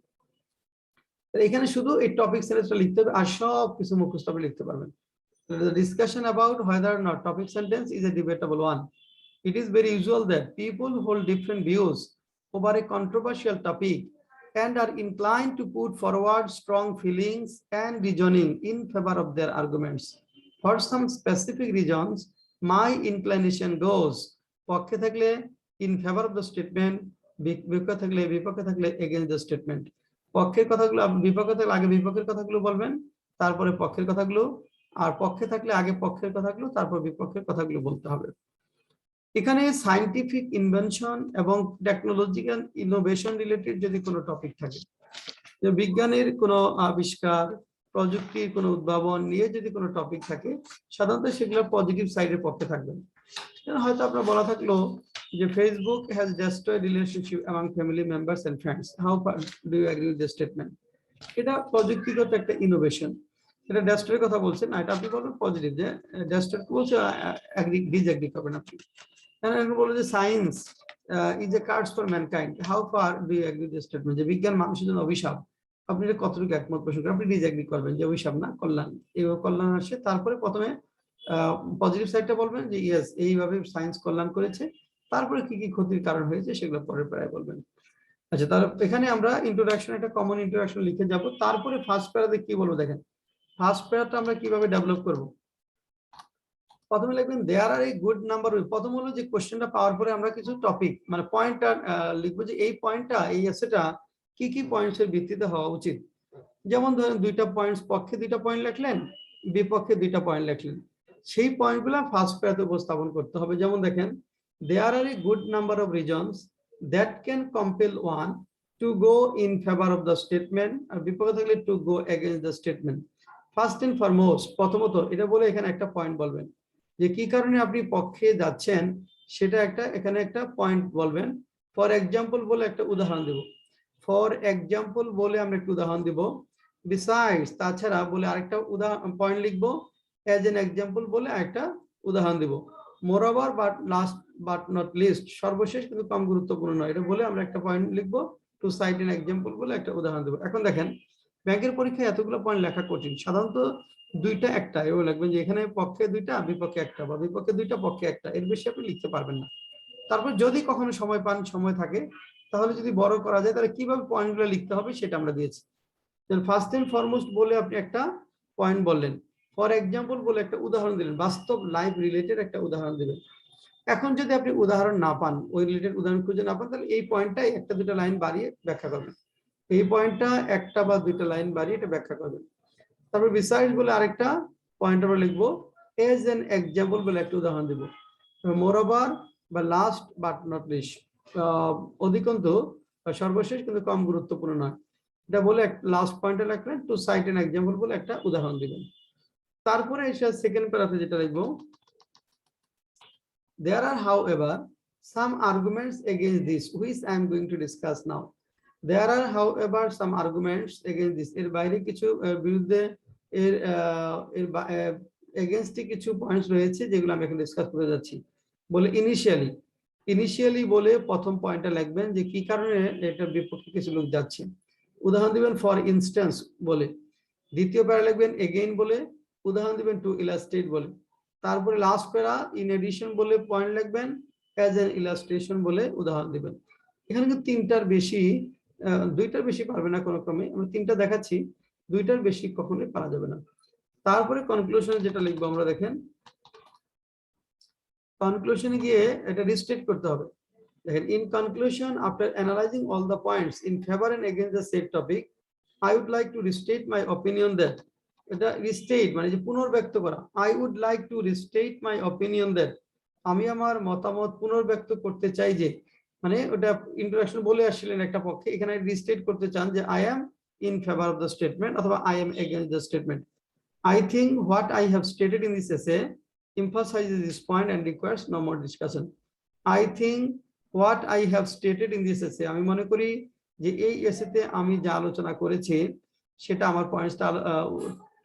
এখানে শুধু এই টপিক সেন্টেন্সটা লিখতে হবে আর সব কিছু মুখস্থ করে লিখতে পারবেন। The discussion about whether or not topic sentence is a debatable one. It is very usual that people hold different views over a controversial topic and are inclined to put forward strong feelings and reasoning in favor of their arguments. For some specific reasons, my inclination goes পক্ষে থাকলে in favor of the statement, বিপক্ষে থাকলে against the statement. পক্ষের কথাগুলো বিপক্ষে থাকলে আগে বিপক্ষের কথাগুলো বলবেন, তারপরে পক্ষের কথাগুলো, আর পক্ষে থাকলে আগে পক্ষের কথাগুলো তারপর বিপক্ষের কথাগুলো বলতে হবে। এখানে সায়েন্টিফিক ইনভেনশন এবং টেকনোলজিক্যাল ইনোভেশন রিলেটেড যদি কোনো টপিক থাকে, যে বিজ্ঞানের কোনো আবিষ্কার, প্রযুক্তির কোনো উদ্ভাবন নিয়ে যদি কোনো টপিক থাকে, সাধারণত সেগুলো পজিটিভ সাইডের পক্ষে থাকবেন। হয়তো আপনার বলা থাকলো যে Facebook has destroyed relationship among family members and friends, how do you agree with this statement? এটা প্রযুক্তিগত একটা ইনোভেশন, এটা ডেস্ট্রয়ের কথা বলছেন না, এটা আপনি বলবেন পজিটিভ, যে ডেস্ট্রয় বলছে এগ্রি ডিসএগ্রি করবেন আপনি। বলে যে science is a curse for mankind, how far do you agree with this statement? যে বিজ্ঞান মানুষের জন্য অভিশাপ, আপনি এটা কতটুকু একমত পোষণ করেন? আপনি ডিসএগ্রি করবেন যে অভিশাপ না, কল্যাণ। এইভাবে কল্যাণ আসে, তারপরে প্রথমে পজিটিভ সাইডটা বলবেন যে ইয়েস এইভাবে সায়েন্স কল্যাণ করেছে, তারপরে কি কি ক্ষতির কারণ হয়েছে সেগুলো পরের প্যারায় বলবেন। আচ্ছা, তাহলে এখানে আমরা ইন্ট্রোডাকশন, একটা কমন ইন্ট্রোডাকশন লিখে যাব, তারপরে ফার্স্ট প্যারাতে কি বলবো দেখেন। ফার্স্ট প্যারাটা আমরা কিভাবে ডেভেলপ করব? প্রথমে লিখবেন দেয়ার আর এ গুড নাম্বার। প্রথম হলো যে কোশ্চেনটা পাওয়ার পরে আমরা কিছু টপিক মানে পয়েন্টটা লিখবো, যে এই পয়েন্টটা এই এসেটা কি কি পয়েন্টসের ভিত্তিতে হওয়া উচিত। যেমন ধরেন দুইটা পয়েন্টস, পক্ষে দুইটা পয়েন্ট লিখলেন, বিপক্ষে দুইটা পয়েন্ট লিখলেন, সেই পয়েন্টগুলো ফার্স্ট প্যারাতে উপস্থাপন করতে হবে। যেমন দেখেন there are a good number of reasons that can compel one to go in favour of the statement, আর বিপক্ষে থাকলে to go against the statement. First and foremost, প্রথমত এটা বলে এখানে একটা পয়েন্ট বলবেন, যে কি কারণে আপনি পক্ষে যাচ্ছেন সেটা একটা এখানে একটা পয়েন্ট বলবেন। ফর এক্সাম্পল বলে একটা উদাহরণ দেব, ফর এক্সাম্পল বলে আমরা একটা উদাহরণ দিব। বিসাইডস, তাছাড়া বলে আরেকটা উদাহরণ পয়েন্ট লিখবো। অ্যাজ এন এক্সাম্পল বলে একটা উদাহরণ দিব। Moreover, but last but not list, সর্বশেষ কিন্তু কম গুরুত্বপূর্ণ নয়, এটা বলে আমরা একটা পয়েন্ট লিখবো। টু সাইট এন এক্সাম্পল বলে একটা উদাহরণ দেবো। এখন দেখেন ব্যাংকের পরীক্ষায় এতগুলো পয়েন্ট লেখা কঠিন, সাধারণত দুইটা একটা এও লাগবেন, যে এখানে পক্ষে দুইটা বিপক্ষে একটা, বা বিপক্ষে দুইটা পক্ষে একটা, এর বেশি আপনি লিখতে পারবেন না। তারপর যদি কখনো সময় পান, সময় থাকে, তাহলে যদি বড় করা যায় তাহলে কিভাবে পয়েন্টগুলো লিখতে হবে সেটা আমরা দিয়েছি। ফার্স্ট এন্ড ফরমোস্ট বলে আপনি একটা পয়েন্ট বললেন, ফর এক্সাম্পল বলে একটা উদাহরণ দিলেন, বাস্তব লাইফ রিলেটেড একটা উদাহরণ দিবেন। এখন যদি আপনি উদাহরণ না পান, ওই রিলেটেড উদাহরণ খুঁজে না পান, তাহলে এই পয়েন্টটাই একটা দুটো লাইন বাড়িয়ে ব্যাখ্যা করবেন। এই পয়েন্টটা একটা বা দুইটা লাইন বাড়িয়ে এটা ব্যাখ্যা করবেন। তারপর বিসাইডস বলে আরেকটা পয়েন্ট আমরা লিখবো। এজ এন এক্সাম্পল বলে একটা উদাহরণ দিব। মোরওভার বা লাস্ট বাট নট লিস্ট, অধিকন্তু সর্বশেষ কিন্তু কম গুরুত্বপূর্ণ নয়, এটা বলে লাস্ট পয়েন্টে লিখলেন। টু সাইট এন এক্সাম্পল বলে একটা উদাহরণ দিবেন। তারপরে এসে সেকেন্ড প্যারাতে যেটা লিখবো, there are however some arguments against this which I am going to discuss now. There are however some arguments against this, এর বাইরে কিছু বিরুদ্ধে এর এগেইনস্ট কিছু পয়েন্টস রয়েছে যেগুলো আমি এখন ডিসকাস করে যাচ্ছি। বলে ইনিশিয়ালি বলে প্রথম পয়েন্টটা লিখবেন, যে কি কারণে এটা বিপক্ষে কিছু লোক যাচ্ছে, উদাহরণ দিবেন ফর ইনস্ট্যান্স বলে। দ্বিতীয় প্যারা লিখবেন এগেইন বলে, উদাহরণ দিবেন টু ইলাস্ট্রেট বলে। তারপরে লাস্ট প্যারা ইন এডিশন বলে পয়েন্ট লিখবেন, অ্যাজ এন ইলাস্ট্রেশন বলে উদাহরণ দিবেন। এখানে কিন্তু তিনটার বেশি, দুইটার বেশি পারবে না কোনো ক্রমে, আমরা তিনটা দেখাচ্ছি, দুইটার বেশি কখনোই পারা যাবে না। তারপরে কনক্লুশনে যেটা লিখবো আমরা, দেখেন কনক্লুশনে গিয়ে এটা রিস্টেট করতে হবে। দেখেন in conclusion after analysing all the points in favour and against the said topic, I would like to restate my opinion that, এটা রিস্টেট মানে যে পুনর্ব্যক্ত করা। I would like to restate my opinion that, আমি আমার মতামত পুনর্ব্যক্ত করতে চাই, যে মানে ওটা ইন্ট্রোডাকশন বলে আসছিলেন একটা পক্ষে, এখানে রিস্টেট করতে চান যে I am in favour of the statement অথবা I am against the statement. I think what I have stated in this essay emphasizes this point and requires no more discussion. I think what I have stated in this essay, আমি মনে করি যে এই এসেতে আমি যা আলোচনা করেছি সেটা আমার পয়েন্টসটা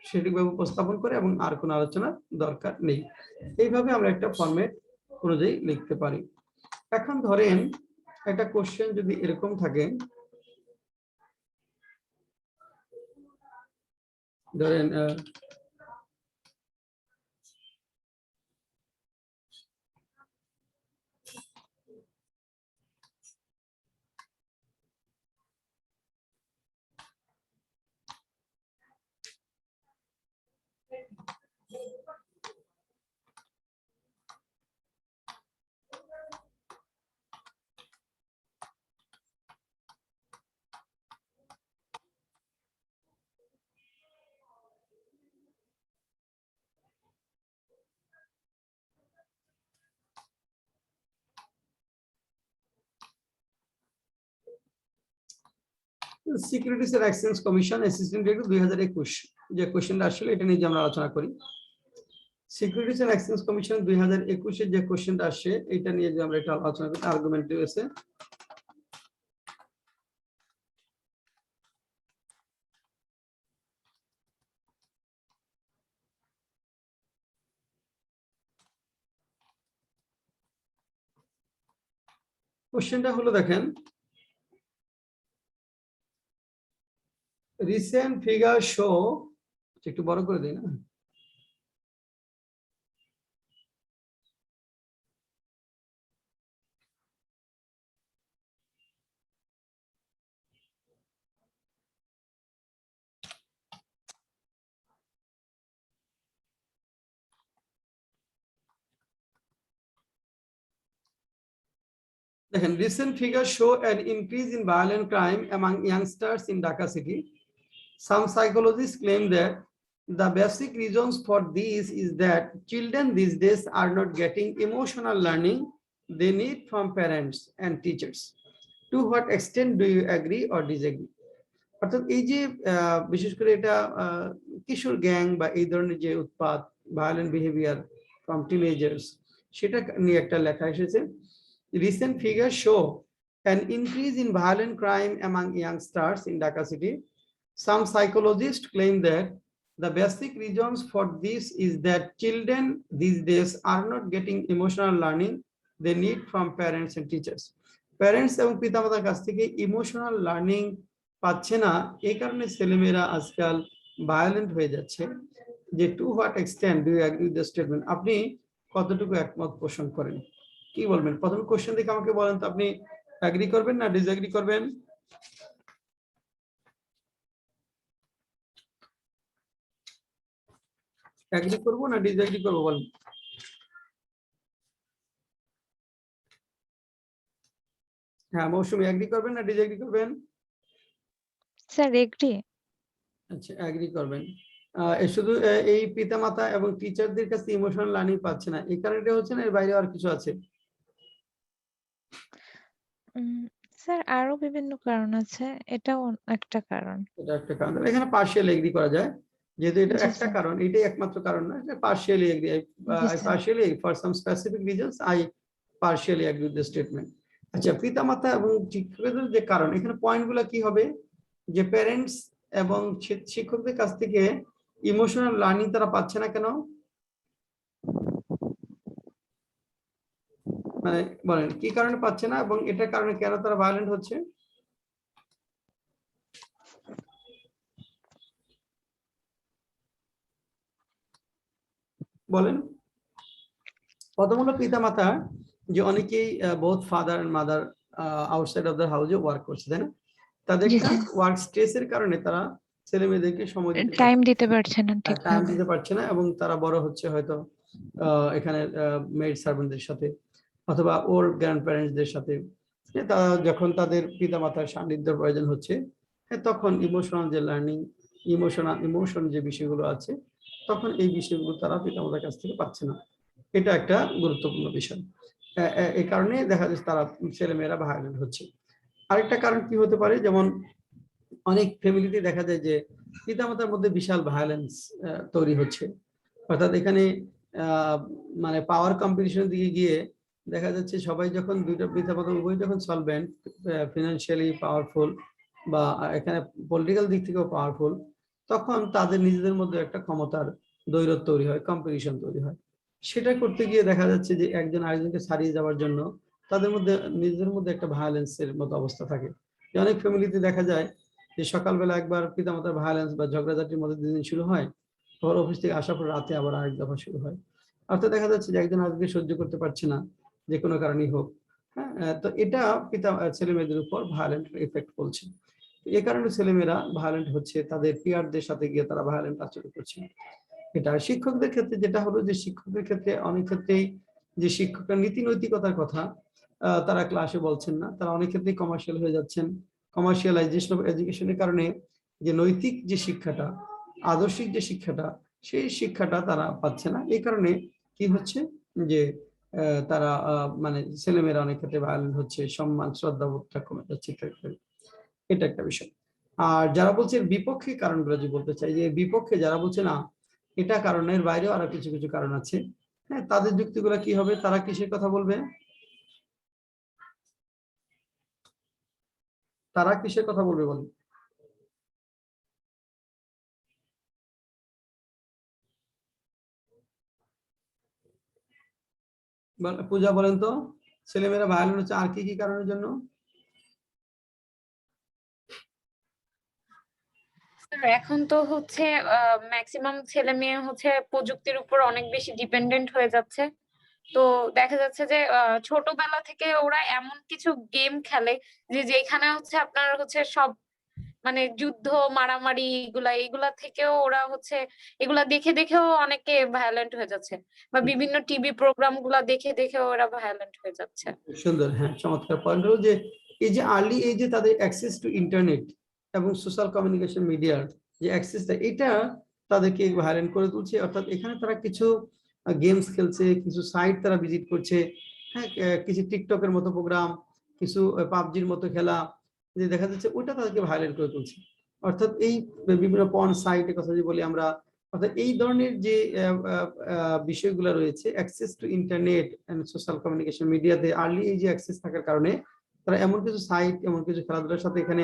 সঠিকভাবে উপস্থাপন করে এবং আর কোনো আলোচনা দরকার নেই। এইভাবে আমরা একটা ফরম্যাট অনুযায়ী লিখতে পারি। এখন ধরেন একটা কোশ্চেন যদি এরকম থাকে, ধরেন securities and exchange commission assistant director 2021 যে কোশ্চেনটা আসলে এটা নিয়ে যে আমরা আলোচনা করি। সিকিউরিটিজ এন্ড এক্সচেঞ্জ কমিশন 2021 এর যে কোশ্চেনটা আসে এটা নিয়ে যে আমরা এটা আলোচনা করি, আর্গুমেন্ট রয়েছে। কোশ্চেনটা হলো দেখেন, রিসেন্ট ফিগার শো, একটু বড় করে দিই না, দেখেন recent figures show an increase in violent crime among youngsters in Dhaka city. Some psychologists claim that the basic reasons for this is that children these days are not getting emotional learning they need from parents and teachers. To what extent do you agree or disagree? অর্থাৎ এই যে বিশেষ করে এটা কিশোর gang বা এই ধরনের যে উৎপাত, ভায়োলেন্ট বিহেভিয়ার ফ্রম টিনেজার্স, সেটা নিয়ে একটা লেখা এসেছে। Recent figures show an increase in violent crime among youngsters in Dhaka city. Some psychologists claim that the basic reasons for this is that children these days are not getting emotional learning they need from parents and teachers. Parents এবং পিতামাতার কাছ থেকে emotional learning পাচ্ছে না, এই কারণে ছেলেমেয়েরা আজকাল ভায়োলেন্ট হয়ে যাচ্ছে। যে to what extent do you agree with the statement, আপনি কতটুকু একমত পোষণ করেন, কি বলবেন? প্রথম কোশ্চেন দেখে আমাকে বলেন তো, আপনি এগ্রি করবেন না ডিসএগ্রি করবেন? এগ্রি করব না ডিসএগ্রি করব বলেন? হ্যাঁ মৌসুমী, এগ্রি করবেন না ডিসএগ্রি করবেন? Sir agri. আচ্ছা এগ্রি করবেন। শুধু এই পিতামাতা এবং টিচারদের কাছে ইমোশনাল লার্নিং পাচ্ছে না, এই কারণে হচ্ছে না, এর বাইরে আর কিছু আছে? স্যার আরো বিভিন্ন কারণ আছে, এটাও একটা কারণ। এটা একটা কারণ, এখানে পার্শিয়ালি এগ্রি করা যায়, যেহেতু এটা জি একটা স্যার। কারণ, এটাই একমাত্র কারণ না, এটা পার্শিয়ালি এগ্রি। জি I sir. partially for some specific reasons I partially agree with the statement. আচ্ছা পিতামাতা এবং শিক্ষকদের যে কারণ, এখানে পয়েন্টগুলো কি হবে? যে প্যারেন্টস এবং শিক্ষকদের কাছ থেকে ইমোশনাল লার্নিং তারা পাচ্ছে না কেন? মানে বলেন কি কারণে পাচ্ছে না এবং এটার কারণে কেন তারা ভায়োলেন্ট হচ্ছে? বলেন। প্রথম হলো পিতামাতা, যে অনেকেই both father and mother outside of the হাউসে ওয়ার্ক করছে, তাই না? তাদের জি একটা স্যার। ওয়ার্ক স্ট্রেসের কারণে তারা ছেলে মেয়েদেরকে সময় টাইম দিতে পারছে না টাইম ঠিকভাবে। দিতে পারছে না, এবং তারা বড় হচ্ছে হয়তো এখানে মেড সার্ভেন্টদের সাথে অথবা ওর গ্র্যান্ড প্যারেন্টসদের সাথে। তারা যখন তাদের পিতামাতার সান্নিধ্য প্রয়োজন হচ্ছে, তখন ইমোশনাল যে লার্নিং, ইমোশন যে বিষয়গুলো আছে, তখন এই বিষয়গুলো তারা পিতামাতার কাছ থেকে পাচ্ছে না। এটা একটা গুরুত্বপূর্ণ বিষয়। এই কারণে দেখা যাচ্ছে তারা ছেলেমেয়েরা ভায়োলেন্ট হচ্ছে। আরেকটা কারণ কি হতে পারে, যেমন অনেক ফ্যামিলিতে দেখা যায় যে পিতামাতার মধ্যে বিশাল ভায়োলেন্স তৈরি হচ্ছে, অর্থাৎ এখানে মানে পাওয়ার কম্পিটিশনের দিকে গিয়ে দেখা যাচ্ছে সবাই যখন দুইটা পিতামাতা উভয় যখন সলভেন্ট, ফিনান্সিয়ালি পাওয়ারফুল বা এখানে পলিটিক্যাল দিক থেকেও পাওয়ারফুল, তখন তাদের নিজেদের মধ্যে একটা ক্ষমতার দ্বৈরথ তৈরি হয়, কম্পিটিশন তৈরি হয়। সেটা করতে গিয়ে দেখা যাচ্ছে যে একজন আরেকজনকে ছাড়িয়ে যাওয়ার জন্য তাদের মধ্যে নিজেদের মধ্যে একটা ভায়োলেন্সের মতো অবস্থা থাকে। অনেক ফ্যামিলিতে দেখা যায় যে সকালবেলা একবার পিতামাতার ভায়োলেন্স বা ঝগড়াঝাটির মধ্যে দিন শুরু হয়, আবার অফিস থেকে আসার পর রাতে আবার আরেক দফা শুরু হয়। অর্থাৎ দেখা যাচ্ছে যে একজন আজকে সহ্য করতে পারছে না, যে কোনো কারণেই হোক। হ্যাঁ, তো এটা ছেলে মেয়েদের উপর ভায়োলেন্ট এফেক্ট পড়ছে। এ কারণে ছেলেমেয়েরা ভায়োলেন্ট হচ্ছে, তাদের পিয়ারদের সাথে গিয়ে তারা ভায়োলেন্ট আচরণ করছে। এটা শিক্ষকদের ক্ষেত্রে যেটা হলো যে শিক্ষকদের ক্ষেত্রে অনেক ক্ষেত্রেই যে শিক্ষকরা নীতি নৈতিকতার কথা তারা ক্লাসে বলছেন না, তারা অনেক ক্ষেত্রেই কমার্শিয়াল হয়ে যাচ্ছেন। কমার্শিয়ালাইজেশন অফ এডুকেশনের কারণে যে নৈতিক যে শিক্ষাটা, আদর্শিক যে শিক্ষাটা, সেই শিক্ষাটা তারা পাচ্ছে না। এই কারণে কি হচ্ছে যে তারা মানে ছেলেমেয়েরা অনেক ক্ষেত্রে ভায়োলেন্ট হচ্ছে, সম্মান শ্রদ্ধা বোধটা কমে যাচ্ছে। এটা একটা বিষয়। আর যারা বলছে এর বিপক্ষে কারণগুলো যদি বলতে চাই, যে বিপক্ষে যারা বলছে না এটা কারণের বাইরেও আরো কিছু কিছু কারণ আছে, হ্যাঁ, তাদের যুক্তিগুলো কি হবে? তারা কিসের কথা বলবে? তারা কিসের কথা বলবে বলেন? পূজা বলেন তো, ছেলেমেয়েরা ভায়োলেন্ট হচ্ছে আর কি কি কারণের জন্য? এখন তো হচ্ছে ম্যাক্সিমাম ছেলে মেয়ে হচ্ছে প্রযুক্তির উপর অনেক বেশি ডিপেন্ডেন্ট হয়ে যাচ্ছে। তো দেখা যাচ্ছে যে ছোটবেলা থেকে ওরা এমন কিছু গেম খেলে যে যেখানে হচ্ছে আপনার হচ্ছে সব মানে যুদ্ধ মারামারি এগুলা থেকেও ওরা হচ্ছে এগুলা দেখে দেখেও অনেকে ভায়োলেন্ট হয়ে যাচ্ছে, বা বিভিন্ন টিভি প্রোগ্রাম গুলা দেখে দেখেও ওরা ভায়োলেন্ট হয়ে যাচ্ছে। সুন্দর, হ্যাঁ, চমৎকার পয়েন্ট হলো যে এই যে আর্লি এজে তাদের অ্যাক্সেস টু ইন্টারনেট এবং সোশ্যাল কমিউনিকেশন মিডিয়ার যে অ্যাক্সেসটা, এটা তাদেরকে ভায়োলেন্ট করে তুলছে। অর্থাৎ এখানে তারা কিছু গেমস খেলছে, কিছু সাইট তারা ভিজিট করছে, হ্যাঁ, কিছু টিকটকের মতো প্রোগ্রাম, কিছু পাবজির মতো খেলা, যে দেখা যাচ্ছে ওটা তাদেরকে ভায়োলেন্ট করে তুলছে। অর্থাৎ এই বিভিন্ন পর্ন সাইটের কথা যদি বলি আমরা, অর্থাৎ এই ধরনের যে বিষয়গুলো রয়েছে, access to internet and social communication মিডিয়াতে আর্লি এই যে অ্যাক্সেস থাকার কারণে তারা এমন কিছু সাইট, এমন কিছু খেলাধুলার সাথে এখানে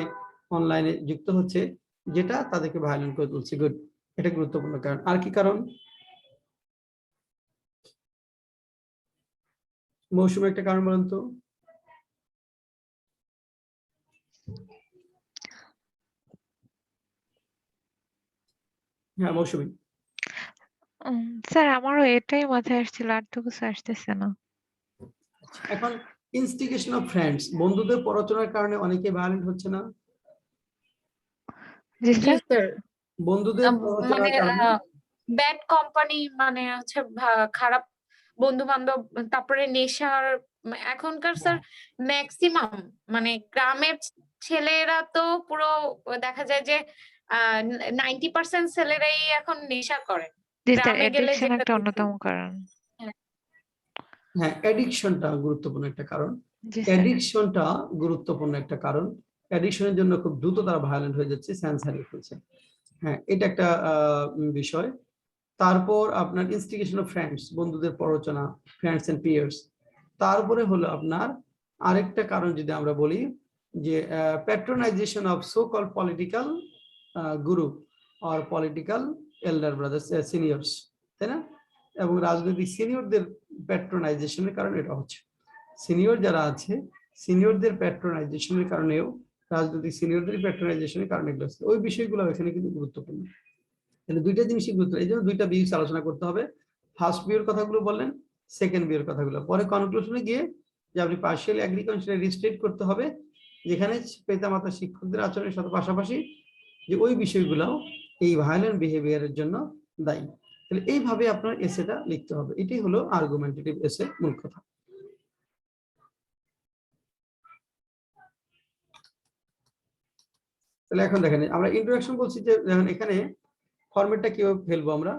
অনলাইনে যুক্ত হচ্ছে, যেটা তাদেরকে ভায়োলেন্ট করে তুলছে। গুড, এটা গুরুত্বপূর্ণ কারণ। আর কি কারণ? মৌসুমী একটা কারণ বলেন তো। হ্যাঁ মৌসুমী। স্যার আমারও এটাই মাথায় আসছিল, আর তো কিছু আসতেছে না। এখন ইনস্টিগেশন অফ ফ্রেন্ডস, বন্ধুদের প্ররোচনার কারণে অনেকে ভায়োলেন্ট হচ্ছে না? জি জি স্যার। স্যার, বন্ধুদের মানে প্ররোচনার কারণে ব্যাড কোম্পানি মানে হচ্ছে খারাপ বন্ধু বান্ধব, তারপরে নেশার এখনকার স্যার ম্যাক্সিমাম মানে গ্রামের ছেলেরা তো পুরো দেখা যায় যে 90% ছেলেরাই এখন নেশা করে জি স্যার, গ্রামে গেলে এডিকশন যেটা একটা দেখি। অন্যতম কারণ। হ্যাঁ, অ্যাডিকশনটা গুরুত্বপূর্ণ একটা কারণ। জি স্যার। অ্যাডিকশনটা গুরুত্বপূর্ণ একটা কারণ। অ্যাডিকশনের জন্য খুব দ্রুত তারা ভায়োলেন্ট হয়ে যাচ্ছে, সেন্স হারিয়ে ফেলছে। হ্যাঁ, এটা একটা বিষয়। তারপর আপনার ইনস্টিগেশন অফ ফ্রেন্ডস, বন্ধুদের প্ররোচনা, ফ্রেন্ডস এন্ড পিয়ার্স। তারপরে হলো আপনার আরেকটা কারণ যদি আমরা বলি যে প্যাট্রোনাইজেশন of so call political Guru or political এল্ডার brothers, seniors, তাই না? এবং রাজনৈতিক সিনিয়রদের প্যাট্রোনাইজেশনের কারণে এটা হচ্ছে। সিনিয়র যারা আছে, সিনিয়রদের প্যাট্রোনাইজেশনের কারণেও, রাজনৈতিক সিনিয়রদের প্যাট্রোনাইজেশনের কারণে এগুলো হচ্ছে। ওই বিষয়গুলো এখানে কিন্তু গুরুত্বপূর্ণ। তাহলে দুইটা জিনিসই গুরুত্ব, এই জন্য দুইটা ভিউস আলোচনা করতে হবে। ফার্স্ট ভিউর কথাগুলো বললেন, সেকেন্ড ভিউর কথাগুলো, পরে কনক্লুশনে গিয়ে যে আপনি পার্শিয়ালি এগ্রি করেন সেটা রিস্টেট করতে হবে, যেখানে পিতামাতা শিক্ষকদের আচরণের সাথে পাশাপাশি যে ওই বিষয়গুলো এই ভায়োলেন্ট বিহেভিয়ারের জন্য দায়ী। তাহলে এইভাবে আপনার এসেটা লিখতে হবে। এটাই হলো আর্গুমেন্টেটিভ এসে মূল কথা। তাহলে এখন দেখেন আমরা ইন্ট্রোডাকশন বলছি, যে দেখেন এখানে ফরম্যাটটা কিভাবে ফেলবো আমরা।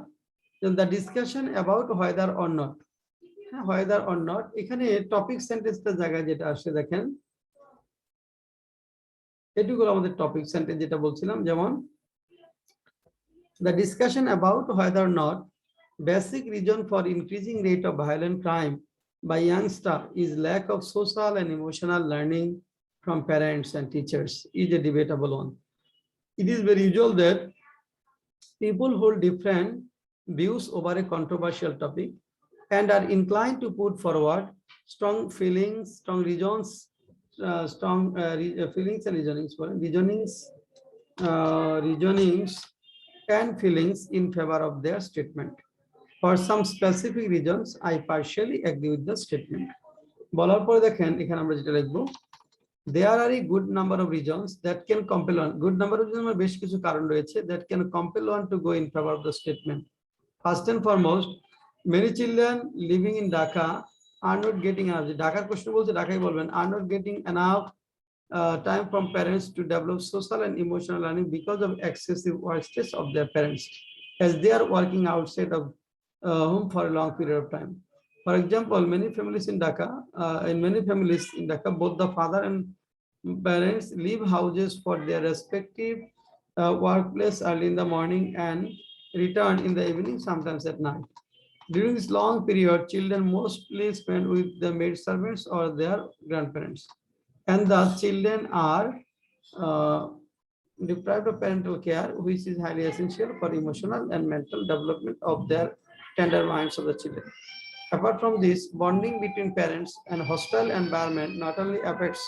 The discussion about whether or not, হ্যাঁ, হোয়েদার অর নট, এখানে টপিক সেন্টেন্সটার জায়গায় যেটা আসে দেখেন, এটুকু আমাদের টপিক সেন্টেন্স যেটা বলছিলাম। যেমন the discussion about whether or not basic reason for increasing rate of violent crime by youngster is lack of social and emotional learning from parents and teachers is a debatable one. It is very usual that people hold different views over a controversial topic and are inclined to put forward strong feelings, strong reasons, feelings and reasonings reasonings and feelings in favor of their statement. For some specific reasons, I partially agree with the statement. বলার পরে দেখেন এখানে আমরা যেটা লিখবো, there are a good number of reasons that can compel one. Good number of reasons বেশ কিছু কারণ রয়েছে that can compel one to go in favor of the statement. First and foremost, many children living in Dhaka are not getting enough. ঢাকার প্রশ্ন বলছে, ঢাকাই বলবেন, are not getting enough time from parents to develop social and emotional learning because of excessive work stress of their parents, as they are working outside of home for a long period of time. For example, many families in Dhaka, both the father and parents leave houses for their respective workplace early in the morning and return in the evening, sometimes at night. During this long period, children mostly spend with the maid servants or their grandparents, and the children are deprived of parental care, which is highly essential for emotional and mental development of their tender minds of the children. Apart from this, bonding between parents and hostile environment not only affects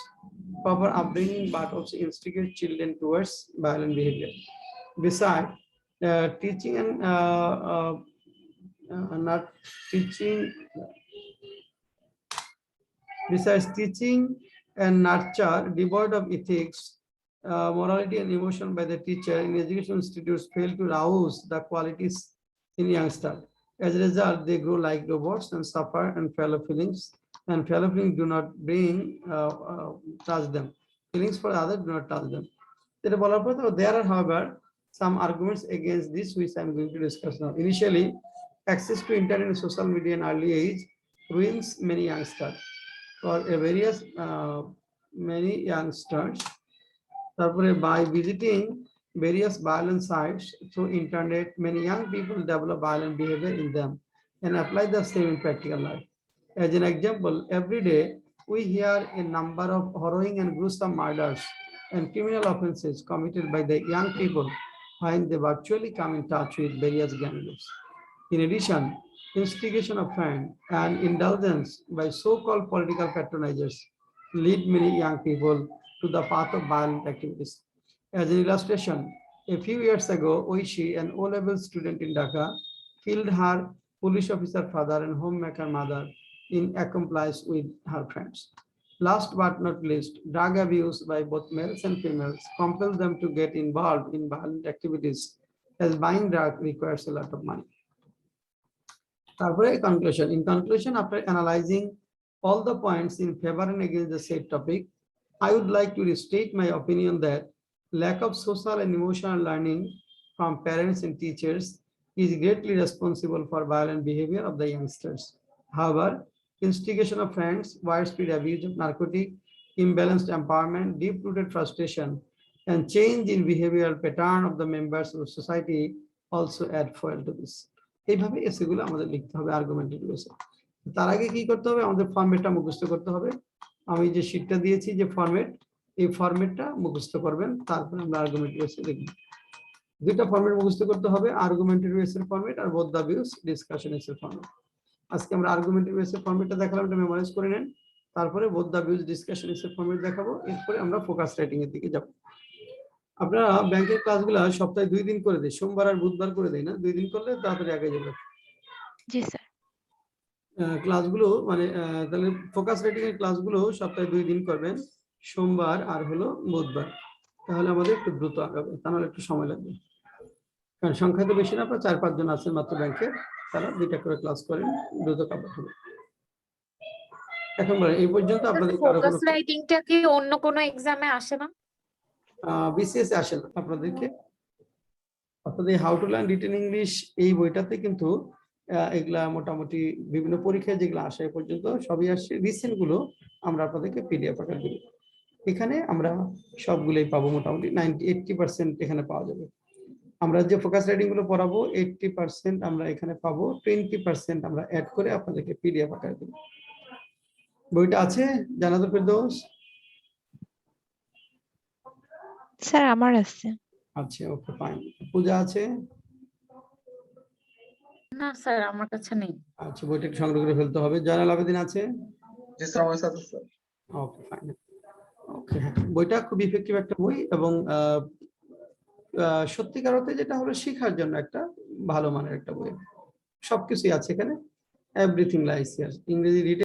proper upbringing but also instigates children towards violent behavior. Besides, teaching and not teaching. Besides teaching and nurture devoid of ethics, morality and emotion by the teacher in education institutes fail to rouse the qualities in youngsters. As a result, they grow like robots and suffer and fellow feelings, and fellow feelings do not touch them. Feelings for others do not touch them. There are, however, some arguments against this which I am going to discuss now. Initially, access to internet and social media in early age ruins many youngsters. For many youngsters, by visiting various violent sites through internet, many young people develop violent behavior in them and apply the same in practical life. As an example, every day we hear a number of harrowing and gruesome murders and criminal offenses committed by the young people when they virtually come in touch with various gang groups. In addition, instigation of fame and indulgence by so-called political patronizers lead many young people to the path of violent activities. As an illustration, a few years ago, Oishi, an O-level student in Dhaka, killed her police officer father and homemaker mother in accomplice with her friends. Last but not least, drug abuse by both males and females compels them to get involved in violent activities, as buying drug requires a lot of money. Conclusion. In conclusion, after analyzing all the points in favor and against the said topic, I would like to restate my opinion that lack of social and emotional learning from parents and teachers is greatly responsible for violent behavior of the youngsters. However, instigation of friends, widespread abuse of narcotic, imbalanced empowerment, deep-rooted frustration, and change in behavioral pattern of the members of the society also add fuel to this. এইভাবে এসেগুলো আমাদের লিখতে হবে আর্গুমেন্টেড ওয়েতে। তার আগে কি করতে হবে, আমাদের ফরম্যাটটা মুখস্থ করতে হবে। আমি যে শীটটা দিয়েছি যে ফরম্যাট, এই ফরম্যাটটা মুখস্থ করবেন, তারপর আমরা আর্গুমেন্টেড ওয়েতে লিখব। দুইটা ফরম্যাট মুখস্থ করতে হবে, আর্গুমেন্টেড ওয়েসের ফরম্যাট আর বোথ দ্য ভিউস ডিসকাশন এর ফরম্যাট। আজকে আমরা আর্গুমেন্টেড ওয়েসের ফরম্যাটটা দেখালাম, এটা মেমোরাইজ করে নেন, তারপরে বোথ দ্য ভিউস ডিসকাশন এর ফরম্যাট দেখাবো, এরপরে আমরা ফোকাস রাইটিং এর দিকে যাব। আপনারা ব্যাংকের ক্লাসগুলো সপ্তাহে 2 দিন করে দেই, সোমবার আর বুধবার করে দেই না, 2 দিন করলে তাড়াতাড়ি আগে যাবে। জি স্যার। ক্লাসগুলো মানে তাহলে ফোকাস রাইটিং এর ক্লাসগুলো সপ্তাহে 2 দিন করবেন, সোমবার আর হলো বুধবার, তাহলে আমাদের একটু দ্রুত আগাবে, তাহলে একটু সময় লাগবে। কারণ সংখ্যা তো বেশি না, আপনার 4-5 জন আছেন মাত্র ব্যাংকে, তারা 2টা করে ক্লাস করেন, দ্রুত কভার হবে। এখন এই পর্যন্ত আপনাদের কারো ফোকাস কোনো রাইটিংটা কি অন্য কোনো এক্সামে আসে না? বিসিএস আসে না আপনাদেরকে। আপনাদের how to learn written English এই বইটাতে কিন্তু এগুলা মোটামুটি বিভিন্ন পরীক্ষায় যেগুলো আসে এ পর্যন্ত সবই আসছে, রিসেন্ট গুলো আমরা আপনাদেরকে পিডিএফ আকারে দেব। এখানে আমরা সবগুলোই পাবো, মোটামুটি 80% এখানে পাওয়া যাবে। আমরা যে ফোকাস রাইটিং গুলো পড়াবো 80% আমরা এখানে পাবো, 20% আমরা অ্যাড করে আপনাদেরকে পিডিএফ আকারে দেব। বইটা আছে জানাতুল ফেরদৌস? স্যার আমার আছে। আচ্ছা, ওকে ফাইন। পূজা আছে? না স্যার, আমার কাছে নেই। আচ্ছা, বইটা একটু সংগ্রহ করে ফেলতে হবে। জয়নাল আবেদিন আছে? জি স্যার, আমার সাথে স্যার। Okay fine. ওকে, বইটা খুব ইফেক্টিভ একটা বই এবং সত্যিকার অর্থে যেটা হলো শেখার জন্য একটা ভালো মানের একটা বই। সবকিছুই আছে এখানে, এভরিথিং লাইস হিয়ার। ইংরেজি